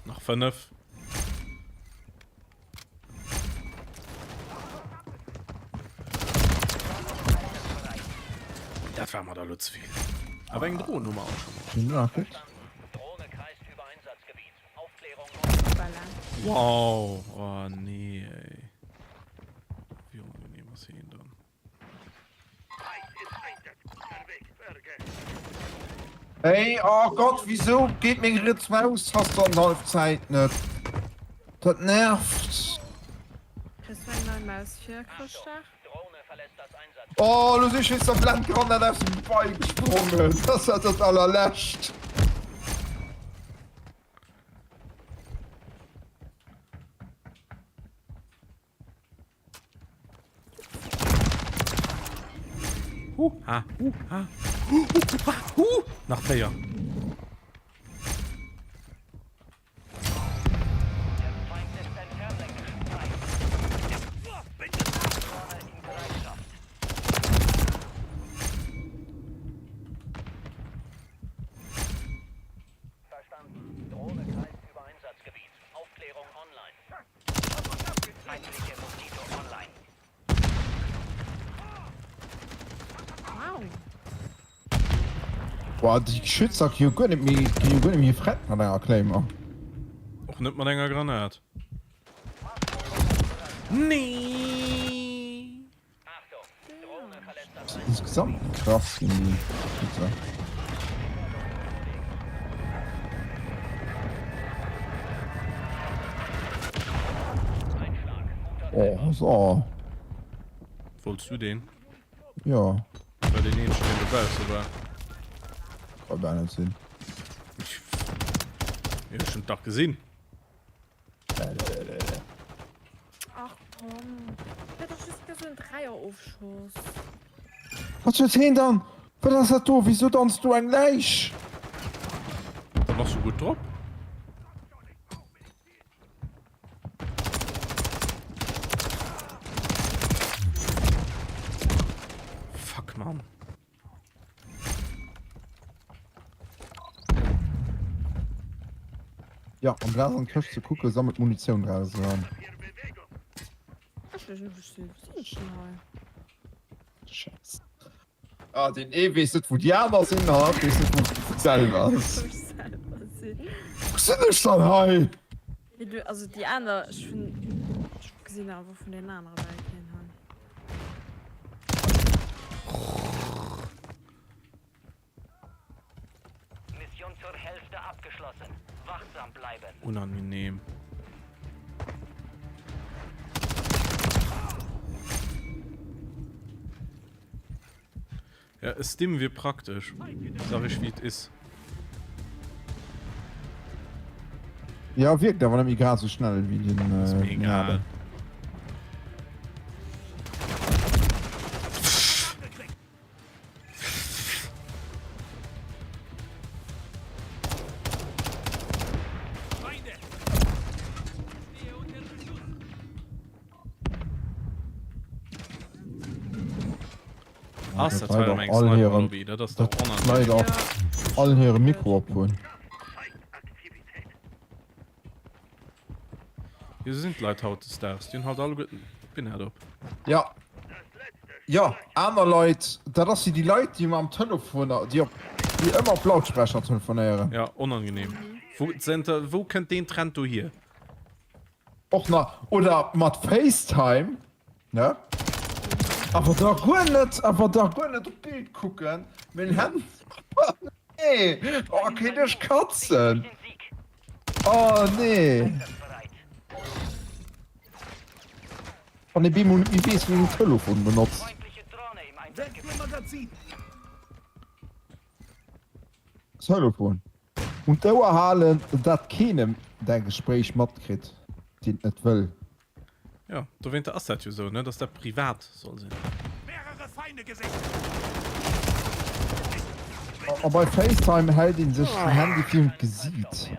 Noch 5. Das war mal da Lutz viel. Aber ein Drohnennummer auch schon mal. Drohne kreist über Einsatzgebiet. Aufklärung. Voilà. Wow. Oh nee, ey. Wie unangenehm was hier hin dann. Hey, oh Gott, wieso geht mir Ritz raus? Hast du eine Halbzeit nicht? Das nervt. Kriegst du eine neue Maus für Christoph? Drohne verlässt das Einsatz. Oh, du siehst jetzt auf Land gerade nicht aus dem Bein gesprungen. Das hat das allerlecht. Ha. Ha. Nach Player. Der Feind ist entfernt, lenkrischen frei. Drohne in Bereitschaft. Verstanden. Drohne kreist über Einsatzgebiet. Aufklärung online. Feindliche Moskito online. Wow. Boah, die Geschützer hier gönnen mir Fretten an der Claimer. Auch nicht mal länger Granat. Nee. Achtung. Drohne verlässt das Einsatz. Insgesamt krass in die Geschützer. Oh, so. Wolltest du den? Ja, Bei den nächsten stehen dabei, sogar. kann gar nicht sehen. Ja, schon Tag gesehen. Ach komm. Ja, das ist ja so ein Dreieraufschuss. Was willst du hin dann? Was hast du? Wieso tanzt du ein Leisch? Da machst du gut drauf. Fuck, Mann. Ja, am Blasen Kirsch zu gucken, sammelt Munition gerade so an. Ich weiß nicht, was ist schnell. Scheiße. Ah, den wisst wo die anderen sind, hat, wisst wo du selber ist. Wo sind ich dann, hey? Ja, du, also die anderen, ich hab gesehen, aber von den anderen weggehen haben. Mission zur Hälfte abgeschlossen. Wachsam bleiben. Unangenehm. Ja, es stimmen wir praktisch. Sag ich, wie es ist. Ja, wirkt aber nämlich gerade so schnell wie den. Ist mir egal. Feinde! Stehe unter Beschuss! Ah, das war mein Sniper-Lobby. Das ist doch unangenehm. Leider allen ihre Mikro abholen. Hier sind Leute haut Stars. Die haben halt alle gut. Bin halt ab. Ja. Ja, andere Leute, das sind die Leute, die man am Telefon, die immer auf Lautsprecher telefonieren. Ja, unangenehm. Wo könnt den Trend du hier? Auch noch, oder mit FaceTime, ne? Aber da gut nicht auf Bild gucken, mit Hand. Nee, oh, keine Katzen. Den Sieg. Oh, nee. Bereit. Und ich bin wie wie ein Telefon benutzt. Feindliche Drohne im Weg Einsatzgebiet. für Magazin! Telefon. Und da erhalen, dat keinem dein Gespräch mitkriegt, den nicht will. Ja, du winter Asset so, ne? Dass der privat soll sein. Mehrere Feinde gesehen! Aber bei FaceTime hält ihn sich ein Handy viel gesieht. Sie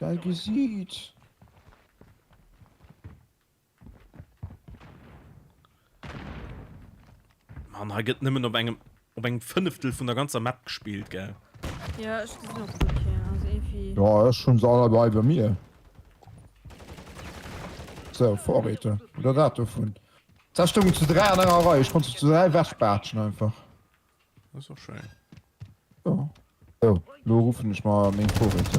Geil gesieht. Man hat nimmen op eng Fünftel von der ganzen Map gespielt ge Ja, ich bin noch gut hier. Also irgendwie. Ja, das ist schon so dabei bei mir. So, Vorräte. Oder das davon. Zerstörung zu 3 an einer Reihe. Ich konnte zu 3 wegbatschen einfach. das ist auch schön. Ja. So, nur rufen ich mal meine Vorräte.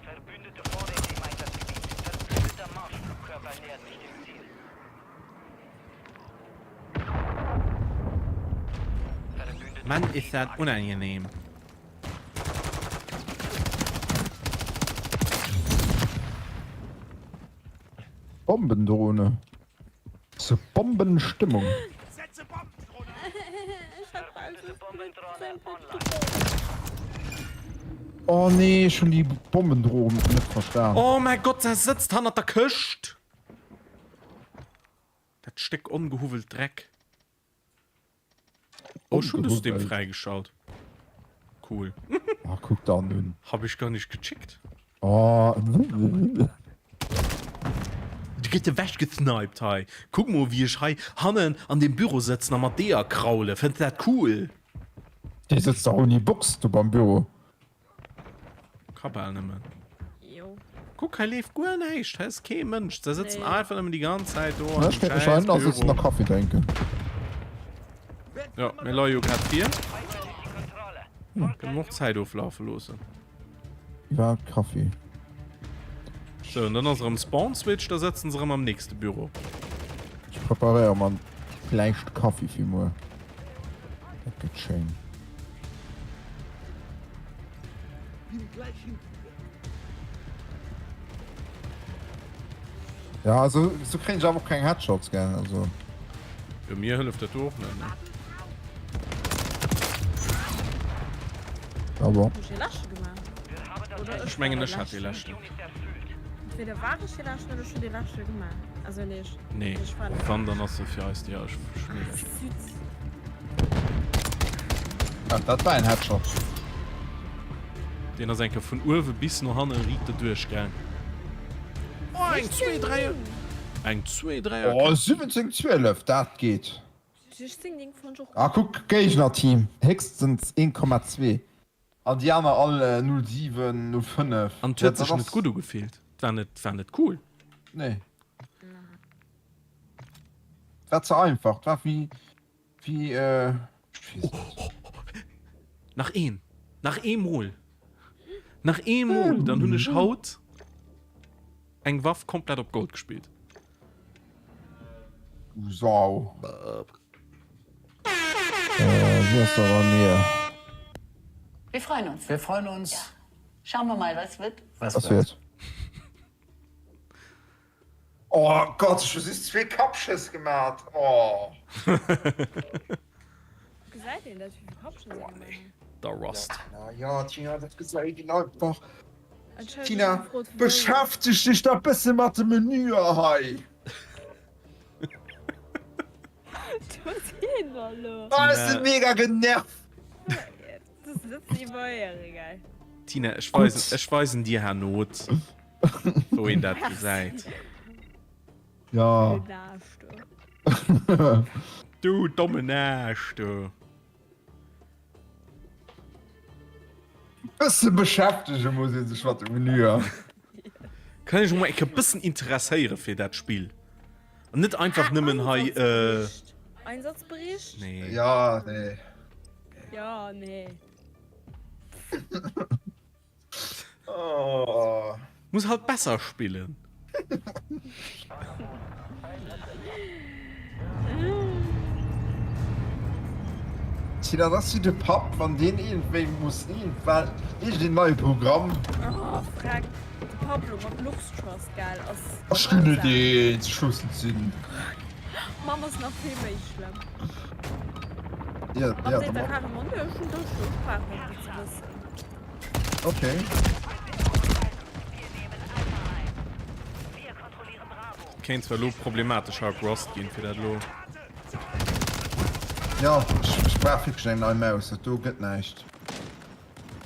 Verbündete Vorräte im Einsatzgebiet. Verbündeter Marschflugkörper nähert sich dem Ziel. Verbündete Man ist das unangenehm. Bombendrohne. So Bombenstimmung. Setze Bombendrohne. Bombendrohne online. Oh nee, schon die Bombendrohnen nicht verstanden. Oh mein Gott, er sitzt an der Küste. Das Stück ungehuvelt Dreck. Oh, schon das dem freigeschaut. Cool. Oh, guck da nun. Hab ich gar nicht gecheckt. Oh. Die geht wäsch gesniped, hey. Guck mal, wie ich hey, Hannen an dem Büro sitzen, am Adea kraule. Findest du das cool? Die sitzt doch in die Box, du beim Büro. Kabel nehmen. Jo. Guck, er lebt gut nicht. Er ist kein Mensch. Da sitzen Nee. einfach immer die ganze Zeit da. Na, ich werde wahrscheinlich noch sitzen nach Kaffee denken. Ja, mir Leute gerade 4. Kontrolle. Genug Zeit auflaufen lassen. Ja, Kaffee. So, und dann unserem Spawn-Switch, da setzen sie immer am nächsten Büro. Ich präpariere mal vielleicht Kaffee für mich. Das geht schön. Ja, also so kriege ich aber keine Headshots gerne. Also. Für mir hilft das auch nicht. Ne? Aber. Hast du die Lasche gemacht? Oder Ich meine, war das hat die Lasche. Entweder war ich die Lasche oder schon die Lasche gemacht. Also nicht. Nee, Ich fand- wann dann hast du für ist ja schwierig. Süß. Ja, das war ein Headshot. Den er senke von Uwe bis noch Hanne riecht er durchgegangen. Oh, ein 2-3. Ein 2-3. Oh, 17-12, das geht. Ich sing den von Joch. Ah, guck, Gegner-Team. Höchstens 1,2. Und die anderen alle 0,7, 0,5. An ja, sich nicht gut gefehlt. War nicht cool. Nee. Das ist einfach. Das war wie. Nach einem Mal. Nach einem Mal. Dann habe ich Haut ein Waff komplett auf Gold gespielt. Sau. Hier ist aber mehr. Wir freuen uns. Wir freuen uns. Schauen wir mal, was wird. Was wird? Oh Gott, du hast 2 Kopfschuss gemacht. Oh. Gesagt denn, dass wir Kopfschuss gemacht haben? Der Rust. Na ja, Tina, das gesagt genau einfach. Anscheinend Tina, bin ich froh, dass wir- beschäftigt dich doch ein bisschen mit dem Menü, hey. Du hast ihn, hallo. Oh, das ist mega genervt. Das ist immer egal. Tina, ich weiß in dir Herr Not. Wohin das gesagt. Ja. Du dumme Nasch, du. Bisschen beschäftigt muss ich sich mit dem Menü. Kann ich schon mal ein bisschen interessieren für das Spiel. Und nicht einfach nimmen, hey, Einsatzbericht? nee. Ja, nee. Ja, nee. Oh. Muss halt besser spielen. Tina, das ist der Pap, von denen irgendwen muss weil ich den neuen Programm. Oh, frag. Die Pablo macht Luftstress geil aus. Was stimmt die Schussen sind? Mama ist noch viel mehr schlimm. Ja, Und ja, der dann kann man ja schon durch Sprache nicht zu wissen. okay. Wir kontrollieren Bravo. Kein zwar lo problematisch Hard Rust gehen für das Lo. Ja, ich sprach schnell neu Maus, das geht nicht.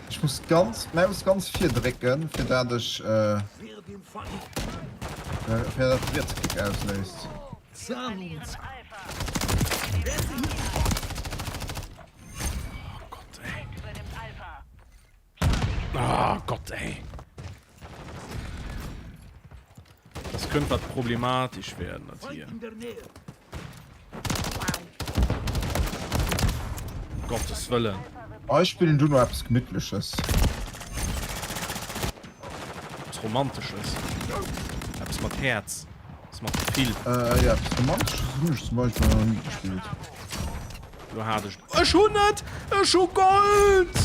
Ich muss ganz viel drücken, für das ich Wer den Feind für das Wirtskick auslöst. sahn uns. Gott, ey. Ah, Gott, ey. Das könnte was problematisch werden, das hier. Feind in der Nähe. Gottes Willen. Oh, ich spiele du nur etwas Gemütliches. Was Romantisches. Etwas mit Herz. Das macht viel. Ja, das Romantisches habe ich zum Beispiel noch nie gespielt. Du hattest. Schon nicht! Schon Gold!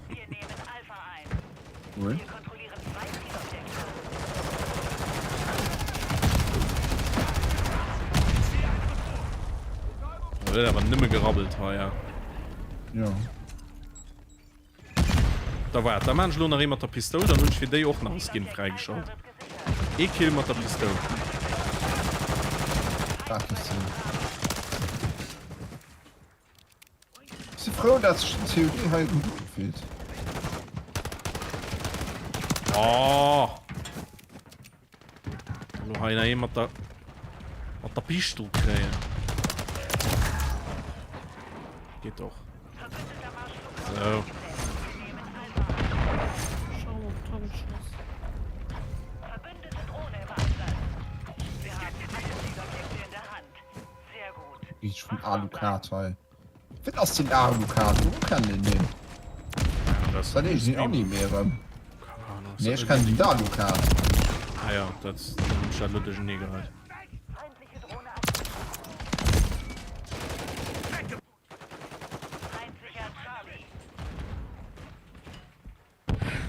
Wir nehmen Alpha ein. Cool. Wir kontrollieren 2 Zielobjekte. Da wird aber nimmer gerabbelt, ja. Ja. Da war der Mensch noch immer der Pistole, dann wünsche ich für dich auch noch ein Skin freigeschaut. Ich kill mit der Pistole. Das ist so. Ich bin froh, dass ich den COD halt gut gefühlt. Oh! Du hast ihn mit der Pistole kriegen. Geht doch. So. Schau auf Tommenschuss. Verbündete Drohne im Einsatz. Wir haben alle Zielobjekte in der Hand. Sehr gut. Ich von Alucard, weil. Was ist denn Alucard? Wo kann den nehmen? Das Das ist auch nicht mehr. Nee, ich kann den Alucard. Ah ja, das ist charlottischen nie gehört. Feindliche Drohne Feindlicher Charlie.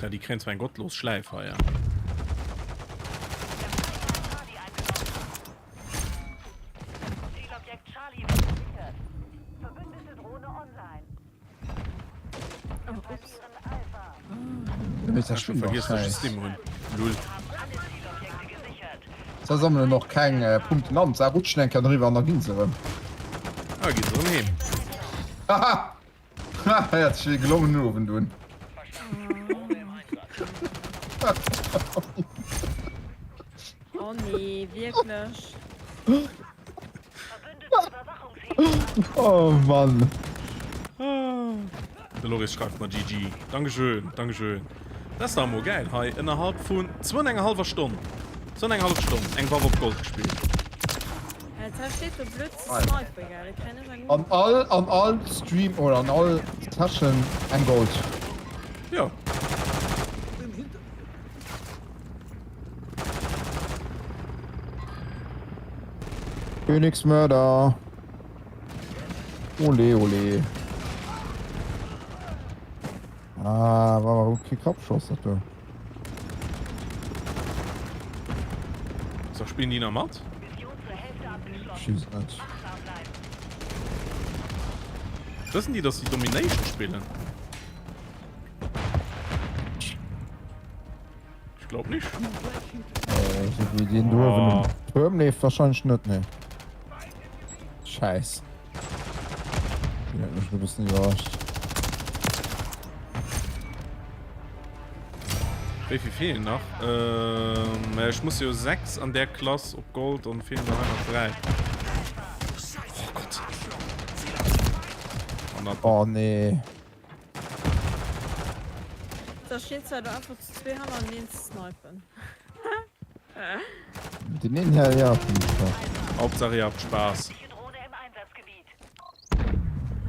Ja, die kennt zwar ein gottlos Schleifer, ja. Charlie eingenommen. Zielobjekt Charlie wird gesichert. Verbündete Drohne online. Oh, ups. Verlieren Alpha. Du bist ja Schon schon vergisst, dass ich vergisst. Steam holen. Lull. Alle Zielobjekte gesichert. Da sammeln wir noch keine Punkte an. Da rutschen den kann rüber an der Ginse. Ah, geht's so hin. Haha! Ha, er hat sich gelungen, nur wenn du. Oh nee, wirklich. Verbündete Überwachungshebel. Oh Mann. Der Loris schreibt mal GG. Dankeschön, Dankeschön. Das ist doch mal geil. Hi, innerhalb von 2,5 Stunden. 2,5 Stunden. Eng war auf Gold gespielt. Jetzt steht so blöd Sniper, gell? Keine sagen. An all Stream oder an all Taschen ein Gold. Ja. Königsmörder. Ole, ole. Ah, war okay Kopfschuss, du. So, spielen die noch matt? Mission zur Hälfte abgeschlossen. Schieß nicht. Wachsam bleiben. Wissen die, dass die Domination spielen? Ich glaube nicht. So wie den Dürfen. Turm, nee, wahrscheinlich nicht, ne. Scheiß. Ja, ich bin ein bisschen überrascht. Wie viel fehlen noch? Ich muss ja 6 an der Klasse auf Gold und fehlen noch 3. Oh Gott. Oh nee. Da steht halt einfach zu 2 Hammer und den Snipen. Den nehmen ja, ja. Hauptsache ihr habt Spaß. Die Drohne im Einsatzgebiet.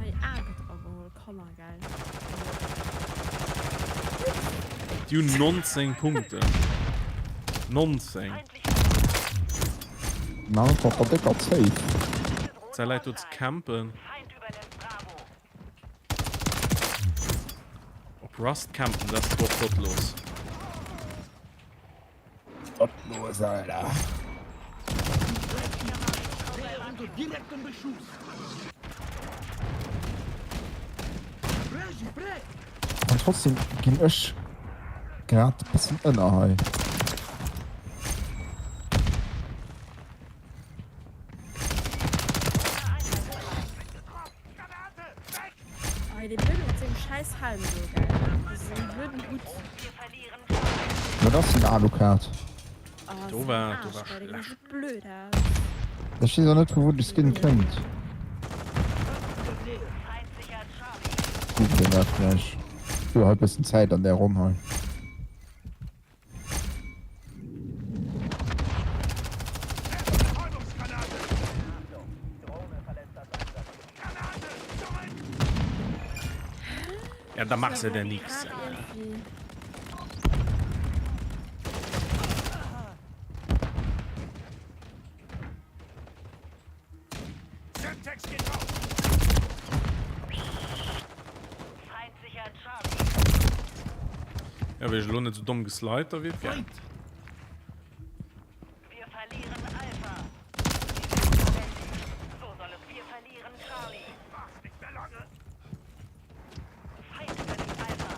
Hey, aber komm mal, geil. Die haben 19 Punkte. 19. Na, doch, hat der safe. Sei leid, uns campen. Feind übernimmt Bravo. Ob Rust campen, das ist doch gottlos. Gottlos, Alter. Unter direktem Beschuss. Regie, brech! Und trotzdem ging ich gerade ein bisschen innerhalb. Weil die blöden mit dem scheiß Halm so geil. Das ist ein blöden Hut. Wir verlieren Na, das ist ein Alucard. Oh, Du so war- ein du Arsch, war weil der schlecht. sieht blöd aus. Da steht doch nicht, wo die Skin könnt. feindlicher Charlie. Gut, den da vielleicht. Für ein bisschen Zeit an der rumholen. Ja, da machst du denn nichts. Gerade irgendwie. Semtex geht auf. Feindlicher Charlie. Ja, wenn ich nur nicht so dumm geslidet, da wird geil. Wir verlieren Alpha. So soll es. Wir verlieren Charlie. Nicht mehr lange. Feind verliert Alpha.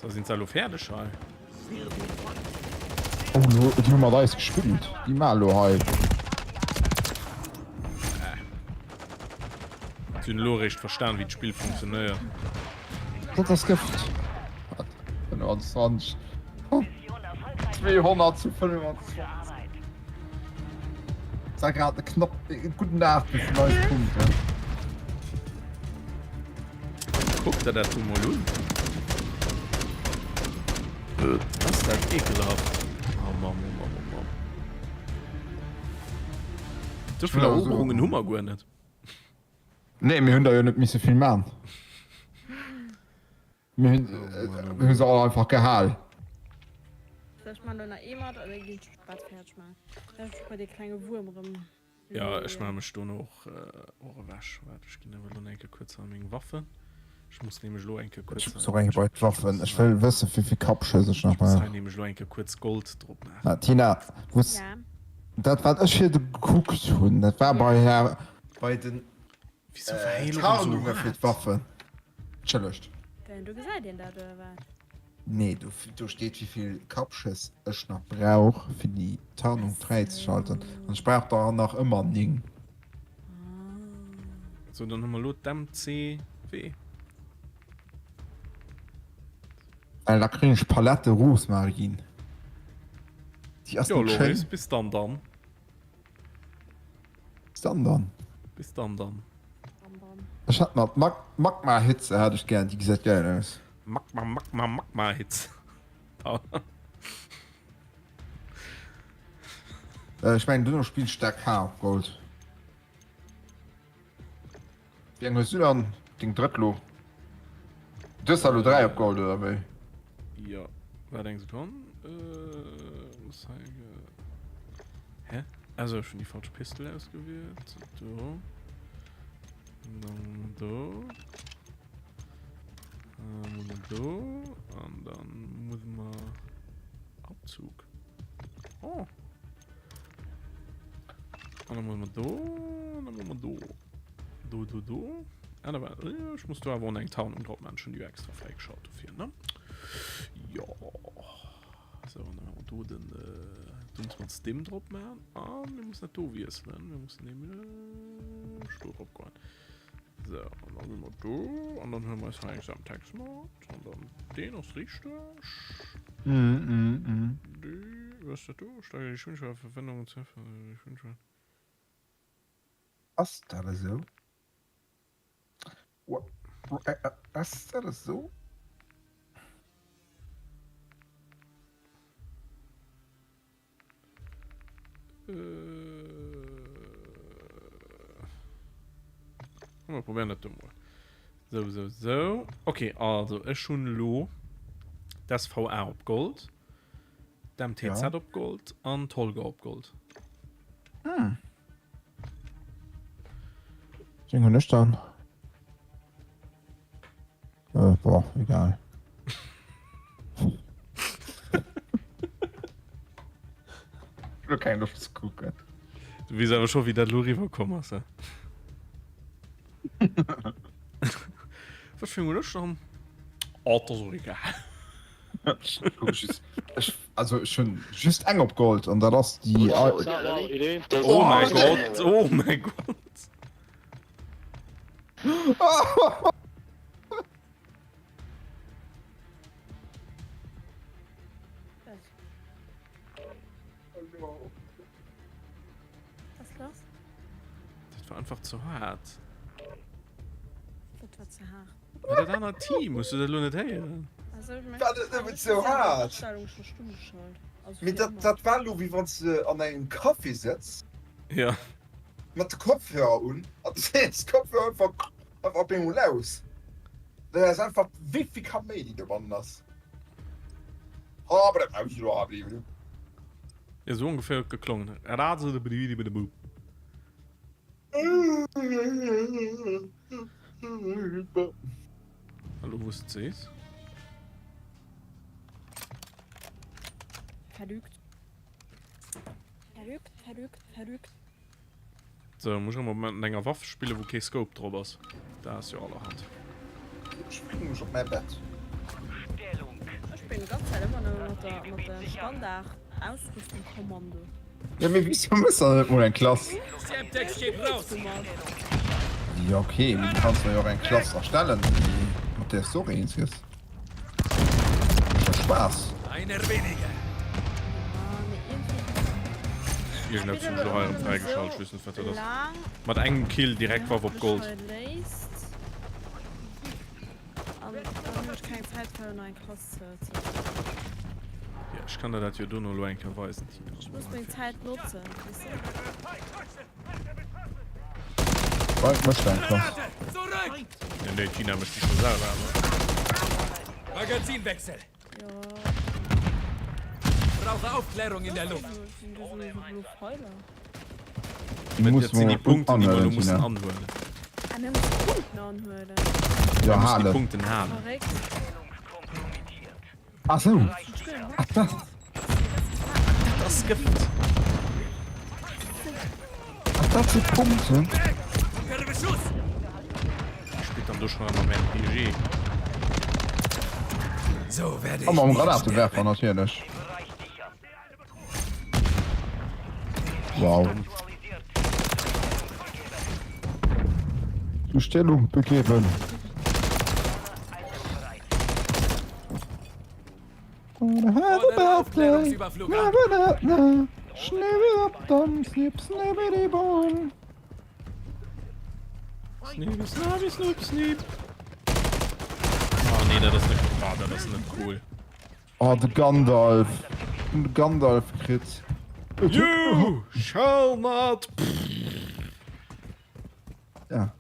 So sind sie alle fertig, schau. Oh, die Nummer da ist gespielt. Die Malo halt. Sie haben nur recht verstanden, wie das Spiel funktioniert. Das ist das Gift. Genau, 20. Mission erfolgreich. 200 zu 25. Gute Arbeit. Sag gerade knapp. Guten Nacht, bis neues Punkt. Ja. Guckt er da mal an. Das ist halt ekelhaft. Oh Mann. So viele Ja, so. Eroberungen haben wir gar nicht. Nee, wir haben da ja nicht mehr so viel machen. Wir haben sie alle einfach gehalten. Soll ich mal noch jemand oder geht was fertig mal? Da ist bei der kleine Wurm rum. Ja, ich mache mich da noch Ohrenwasch. Warte, ich gehe noch ein kurz an meine Waffe. Ich muss nämlich nur ein kurz. So reingebaut Waffen. Ich will wissen, wie viel Kopfschüsse ich noch Ich muss mal. nämlich nur ein kurz Gold drauf machen. Na, Tina, was. Ja. Das war ich hier geguckt und das war bei den Wieso Verheilung Tarnungen so für hart? die Waffe. Gelöscht. Wenn du gesagt den da oder was? Nee, du steht, wie viel Kopfschuss ich noch brauche, für die Tarnung freizuschalten. Und ich brauche da noch immer ein Ding. So, dann haben wir nur dem CW. Weil da kriege ich Palette Rosmarin. Die erst Ja, noch Loris, schön bis dann. Standard. Bis dann. Bam, bam. Ich hatte noch Magma-Hitze, hätte ich gern, die sieht geil aus. Magma Hits. Da. Ich meine, du noch spielst stark H auf Gold. Wie lange hast du dann den Drittlo? Das ist hallo 3 auf Gold, oder wie? Ja, wer denkst du dran? Was zeige. Hä? Also schon die falsche Pistole ausgewählt. So. Dann da. Und dann muss man Abzug. Oh. Und dann muss man da. Und dann muss man da. Da. Ja, da war, ich muss da aber einen Town und man schon die extra freigeschaut dafür, ne? Ja. So, und dann haben wir den muss Stim drauf machen. Ah, wir müssen nicht da wissen. Wir müssen nämlich Spur abgehen. So, und dann sind wir da. Und dann hören wir es eigentlich am Text mal. Und dann den aus richtig. Die, was ist das da? Steige die Geschwindigkeit auf Verwendung und Ziffer. Was ist das so? Was ist das so? Wir probieren das mal. So. Okay, also ist schon lo. Das VR auf Gold. Dem TZ Ja. auf Gold und Tolga auf Gold. Ich denke nicht dann. Boah, egal. Ich will keine Luft zu gucken. Du weißt aber schon, wie der Luri vorkommen ist. Was für ein Lust haben? Oh, das ist so egal. Also schon just eng op Gold und da das die Oh mein Gott, oh mein Gott. Was ist los? Das war einfach zu hart. Das war zu hart. Mit der anderen Team musst du das nur nicht hören. Also, Das ist nicht so hart. Mit dat war wie wann ze an einen Kaffee setzt Ja. mat de Kopfhörer un Kopfhörer einfach aus. Der ist einfach wie kann die gewonnen das. Aber dann hab ich nur ablieben. Ja, so ungefähr geklungen. Raten de Brüder bei der Bub. Hallo, wo ist es? Verrückt. Verrückt, verrückt, verrückt. So, muss ich mal mit einer Waffe spielen, wo kein Scope drauf ist. Da ist ja allerhand. Springen muss auf mein Bett. Stellung. Ich bin ganz immer noch mit der Standard Ausrüstung-Kommando. Ja, mir wieso muss er nicht mal ein Klasse? Semtex steht raus. Ja, okay, wie kannst du ja auch ein Klasse erstellen, die mit der Story ist. Das ist doch Spaß. Einer weniger. Ich habe zum Schleier freigeschaltet, wissen was das ist. Mit einem Kill direkt war auf Gold. Ja, ich kann das ja nur noch ein weisen. Ich muss meine Zeit nutzen. Ich möchte ein Klasse. Zurück! Ja, nee, China möchte ich schon selber haben. Magazinwechsel. Ja. Brauche Aufklärung in der Luft. Jetzt sind die Punkte, die du musst anhören. Ja, Du musst die Halle. Punkte haben. Ach so. Ach, das. Das gibt. Ach, das sind Punkte. Der Beschuss! Spielt dann doch schon einmal mit RPG. So werde ich. Aber um Granatwerfer natürlich. Wow. Zustellung begeben. Fordere Aufklärungsüberflug an. Sneep, sneep, sneep, sneep. Oh nee, das ist nicht gerade, das ist nicht cool. Oh, der Gandalf. Der Gandalf krit. You shall not. Ja.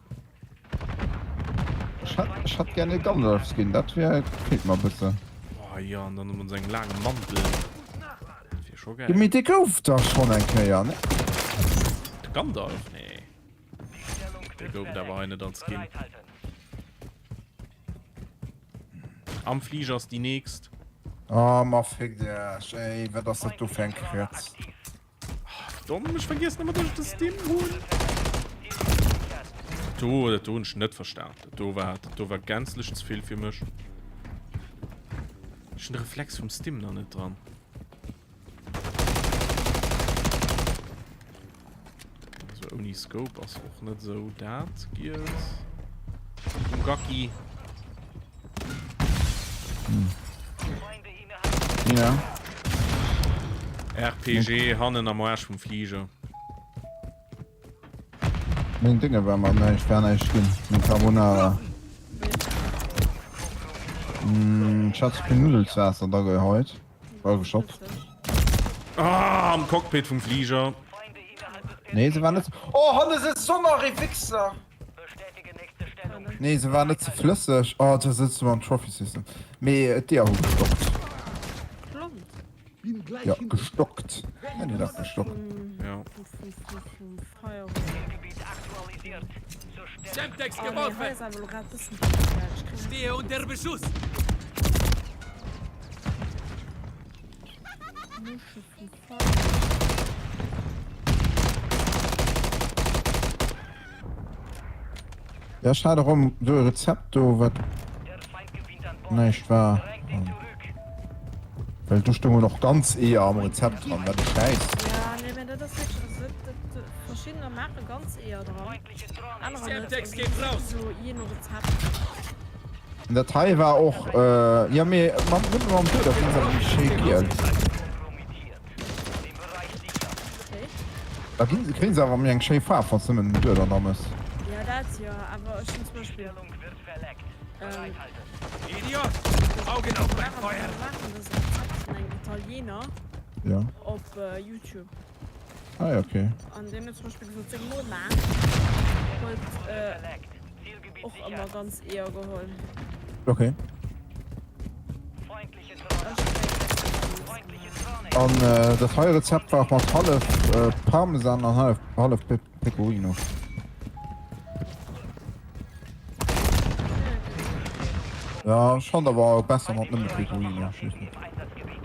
Ich hätte gerne Gandalf-Skin, das wäre. Fehlt mal bitte. Oh ja, und dann haben wir seinen langen Mantel. Das wäre schon geil. Ja, mit der kauft das schon ein Kerl, ne? Der Gandalf? Nee. Der kauft aber eine dann Skin. Am Flieger ist die nächst. Oh, ma fick der. Ey, wer das du fängt jetzt. Dumm, ich vergesse nicht mehr, dass ich das Steam holen. Der Ton ist nicht verstärkt. Der war gänzlich zu viel für mich. Ist ein Reflex vom Steam noch nicht dran. Also ohne Scope ist auch nicht so das geht. Gaki. Ja. RPG Hannen am Arsch vom Flieger. Mein Dinge war mal nicht ferner gehen. Mit Carbonara. Schatz, ich bin Nudelwasser da geholt. War geschockt. Ah, am Cockpit vom Flieger. Nee, sie waren nicht. Oh, Hannes ist so noch Fixer. Nee, sie waren nicht zu flüssig. Oh, da sitzt du am Trophy-System. Nee, der hat gestockt. Ja, gestockt. Ja, nee, das gestockt. Ja. Semtex geworfen. Stehe unter Beschuss. Ja, schade rum, du Rezept, du was nicht war. Weil du stimme noch ganz eher am Rezept dran, weil du scheiß. Ja, nee, wenn das nicht verschiedene Marken ganz eher dran. Feindliche Drohne. Andere Semtex nicht, geht also raus. so je noch Rezept. In der Teil war auch ja mir man nimmt man gut auf jeden Shake Kompromittiert. Den Bereich sicher. Okay. da kriegen sie aber mir einen Schäfer von Simmen mit oder damals Ja, das ja, aber ich finde zum Beispiel. Stellung wird verleckt. Bereithalten. Idiot! Augen auf beim Feuer! machen das Rezept von einem Italiener ja auf YouTube. ah ja okay An dem jetzt zum Beispiel so 10 Monate und Verleckt. Zielgebiet auch sicher. immer ganz eher geholt. okay Feindliche Drohne. Feindliche Drohne. an das neue Rezept war auch mal half Parmesan an half Pecorino ja schon da war auch besser noch mit Pecorino schlicht. Im Einsatzgebiet.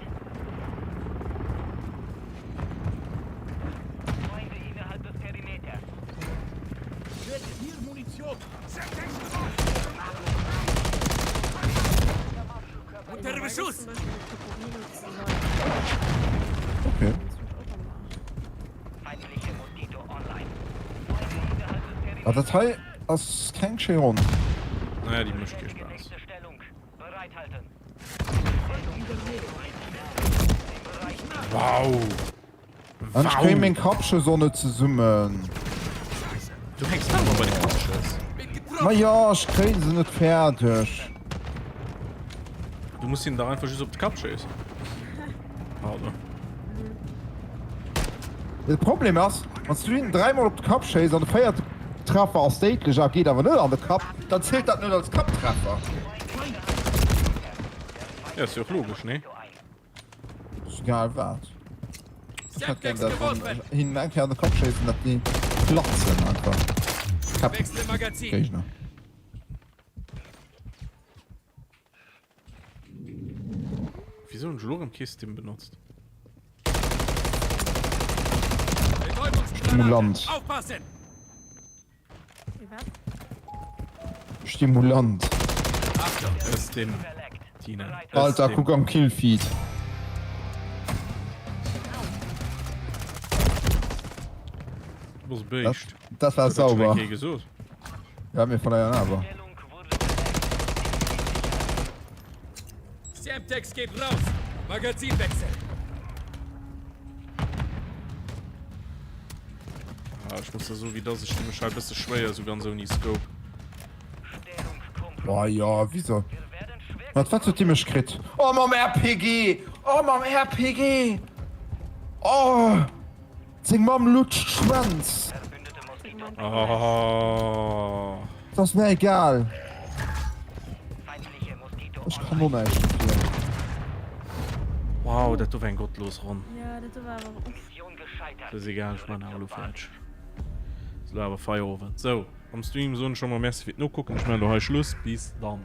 Feinde innerhalb des Perimeters. Hier Munition. Semtex Unter Beschuss! Zum Beispiel mit Pecorino zu sein. okay Das wird auch mal machen. Feindliche Mosquito online. Feinde innerhalb des Perimeters. aber das Teil das kein Chiron naja die mischt viel Spaß Nächste Stellung. Bereithalten. wow an Screaming Kapsche Sonne zu summen du hängst aber bei den Kopfschuss na ja ich kriege sie nicht fertig du musst ihn da einfach so auf die Kopf schießen also das Problem ist wenn du ihn dreimal auf den Kopf schießt und der feiert Treffer aus Statelicher geht aber nicht an den Kopf dann zählt das nicht als Kopftreffer ja ist ja auch logisch ne ist egal was ich hätte Semtex gerne davon geworfen! hinein an den Kopf schießen dass die platzen einfach Kap Wechsle Magazin! krieg ich noch wieso ein Schlurrenkisten benutzt Stimulant Aufpassen! Wie war? Stimulant Achtung das ist dem Tina das Alter ist dem- guck am Killfeed was das, beicht das war Das hat schon sauber okay gesucht. ja mir von der aber Stellung wurde verleckt. Semtex geht raus! Magazinwechsel! Ah, ich muss da so wie das ich halt bisschen schwer so ganz so nie Scope Stellung kompromittiert. boah ja wieso Wir werden schwer. was war zu Teamisch krit oh mam RPG oh mam RPG oh zing mam lutscht Schwanz Verbündete Mosquito. oh. das mir egal Feindliche Mosquito ich kann online. nur nicht spielen. wow das war ein gottlos run Ja, das war aber. Mission gescheitert. das ist egal ich meine Auto falsch das war aber Feierabend so am Stream so schon mal mehr no gucken ich meine du hast Schluss bis dann